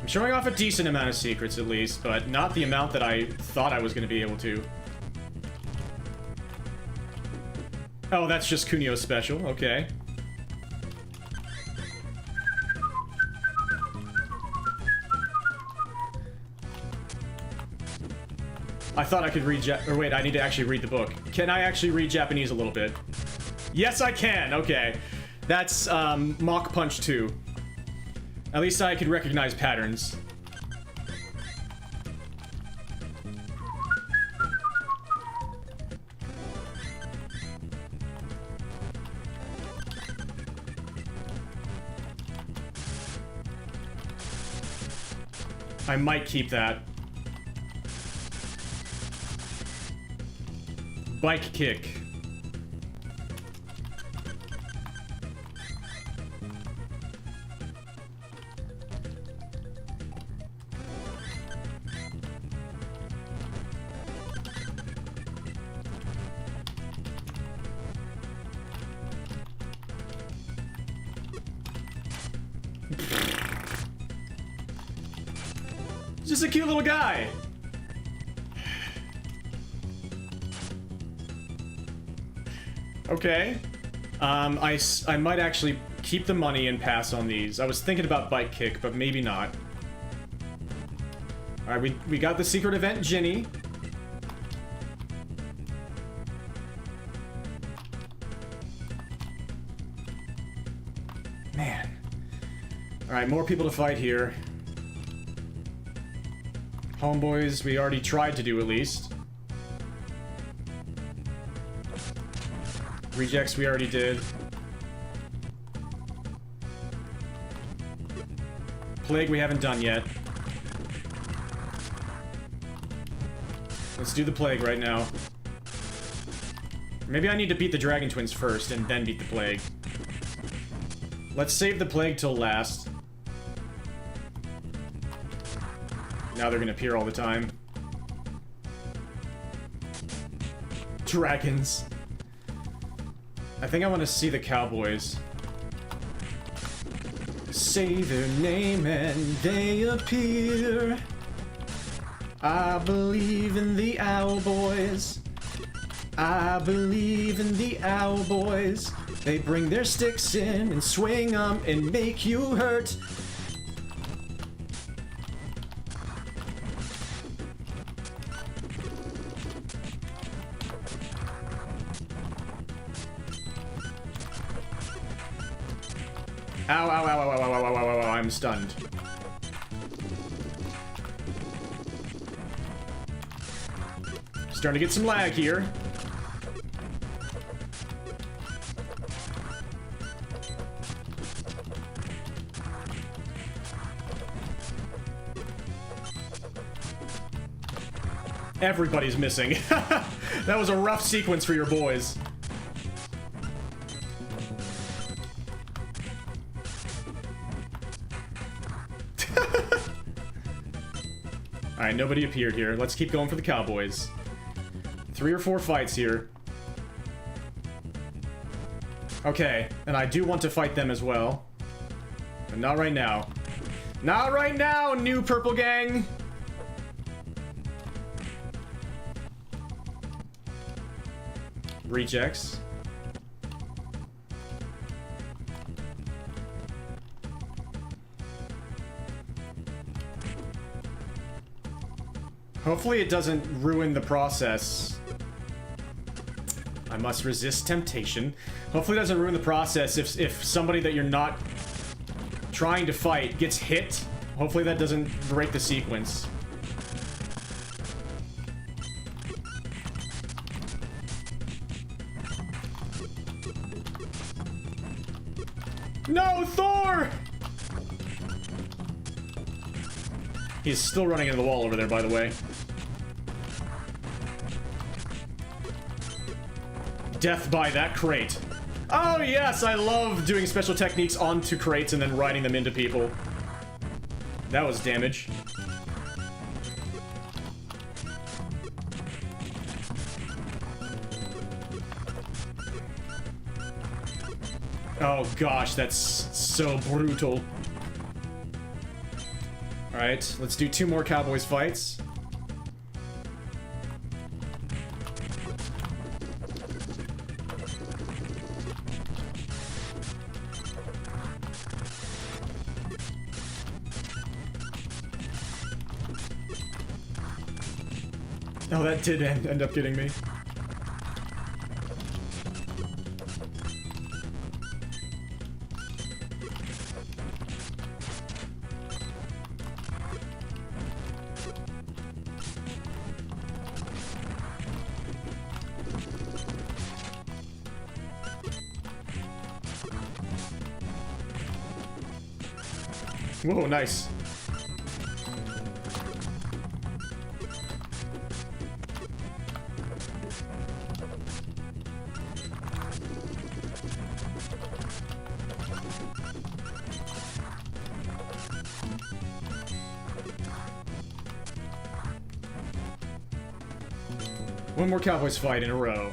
I'm showing off a decent amount of secrets at least, but not the amount that I thought I was going to be able to. Oh, that's just Kunio's special, okay. I thought I could read or wait, I need to actually read the book. Can I actually read Japanese a little bit? Yes, I can! Okay. That's, Mach Punch 2. At least I could recognize patterns. I might keep that. Bike kick. Just a cute little guy. Okay. I might actually keep the money and pass on these. I was thinking about bike kick, but maybe not. Alright, we got the secret event, Ginny. Man. Alright, more people to fight here. Homeboys, we already tried to do at least. Rejects we already did. Plague we haven't done yet. Let's do the Plague right now. Maybe I need to beat the Dragon Twins first and then beat the Plague. Let's save the Plague till last. Now they're gonna appear all the time. Dragons. I think I want to see the cowboys. Say their name and they appear. I believe in the Owl Boys. I believe in the Owl Boys. They bring their sticks in and swing 'em and make you hurt. Ow, ow, ow, ow, ow, ow, ow, ow, ow, I'm stunned. Starting to get some lag here. Everybody's missing. That was a rough sequence for your boys. Alright, nobody appeared here. Let's keep going for the cowboys. 3 or 4 fights here. Okay, and I do want to fight them as well. But not right now. Not right now, new purple gang! Rejects. Hopefully it doesn't ruin the process. I must resist temptation. Hopefully it doesn't ruin the process if somebody that you're not trying to fight gets hit. Hopefully that doesn't break the sequence. No, Thor! He's still running into the wall over there, by the way. Death by that crate. Oh yes, I love doing special techniques onto crates and then riding them into people. That was damage. Oh gosh, that's so brutal. Alright, let's do 2 more Cowboys fights. Oh, that did end up getting me. Whoa, nice. One more Cowboys fight in a row.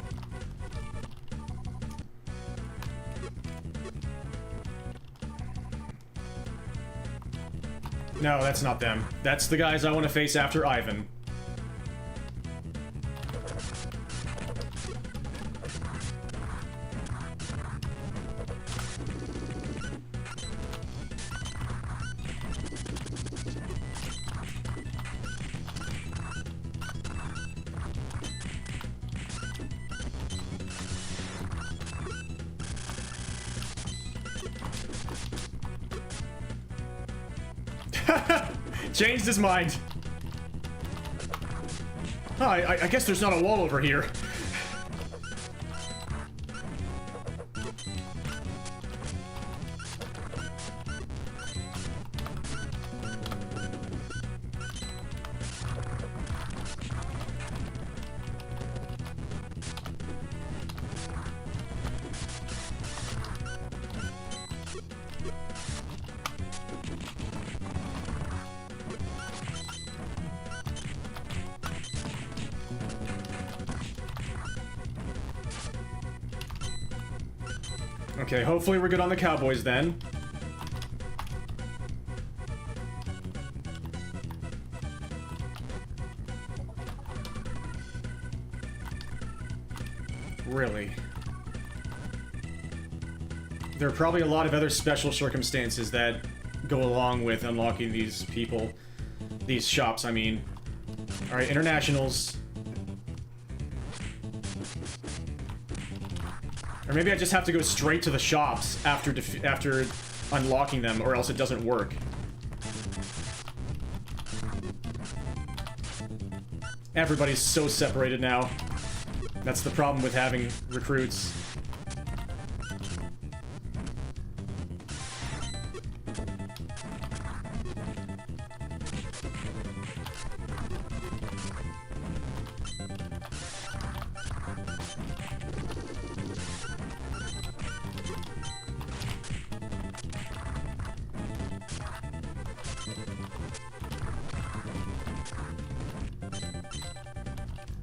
No, that's not them. That's the guys I want to face after Ivan. Changed his mind. Oh, I guess there's not a wall over here. Okay, hopefully we're good on the Cowboys then. Really? There are probably a lot of other special circumstances that go along with unlocking these people. These shops, I mean. Alright, internationals. Or maybe I just have to go straight to the shops after unlocking them, or else it doesn't work. Everybody's so separated now. That's the problem with having recruits.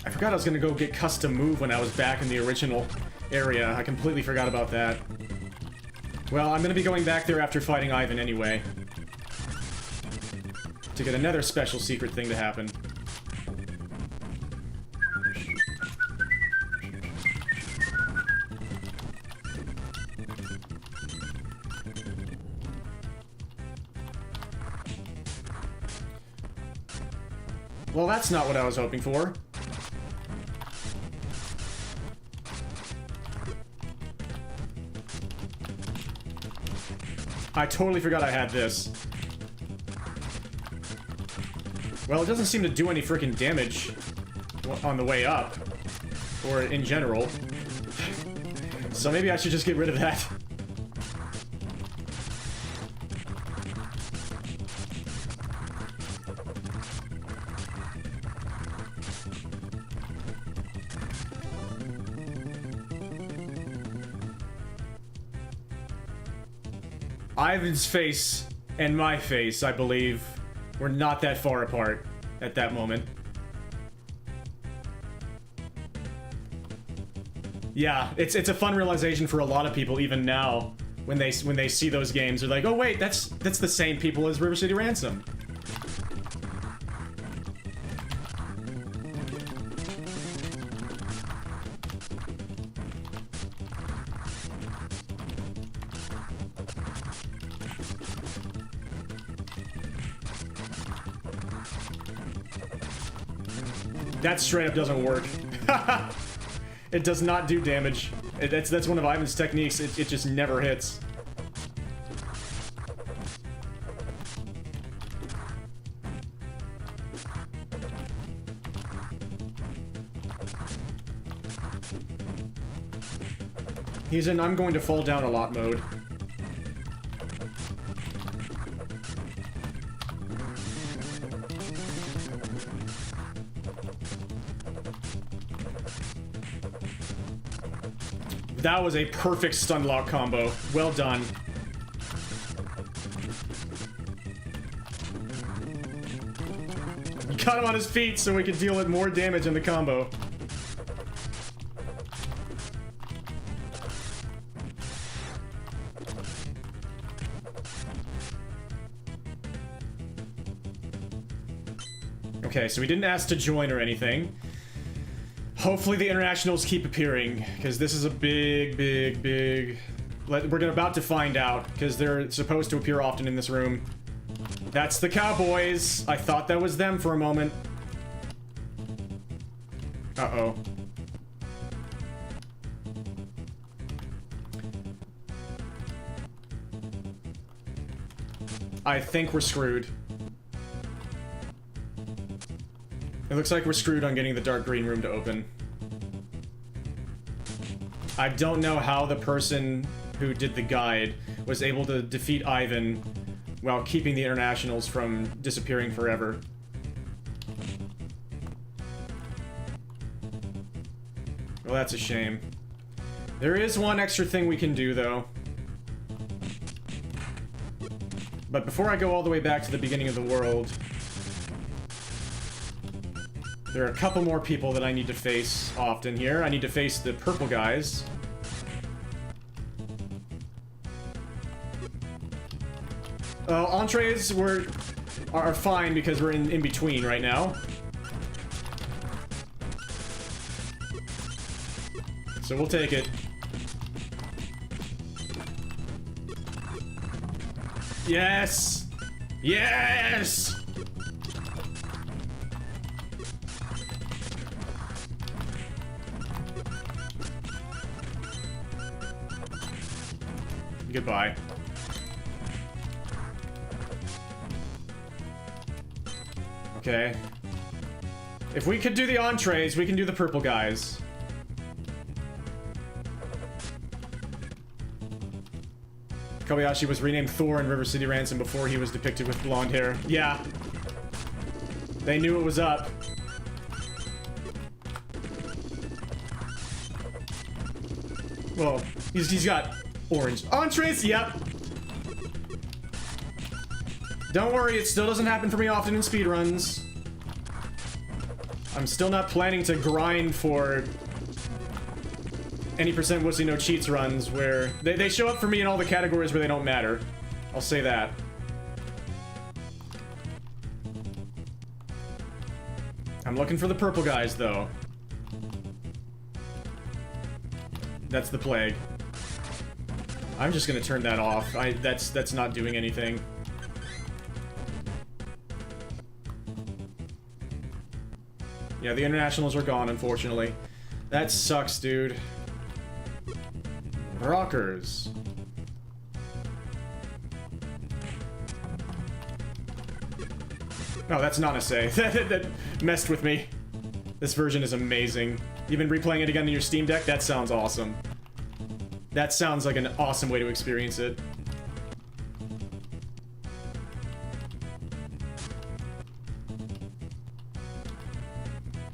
I forgot I was gonna go get custom move when I was back in the original area. I completely forgot about that. Well, I'm gonna be going back there after fighting Ivan anyway. To get another special secret thing to happen. Well, that's not what I was hoping for. I totally forgot I had this. Well, it doesn't seem to do any freaking damage on the way up. Or in general. So maybe I should just get rid of that. Ivan's face and my face, I believe, were not that far apart at that moment. Yeah, it's a fun realization for a lot of people even now when they see those games. They're like, oh wait, that's the same people as River City Ransom. That straight up doesn't work. It does not do damage. That's one of Ivan's techniques. It just never hits. He's in I'm going to fall down a lot mode. That was a perfect stun lock combo. Well done. You got him on his feet so we could deal with more damage in the combo. Okay, so we didn't ask to join or anything. Hopefully the internationals keep appearing, because this is a big... We're about to find out, because they're supposed to appear often in this room. That's the Cowboys. I thought that was them for a moment. Uh-oh. I think we're screwed. It looks like we're screwed on getting the dark green room to open. I don't know how the person who did the guide was able to defeat Ivan while keeping the internationals from disappearing forever. Well, that's a shame. There is one extra thing we can do, though. But before I go all the way back to the beginning of the world, there are a couple more people that I need to face often here. I need to face the purple guys. Entrees are fine because we're in between right now. So we'll take it. Yes! Yes! Goodbye. Okay. If we could do the entrees, we can do the purple guys. Kobayashi was renamed Thor in River City Ransom before he was depicted with blonde hair. Yeah. They knew it was up. Well, he's got orange. Entrees, yep. Don't worry, it still doesn't happen for me often in speedruns. I'm still not planning to grind for any percent wussy no cheats runs where they show up for me in all the categories where they don't matter. I'll say that. I'm looking for the purple guys, though. That's the plague. I'm just gonna turn that off. That's not doing anything. Yeah, the internationals are gone, unfortunately. That sucks, dude. Rockers. Oh, that's not a say. That messed with me. This version is amazing. You've been replaying it again in your Steam Deck? That sounds awesome. That sounds like an awesome way to experience it.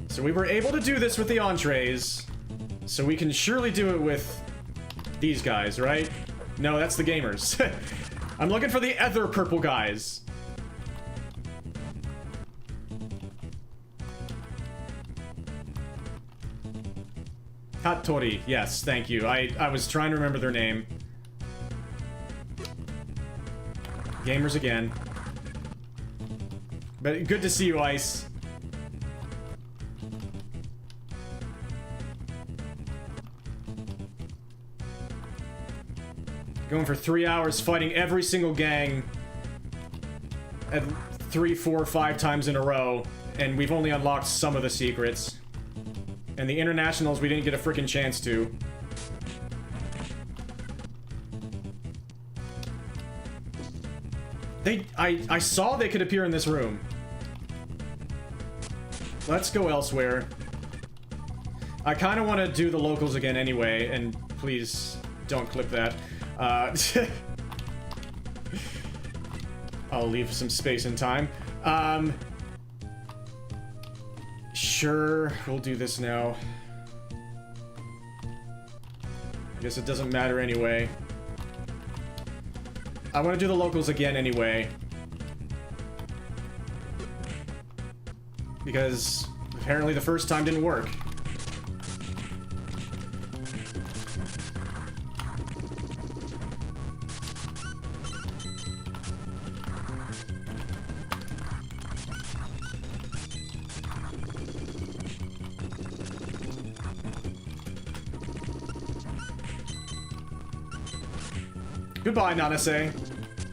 So we were able to do this with the entrees, so we can surely do it with these guys, right? No, that's the gamers. I'm looking for the other purple guys. Hattori, yes, thank you. I was trying to remember their name. Gamers again. But good to see you, Ice. Going for 3 hours fighting every single gang at 3, 4, 5 times in a row, and we've only unlocked some of the secrets. And the internationals we didn't get a freaking chance to. I saw they could appear in this room. Let's go elsewhere. I kind of want to do the locals again anyway, and please don't clip that. I'll leave some space and time. Sure, we'll do this now. I guess it doesn't matter anyway. I want to do the locals again anyway. Because apparently the first time didn't work. Goodbye, Nanase.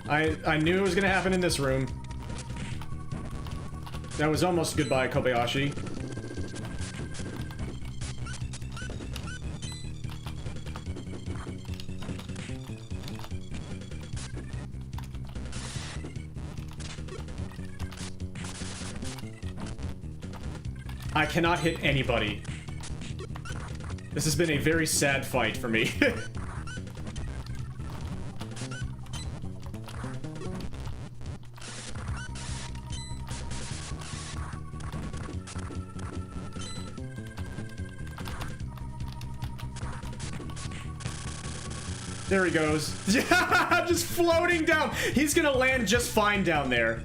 I knew it was gonna happen in this room. That was almost goodbye, Kobayashi. I cannot hit anybody. This has been a very sad fight for me. There he goes. Yeah, just floating down. He's gonna land just fine down there.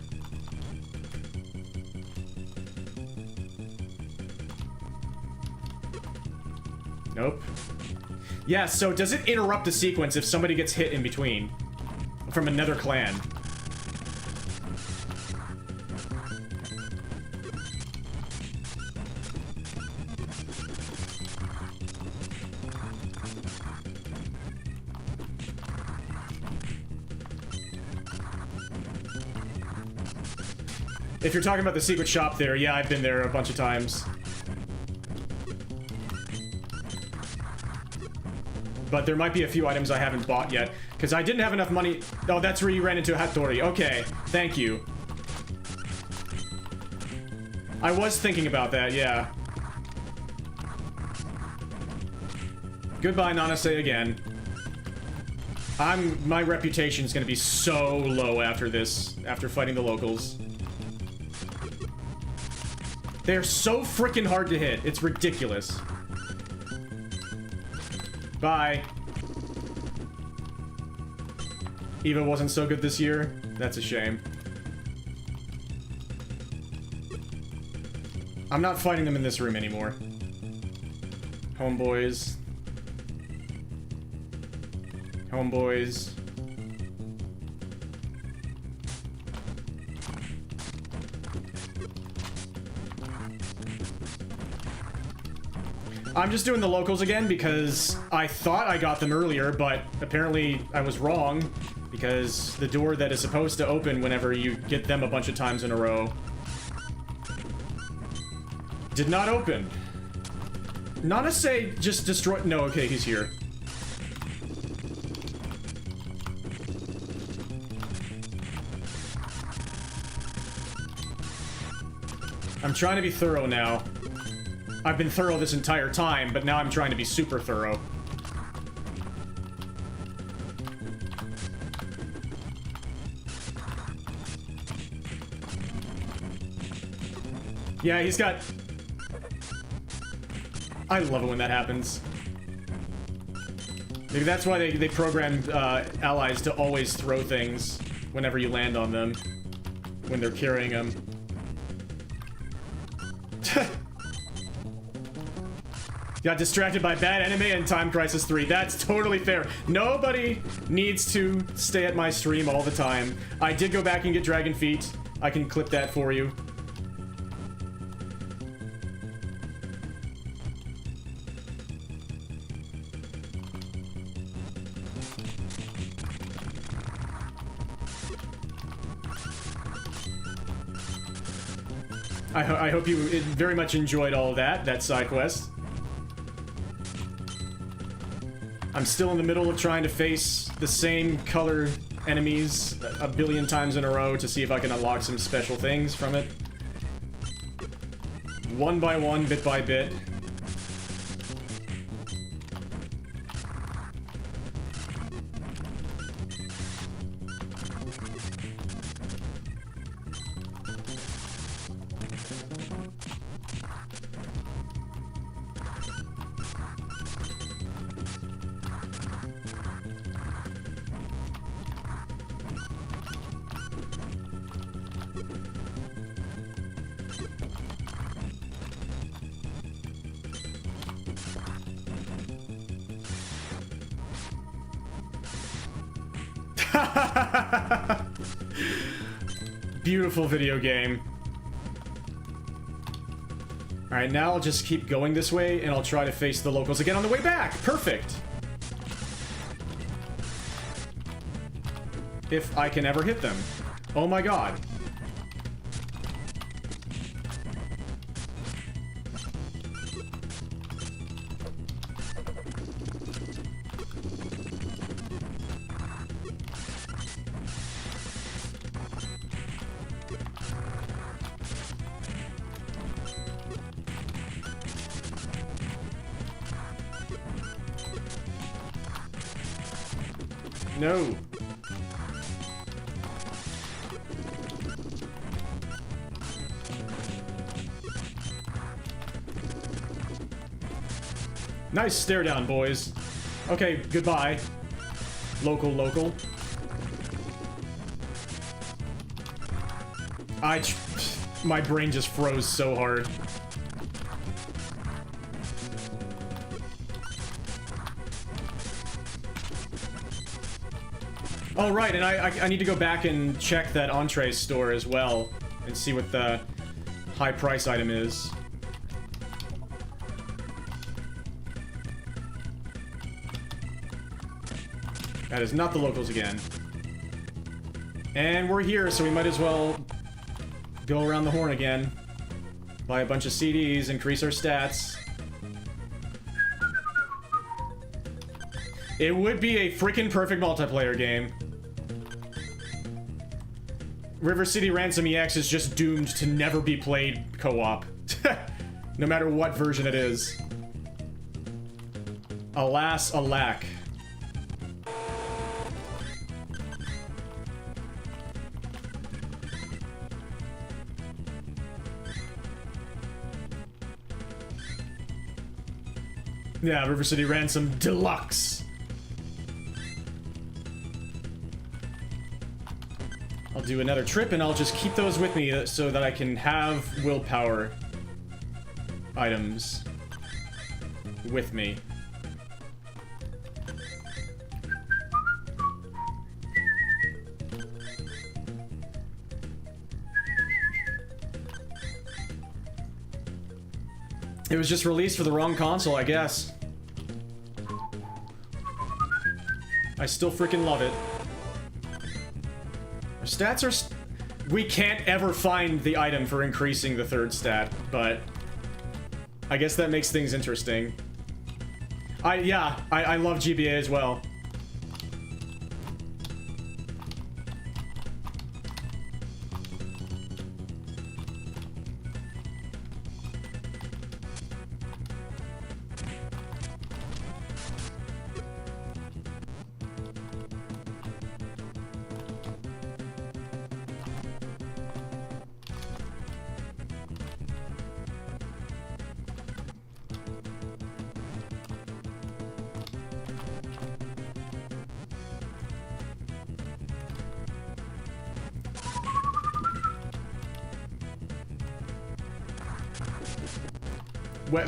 Nope. Yeah, so does it interrupt the sequence if somebody gets hit in between? From another clan? If you're talking about the secret shop there, yeah, I've been there a bunch of times. But there might be a few items I haven't bought yet, because I didn't have enough money. Oh, that's where you ran into Hattori. Okay, thank you. I was thinking about that, yeah. Goodbye, Nanase again. My reputation's gonna be so low after this, after fighting the locals. They're so freaking hard to hit. It's ridiculous. Bye. Eva wasn't so good this year. That's a shame. I'm not fighting them in this room anymore. Homeboys. Homeboys. I'm just doing the locals again because I thought I got them earlier, but apparently I was wrong because the door that is supposed to open whenever you get them a bunch of times in a row did not open. Nanase just destroyed... No, okay, he's here. I'm trying to be thorough now. I've been thorough this entire time, but now I'm trying to be super thorough. Yeah, he's got... I love it when that happens. Maybe that's why they programmed allies to always throw things whenever you land on them. When they're carrying them. Got distracted by bad anime and Time Crisis 3. That's totally fair. Nobody needs to stay at my stream all the time. I did go back and get Dragon Feet. I can clip that for you. I hope you very much enjoyed all of that side quest. I'm still in the middle of trying to face the same color enemies a billion times in a row to see if I can unlock some special things from it. One by one, bit by bit. Beautiful video game. Alright, now I'll just keep going this way, and I'll try to face the locals again on the way back! Perfect! If I can ever hit them. Oh my god. No. Nice stare down, boys. Okay, goodbye. Local. My brain just froze so hard. Oh, right, and I need to go back and check that entree store as well and see what the high price item is. That is not the locals again. And we're here, so we might as well go around the horn again. Buy a bunch of CDs, increase our stats. It would be a freaking perfect multiplayer game. River City Ransom EX is just doomed to never be played co-op. No matter what version it is. Alas, alack. Yeah, River City Ransom Deluxe. I'll do another trip and I'll just keep those with me so that I can have willpower items with me. It was just released for the wrong console, I guess. I still freaking love it. Our stats are... We can't ever find the item for increasing the third stat, but... I guess that makes things interesting. I love GBA as well.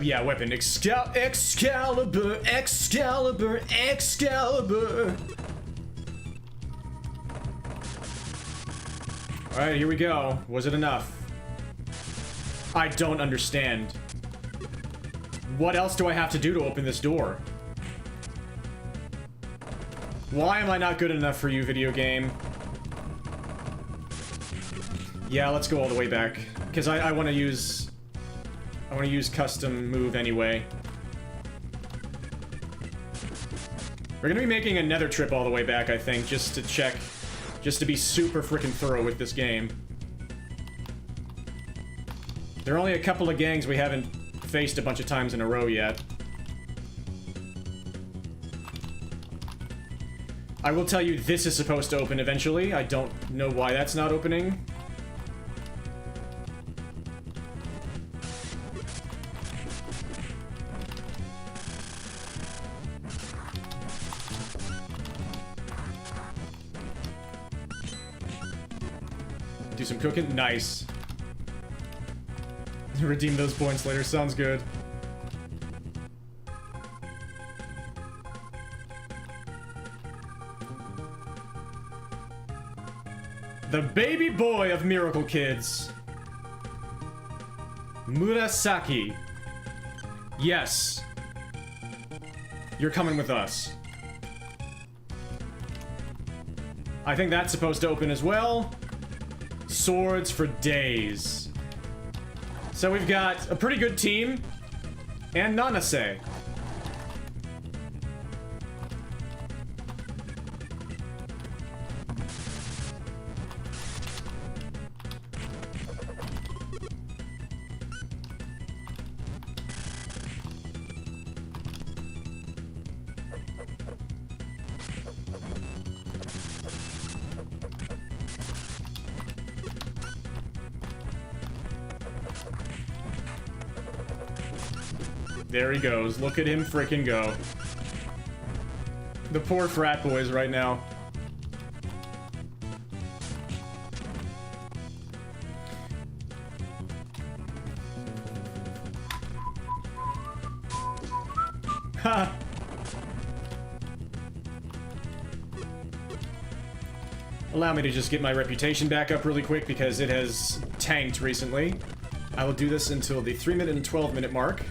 Yeah, weapon. Excalibur, Excalibur, Excalibur. Alright, here we go. Was it enough? I don't understand. What else do I have to do to open this door? Why am I not good enough for you, video game? Yeah, let's go all the way back. Because I want to use... I want to use custom move anyway. We're going to be making a nether trip all the way back, I think, just to check... Just to be super freaking thorough with this game. There are only a couple of gangs we haven't faced a bunch of times in a row yet. I will tell you, this is supposed to open eventually. I don't know why that's not opening. Do some cooking. Nice. Redeem those points later. Sounds good. The baby boy of Miracle Kids. Murasaki. Yes. You're coming with us. I think that's supposed to open as well. Swords for days. So we've got a pretty good team. And Nanase. There he goes. Look at him frickin' go. The poor frat boys right now. Ha! Allow me to just get my reputation back up really quick because it has tanked recently. I will do this until the 3-minute and 12-minute mark.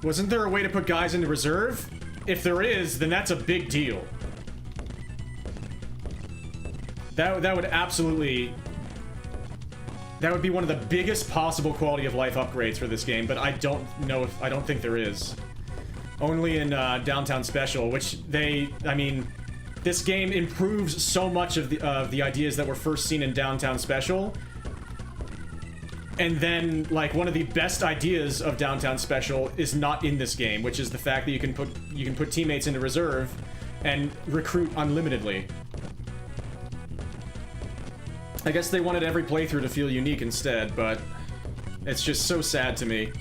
Wasn't there a way to put guys into reserve? If there is, then that's a big deal. That would absolutely... That would be one of the biggest possible quality of life upgrades for this game, but I don't know if... I don't think there is. Only in Downtown Special, which I mean, this game improves so much of the ideas that were first seen in Downtown Special. And then, like, one of the best ideas of Downtown Special is not in this game, which is the fact that you can put teammates into reserve and recruit unlimitedly. I guess they wanted every playthrough to feel unique instead, but it's just so sad to me.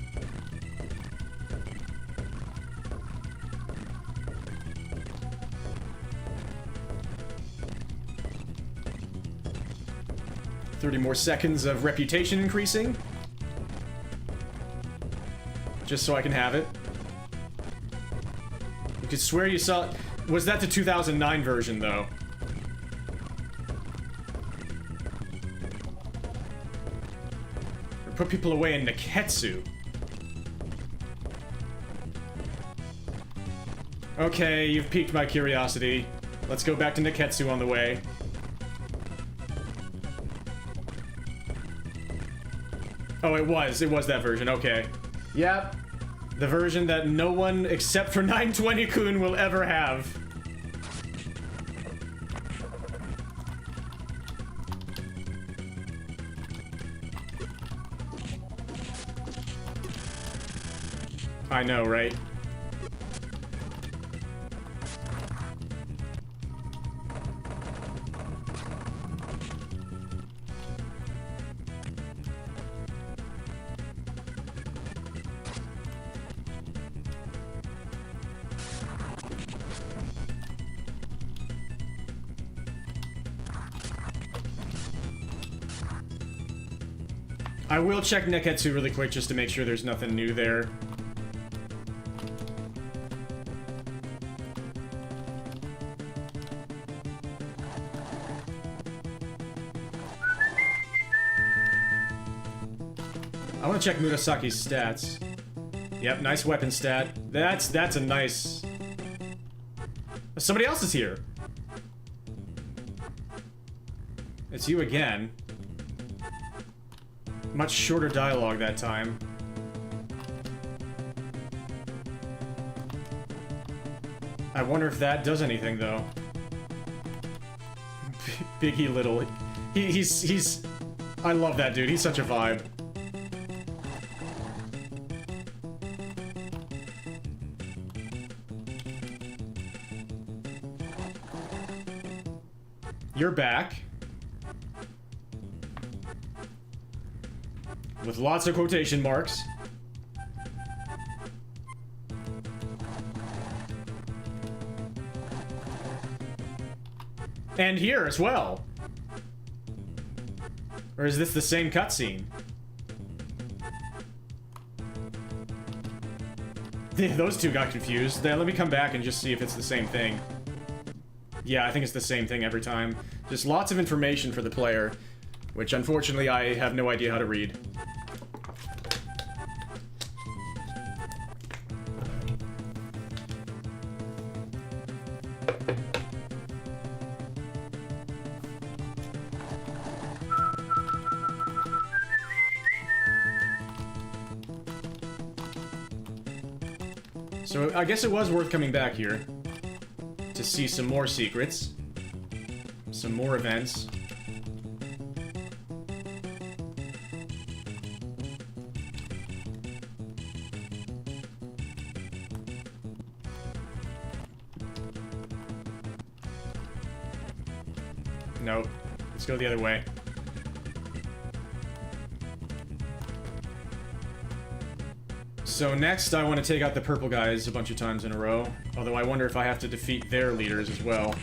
$30 more seconds of reputation increasing. Just so I can have it. You could swear you saw... Was that the 2009 version, though? Or put people away in Nekketsu. Okay, you've piqued my curiosity. Let's go back to Nekketsu on the way. Oh, it was that version, okay. Yep. The version that no one except for 920-kun will ever have. I know, right? I will check Nekketsu really quick just to make sure there's nothing new there. I want to check Murasaki's stats. Yep, nice weapon stat. That's a nice... Somebody else is here. It's you again. Much shorter dialogue that time. I wonder if that does anything, though. Biggie Little. He's... I love that dude. He's such a vibe. You're back. With lots of quotation marks. And here as well. Or is this the same cutscene? Those two got confused. Then let me come back and just see if it's the same thing. Yeah, I think it's the same thing every time. Just lots of information for the player, which unfortunately I have no idea how to read. So I guess it was worth coming back here to see some more secrets, some more events. Nope. Let's go the other way. So next, I want to take out the purple guys a bunch of times in a row. Although I wonder if I have to defeat their leaders as well.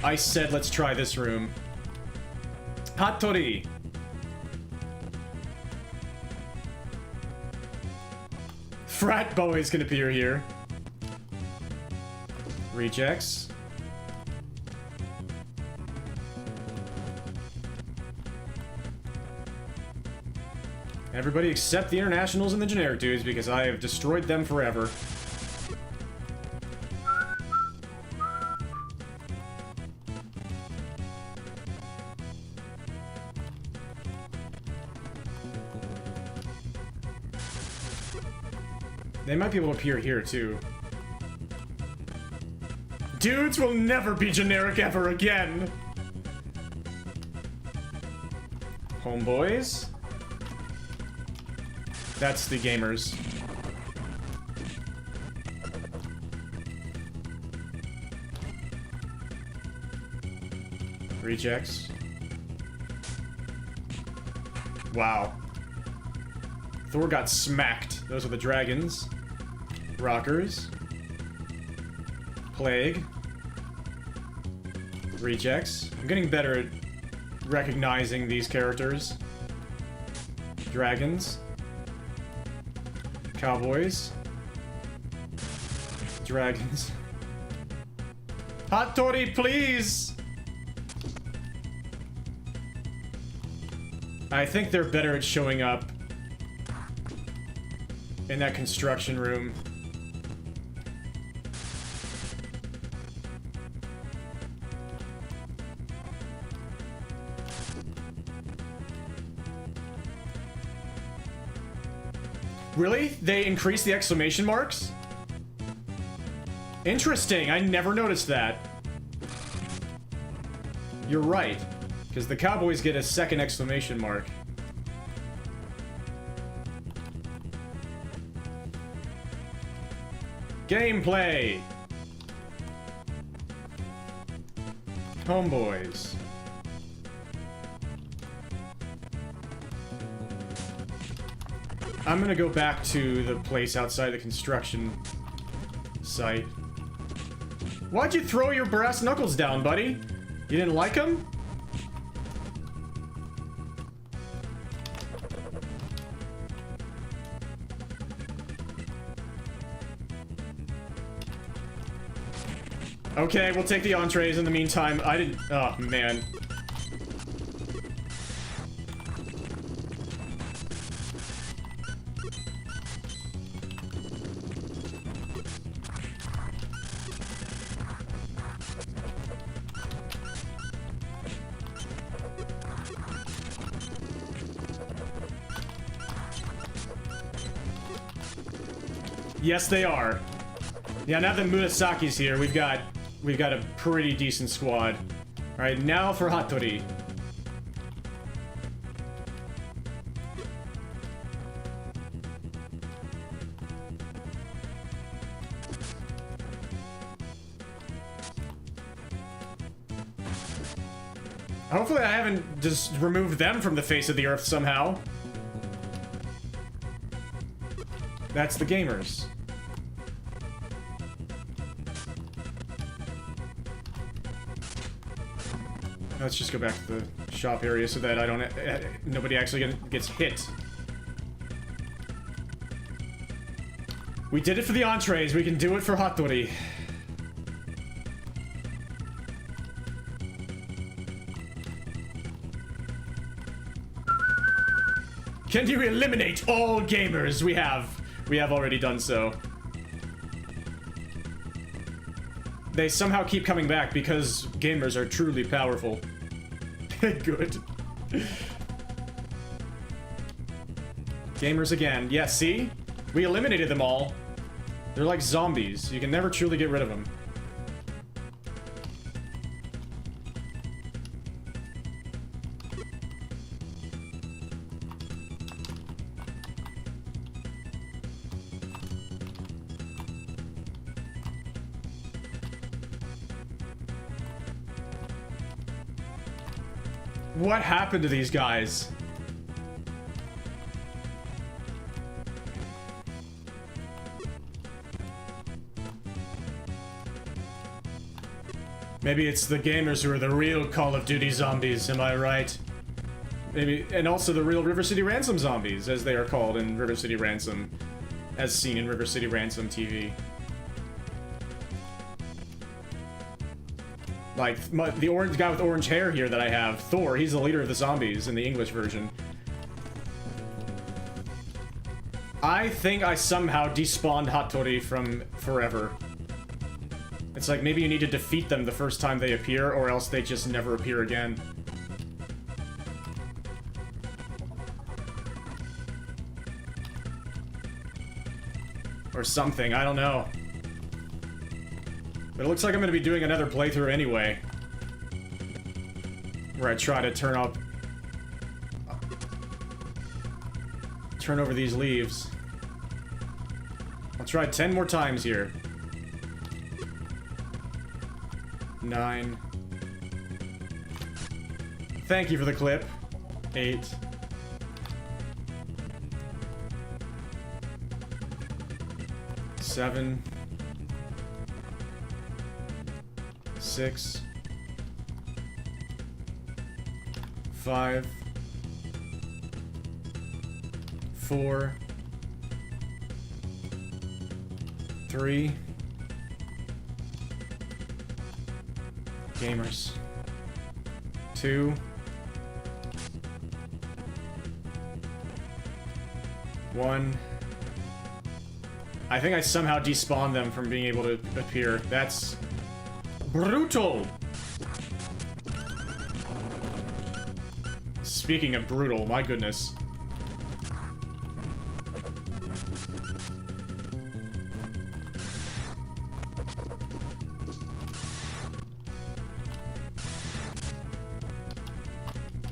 I said let's try this room. Hattori! Frat boys can appear here. Rejects. Everybody except the internationals and the generic dudes, because I have destroyed them forever. They might be able to appear here, too. Dudes will never be generic ever again! Homeboys? That's the gamers. Rejects. Wow. Thor got smacked. Those are the dragons. Rockers. Plague. Rejects. I'm getting better at recognizing these characters. Dragons. Cowboys. Dragons. Hattori, please! I think they're better at showing up in that construction room. Really? They increased the exclamation marks? Interesting, I never noticed that. You're right, because the cowboys get a second exclamation mark. Gameplay! Homeboys. I'm gonna go back to the place outside the construction sight. Why'd you throw your brass knuckles down, buddy? You didn't like them? Okay, we'll take the entrees in the meantime. I didn't... Oh, man. Yes, they are. Yeah, now that Murasaki's here, we've got a pretty decent squad. All right, now for Hattori. Hopefully I haven't just removed them from the face of the earth somehow. That's the gamers. Let's just go back to the shop area so that I don't... nobody actually gets hit. We did it for the entrees. We can do it for Hattori. Can you eliminate all gamers? We have already done so. They somehow keep coming back because gamers are truly powerful. Good. Gamers again. Yeah, see? We eliminated them all. They're like zombies. You can never truly get rid of them. What happened to these guys? Maybe it's the gamers who are the real Call of Duty zombies, am I right? Maybe, and also the real River City Ransom zombies, as they are called in River City Ransom, as seen in River City Ransom TV. Like, the orange guy with orange hair here that I have, Thor, he's the leader of the zombies in the English version. I think I somehow despawned Hattori from forever. It's like, maybe you need to defeat them the first time they appear, or else they just never appear again. Or something, I don't know. But it looks like I'm going to be doing another playthrough anyway. Where I try to turn over these leaves. I'll try 10 more times here. 9. Thank you for the clip. 8. 7. 6. 5. 4. 3. Gamers. 2. 1. I think I somehow despawned them from being able to appear. That's brutal! Speaking of brutal, my goodness.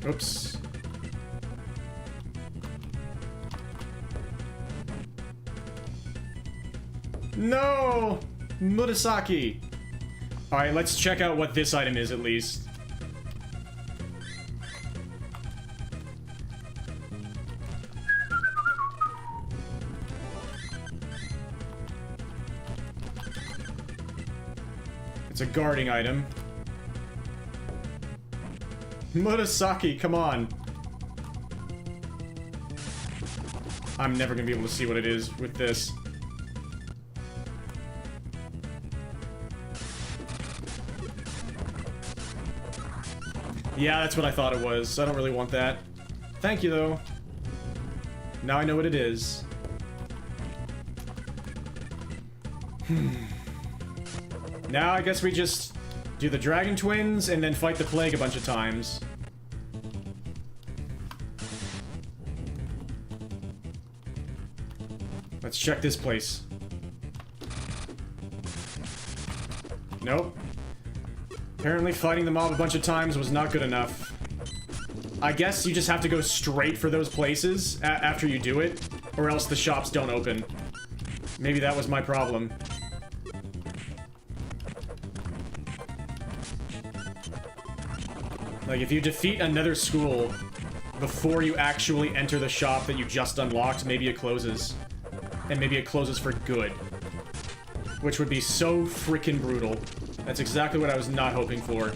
Oops. No! Murasaki! Alright, let's check out what this item is at least. It's a guarding item. Murasaki, come on. I'm never gonna be able to see what it is with this. Yeah, that's what I thought it was. I don't really want that. Thank you, though. Now I know what it is. Now I guess we just do the Dragon Twins and then fight the Plague a bunch of times. Let's check this place. Nope. Apparently fighting the mob a bunch of times was not good enough. I guess you just have to go straight for those places after you do it, or else the shops don't open. Maybe that was my problem. Like, if you defeat another school before you actually enter the shop that you just unlocked, maybe it closes. And maybe it closes for good. Which would be so freaking brutal. That's exactly what I was not hoping for.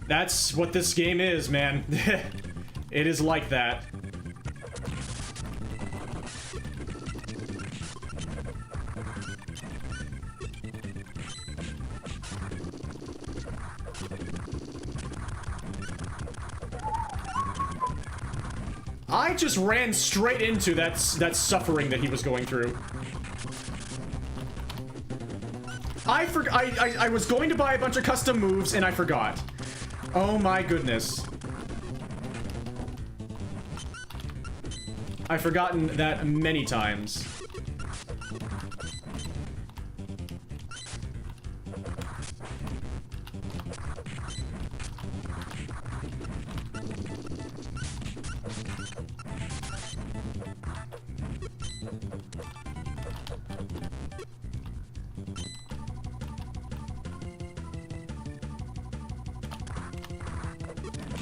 That's what this game is, man. It is like that. I just ran straight into that suffering that he was going through. I was going to buy a bunch of custom moves and I forgot. Oh my goodness. I've forgotten that many times.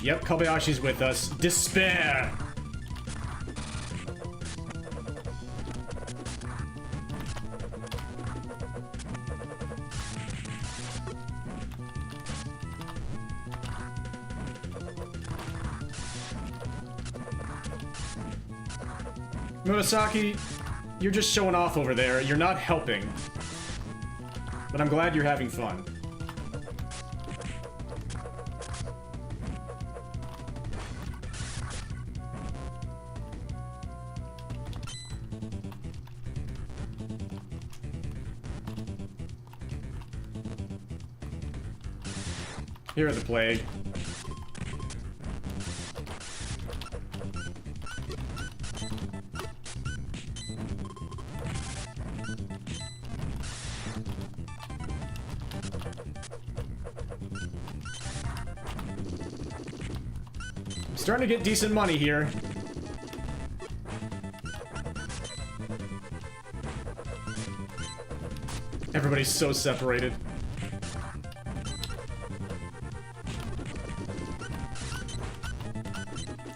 Yep, Kobayashi's with us. Despair! Murasaki, you're just showing off over there. You're not helping. But I'm glad you're having fun. Here are the Plague. I'm starting to get decent money here. Everybody's so separated.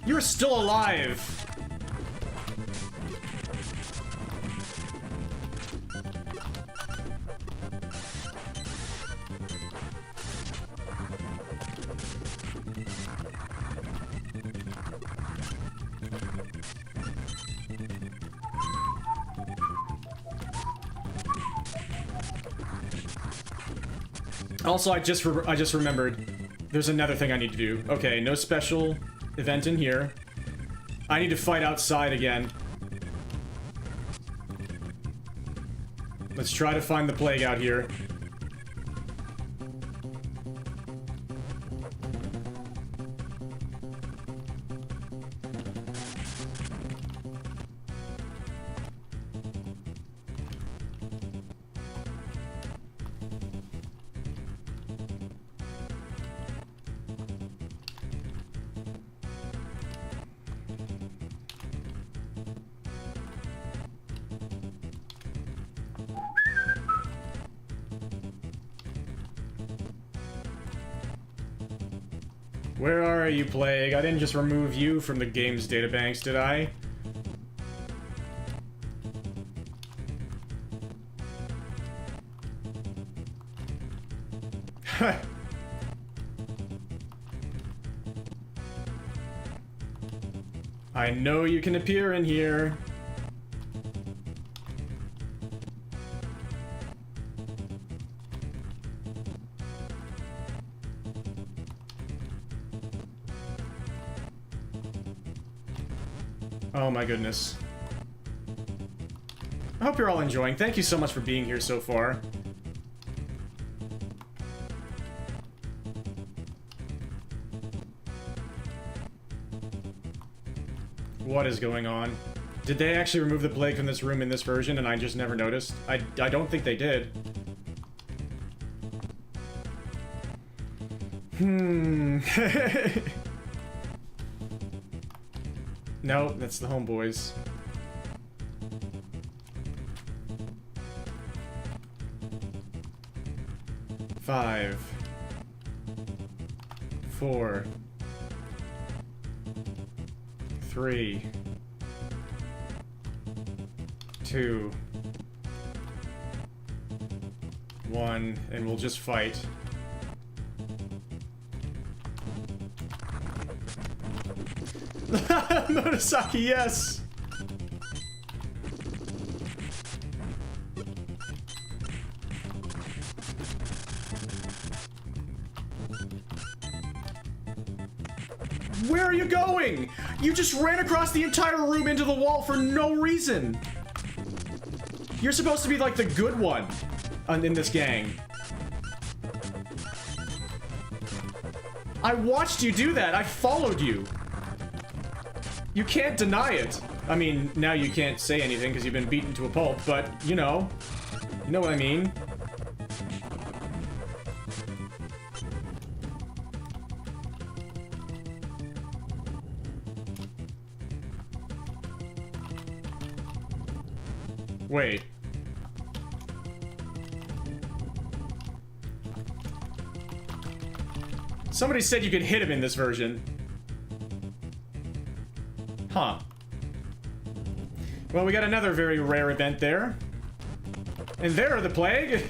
You're still alive! Also, I just remembered. There's another thing I need to do. Okay, no special event in here. I need to fight outside again. Let's try to find the Plague out here. Where are you, Plague? I didn't just remove you from the game's databanks, did I? I know you can appear in here. Oh my goodness. I hope you're all enjoying. Thank you so much for being here so far. What is going on? Did they actually remove the plague from this room in this version and I just never noticed? I don't think they did. No, that's the homeboys. Five. 4. 3. 2. 1, and we'll just fight. Monosaki, yes! Where are you going? You just ran across the entire room into the wall for no reason. You're supposed to be like the good one in this gang. I watched you do that. I followed you. You can't deny it. I mean, now you can't say anything because you've been beaten to a pulp, but, you know what I mean. Wait. Somebody said you could hit him in this version. Huh. Well, we got another very rare event there. And there are the plague.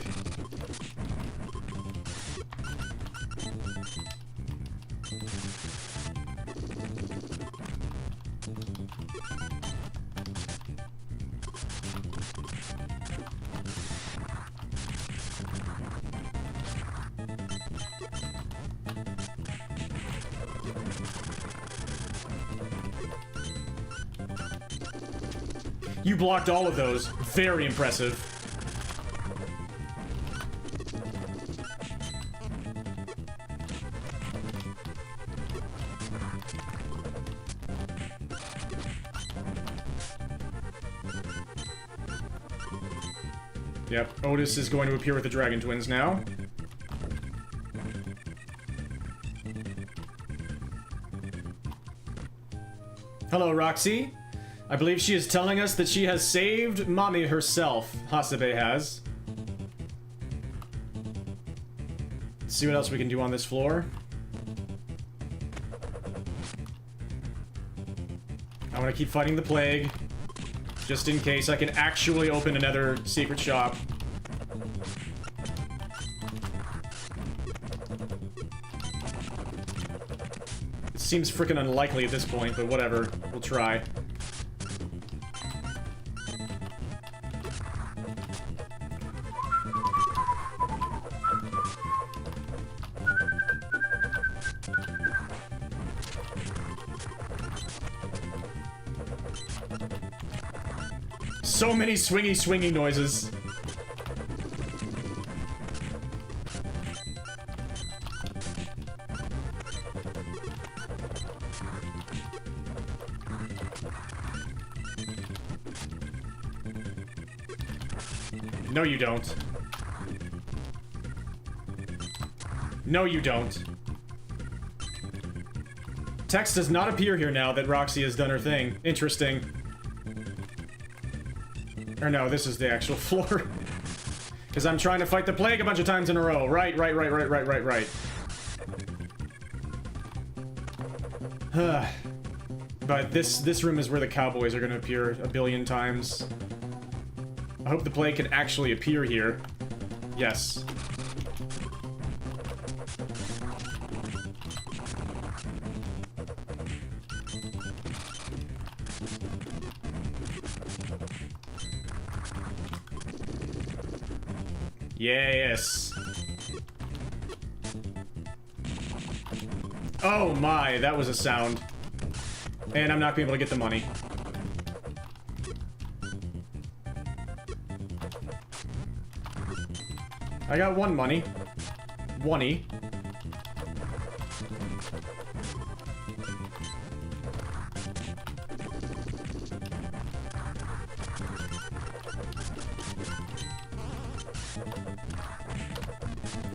You blocked all of those. Very impressive. Yep, Otis is going to appear with the Dragon Twins now. Hello, Roxy. I believe she is telling us that she has saved Mommy herself. Hasebe has. Let's see what else we can do on this floor. I want to keep fighting the plague. Just in case I can actually open another secret shop. It seems freaking unlikely at this point, but whatever. We'll try. So many swingy noises. No, you don't. No, you don't. Text does not appear here now that Roxy has done her thing. Interesting. Or no, this is the actual floor. Because I'm trying to fight the plague a bunch of times in a row. Right. But this room is where the cowboys are gonna appear a billion times. I hope the plague can actually appear here. Yes. Yes. Oh my, that was a sound. And I'm not gonna be able to get the money. I got one money. One-y.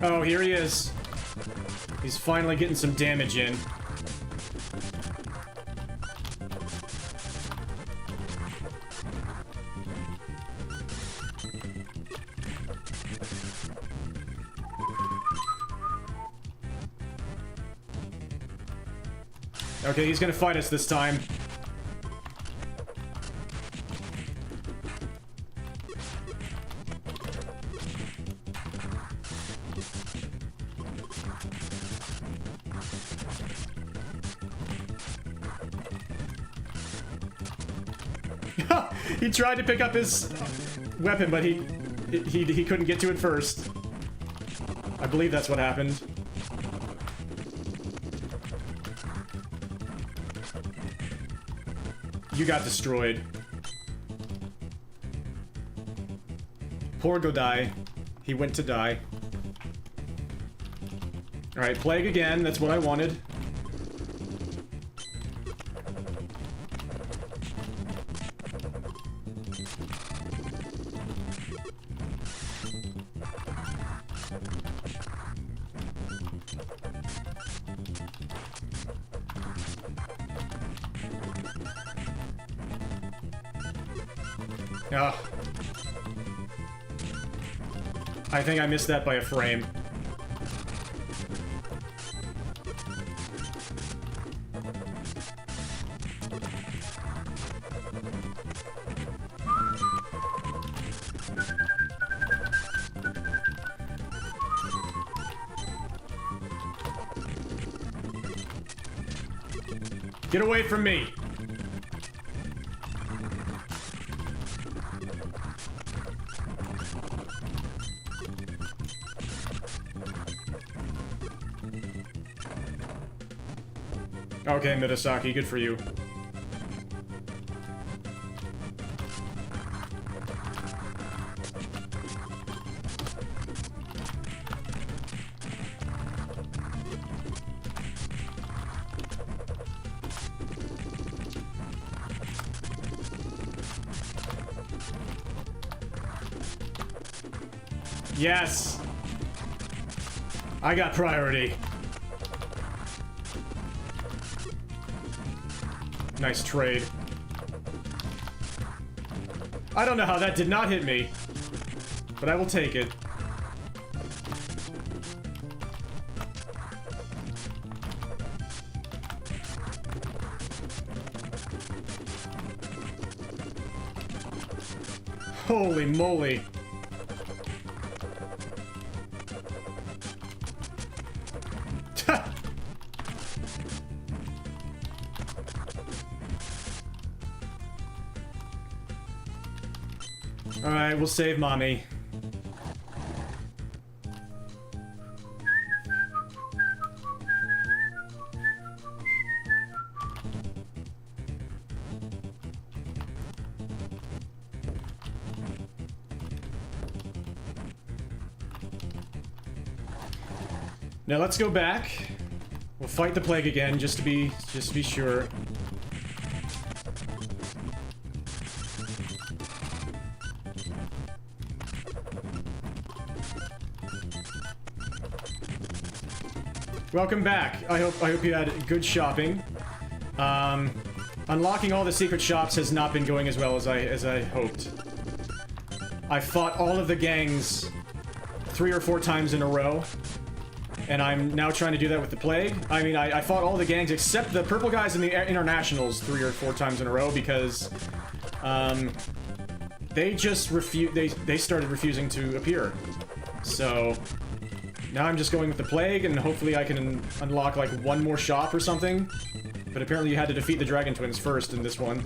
Oh, here he is. He's finally getting some damage in. Okay, he's gonna fight us this time. He tried to pick up his weapon, but he couldn't get to it first. I believe that's what happened. You got destroyed. Poor Godai. He went to die. Alright, plague again. That's what I wanted. Oh. I think I missed that by a frame. Get away from me! Okay, Midasaki, good for you. Yes! I got priority. Nice trade. I don't know how that did not hit me, but I will take it. Holy moly. Alright, we'll save mommy. Now let's go back. We'll fight the plague again just to be sure. Welcome back. I hope you had good shopping. Unlocking all the secret shops has not been going as well as I hoped. I fought all of the gangs 3 or 4 times in a row. And I'm now trying to do that with the Plague. I mean, I fought all the gangs except the purple guys in the internationals 3 or 4 times in a row because, they just they started refusing to appear. So, now I'm just going with the Plague, and hopefully I can unlock, like, 1 more shop or something. But apparently you had to defeat the Dragon Twins first in this one.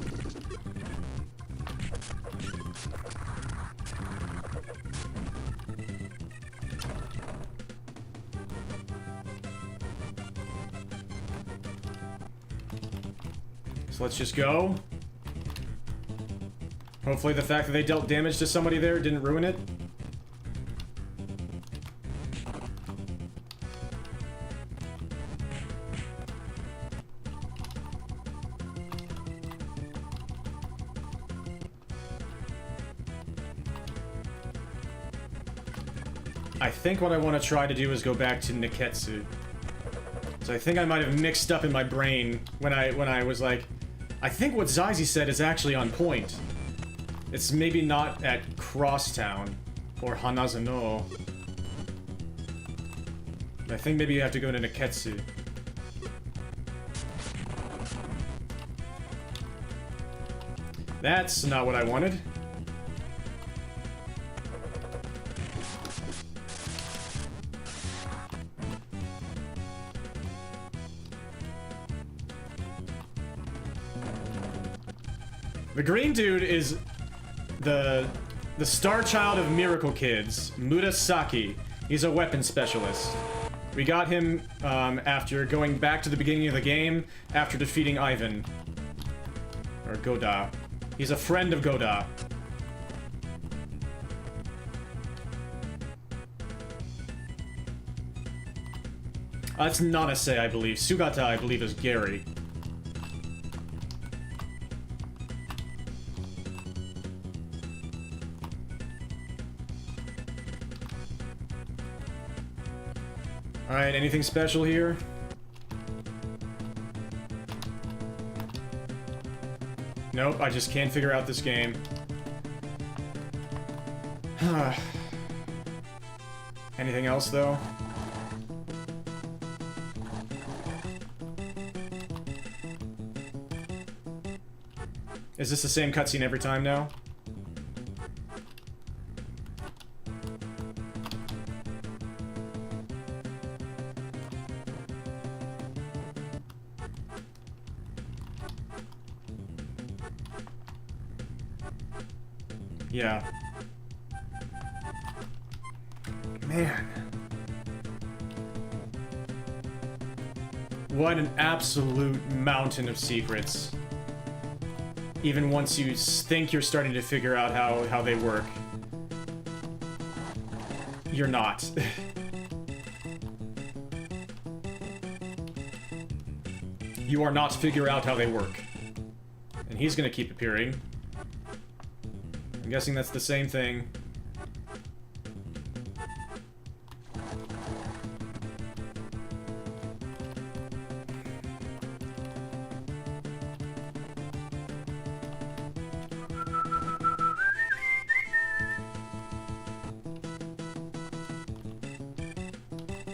So let's just go. Hopefully the fact that they dealt damage to somebody there didn't ruin it. I think what I want to try to do is go back to Nekketsu. So I think I might have mixed up in my brain when I was like, I think what Zazie said is actually on point. It's maybe not at Crosstown or Hanazono. I think maybe you have to go to Nekketsu. That's not what I wanted. The green dude is the star child of Miracle Kids, Murasaki. He's a weapons specialist. We got him after going back to the beginning of the game after defeating Ivan. Or Goda. He's a friend of Goda. That's Nanase, I believe. Sugata, I believe, is Gary. Alright, anything special here? Nope, I just can't figure out this game. Anything else, though? Is this the same cutscene every time now? Yeah. Man. What an absolute mountain of secrets. Even once you think you're starting to figure out how they work. You're not. You are not figure out how they work. And he's gonna keep appearing. I'm guessing that's the same thing.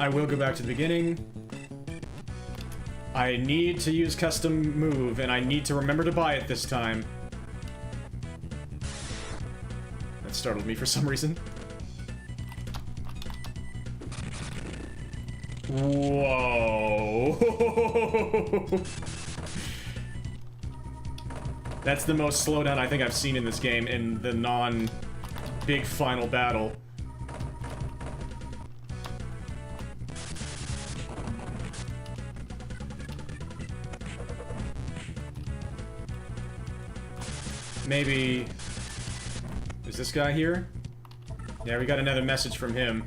I will go back to the beginning. I need to use custom move, and I need to remember to buy it this time. That startled me for some reason. Whoa. That's the most slowdown I think I've seen in this game in the non-big final battle. Maybe... Is this guy here? Yeah, we got another message from him.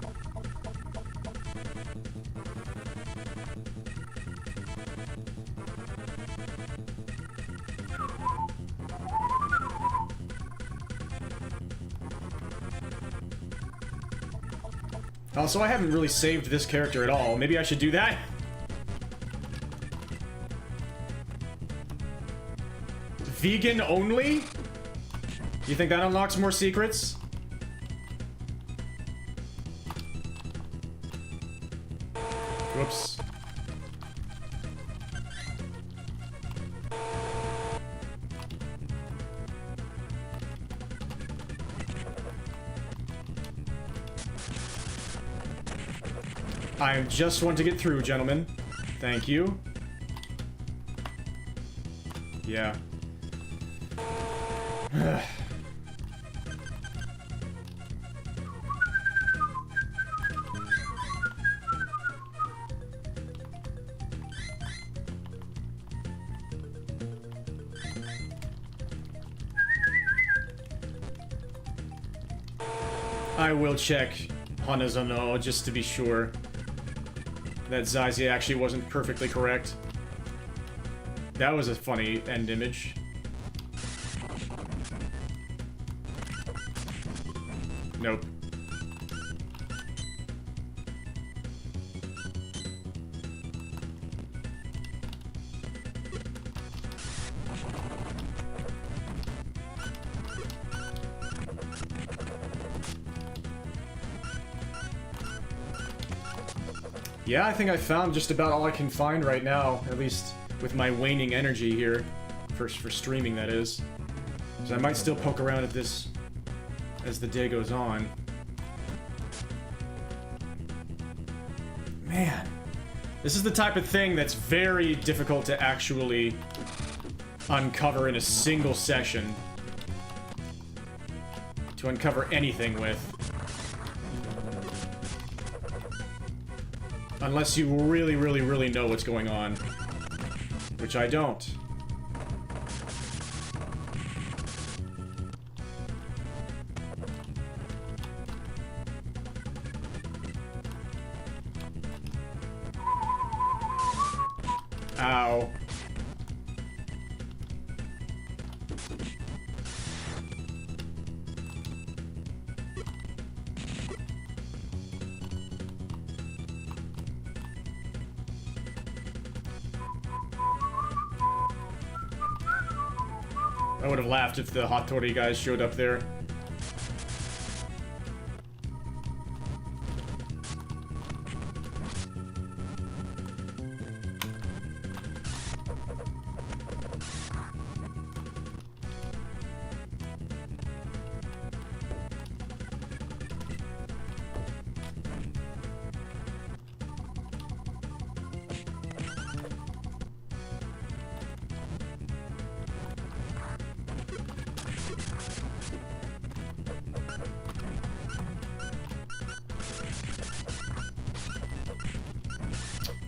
Also, I haven't really saved this character at all. Maybe I should do that? Vegan only? You think that unlocks more secrets? Whoops. I just want to get through, gentlemen. Thank you. Yeah. I will check Hanazono just to be sure that Zazie actually wasn't perfectly correct. That was a funny end image. Nope. Yeah, I think I found just about all I can find right now, at least with my waning energy here, for streaming, that is. So I might still poke around at this as the day goes on. Man, this is the type of thing that's very difficult to actually uncover in a single session. To uncover anything with. Unless you really, really, really know what's going on. Which I don't. Ow. I would have laughed if the Hattori guys showed up there.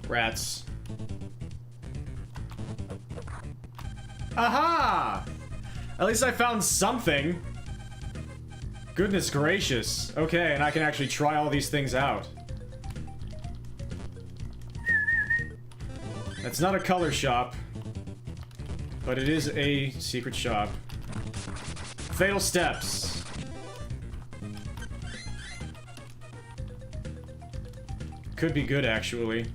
Rats. Aha! At least I found something. Goodness gracious. Okay, and I can actually try all these things out. It's not a color shop, but it is a secret shop. Fatal steps. Could be good, actually.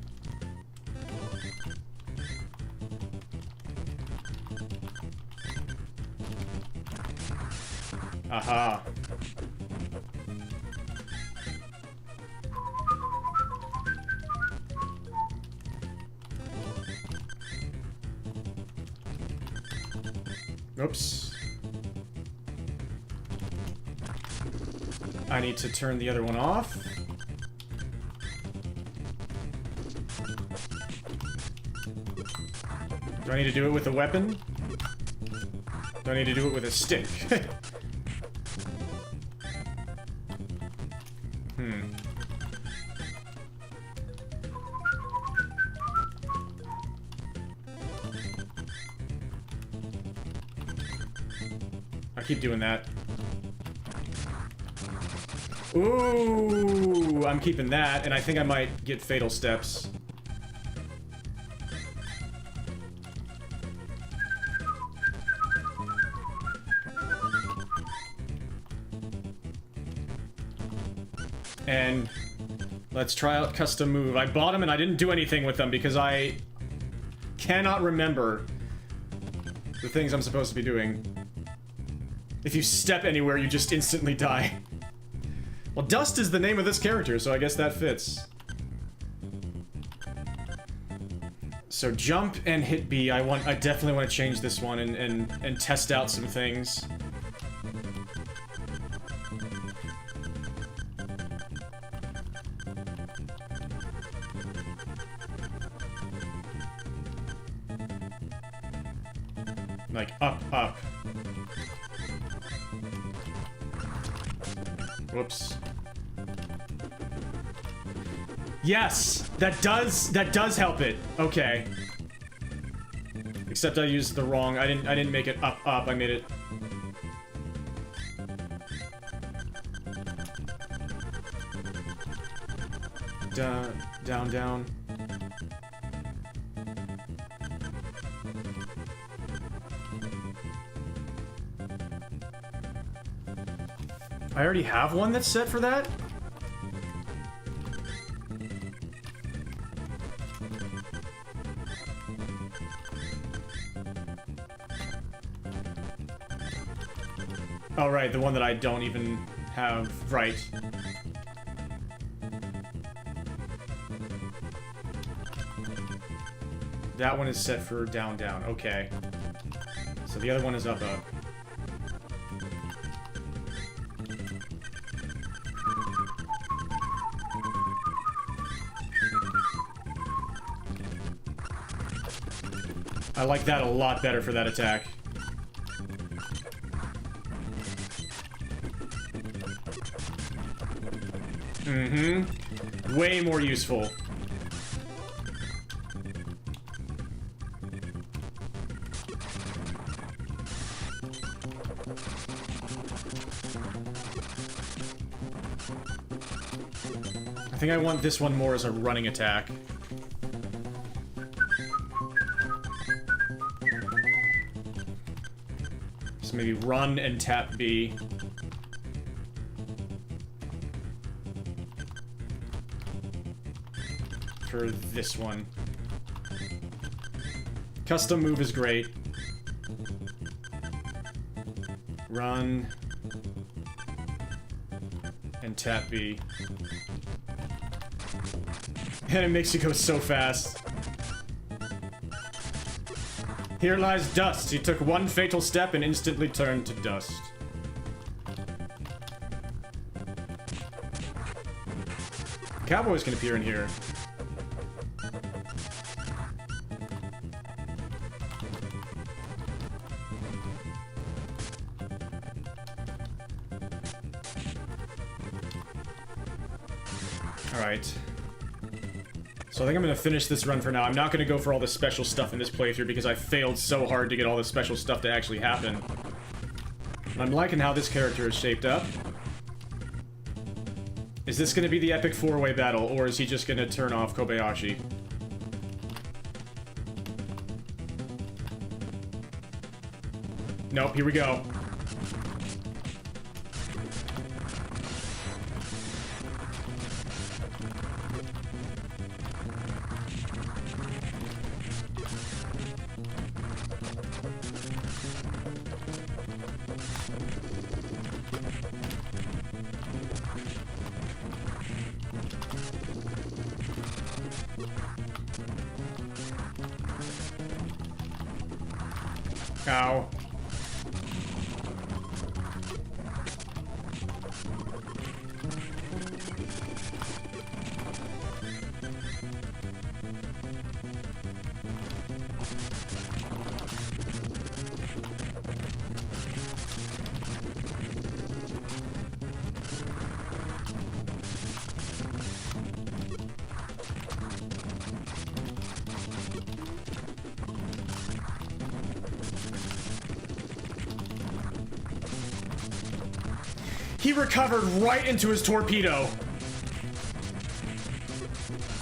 Aha. Oops. I need to turn the other one off. Do I need to do it with a weapon? Do I need to do it with a stick? Keep doing that. Ooh, I'm keeping that, and I think I might get fatal steps. And let's try out custom move. I bought them and I didn't do anything with them because I cannot remember the things I'm supposed to be doing. If you step anywhere, you just instantly die. Well, Dust is the name of this character, so I guess that fits. So jump and hit B. I definitely want to change this one and test out some things. Like up, up. Whoops. Yes! That does help it. Okay. Except I used the wrong. I didn't make it up, up. I made it down, down, down. I already have one that's set for that? Oh, right, the one that I don't even have. Right. That one is set for down, down. Okay. So the other one is up, up. I like that a lot better for that attack. Mm-hmm. Way more useful. I think I want this one more as a running attack. So maybe run and tap B. For this one. Custom move is great. Run. And tap B. And it makes you go so fast. Here lies dust. He took one fatal step and instantly turned to dust. Cowboys can appear in here. Alright. So I think I'm gonna finish this run for now. I'm not gonna go for all the special stuff in this playthrough because I failed so hard to get all the special stuff to actually happen. I'm liking how this character is shaped up. Is this gonna be the epic four-way battle, or is he just gonna turn off Kobayashi? Nope, here we go. Ow. He recovered right into his torpedo.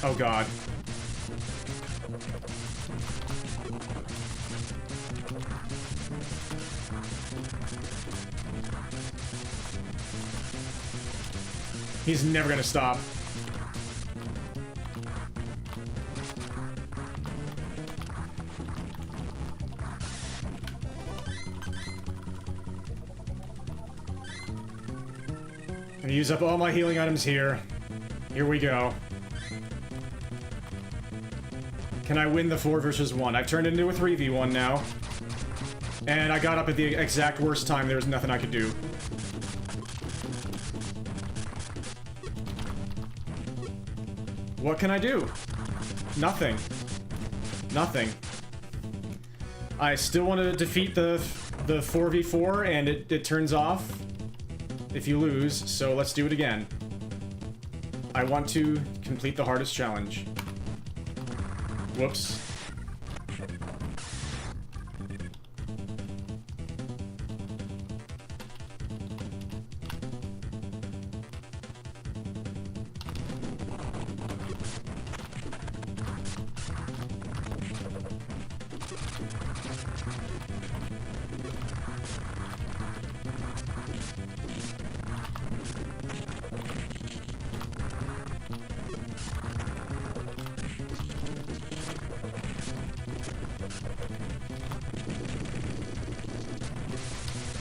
Oh god. He's never gonna stop. I'm gonna use up all my healing items here. Here we go. Can I win the 4 versus 1? I've turned into a 3v1 now. And I got up at the exact worst time. There was nothing I could do. What can I do? Nothing. Nothing. I still want to defeat the 4v4, and it turns off if you lose, so let's do it again. I want to complete the hardest challenge. Whoops.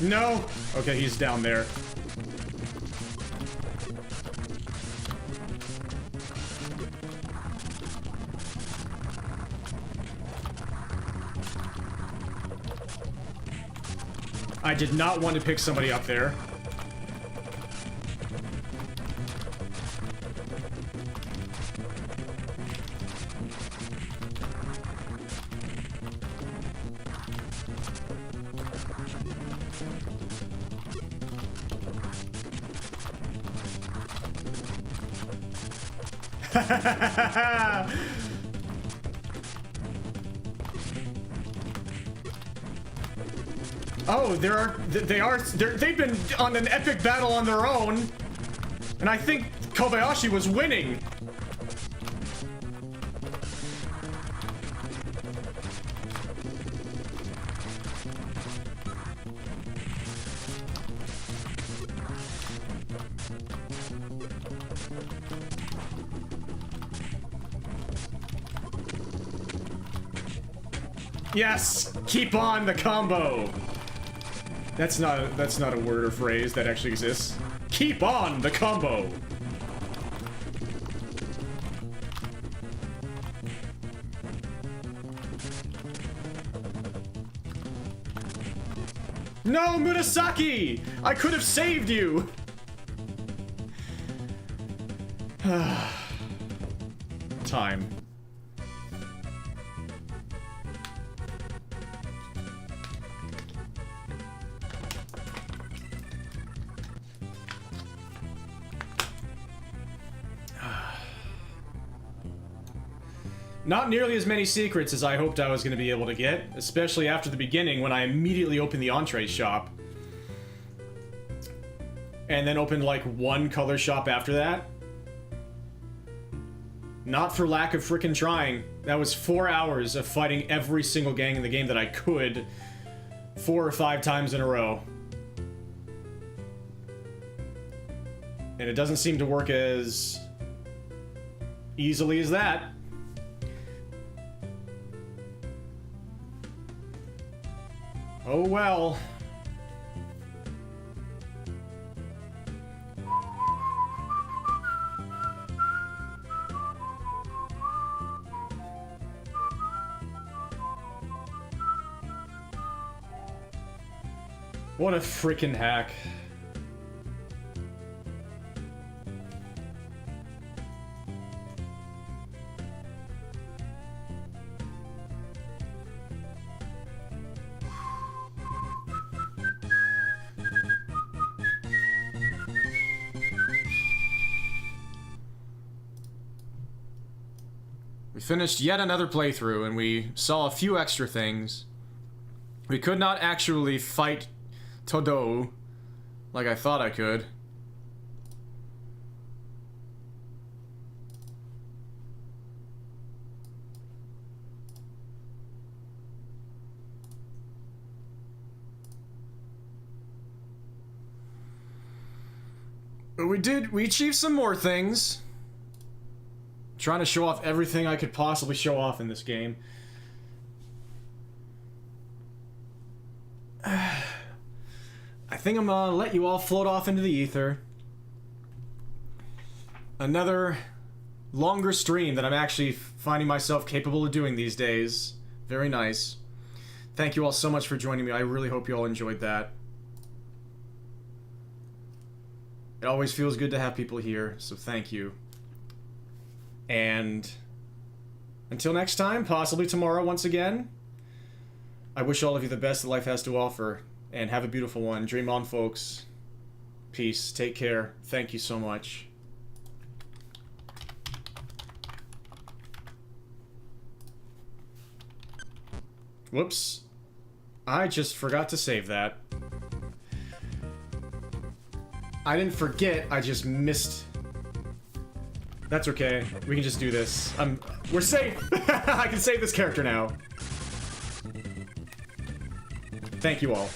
No! Okay, he's down there. I did not want to pick somebody up there. Oh, they've been on an epic battle on their own, and I think Kobayashi was winning. Yes, keep on the combo. That's not a word or phrase that actually exists. Keep on the combo. No, Murasaki! I could have saved you. Time. Not nearly as many secrets as I hoped I was going to be able to get, especially after the beginning when I immediately opened the entree shop. And then opened like one color shop after that. Not for lack of frickin' trying. That was 4 hours of fighting every single gang in the game that I could 4 or 5 times in a row. And it doesn't seem to work as easily as that. Oh well. What a freaking hack. We finished yet another playthrough, and we saw a few extra things. We could not actually fight Todo like I thought I could. But we achieved some more things. Trying to show off everything I could possibly show off in this game. I think I'm gonna let you all float off into the ether. Another longer stream that I'm actually finding myself capable of doing these days. Very nice. Thank you all so much for joining me. I really hope you all enjoyed that. It always feels good to have people here, so thank you. And until next time, possibly tomorrow once again, I wish all of you the best that life has to offer, and have a beautiful one. Dream on, folks. Peace. Take care. Thank you so much. Whoops. I just forgot to save that. I didn't forget, I just missed. That's okay. We can just do this. We're safe! I can save this character now. Thank you all.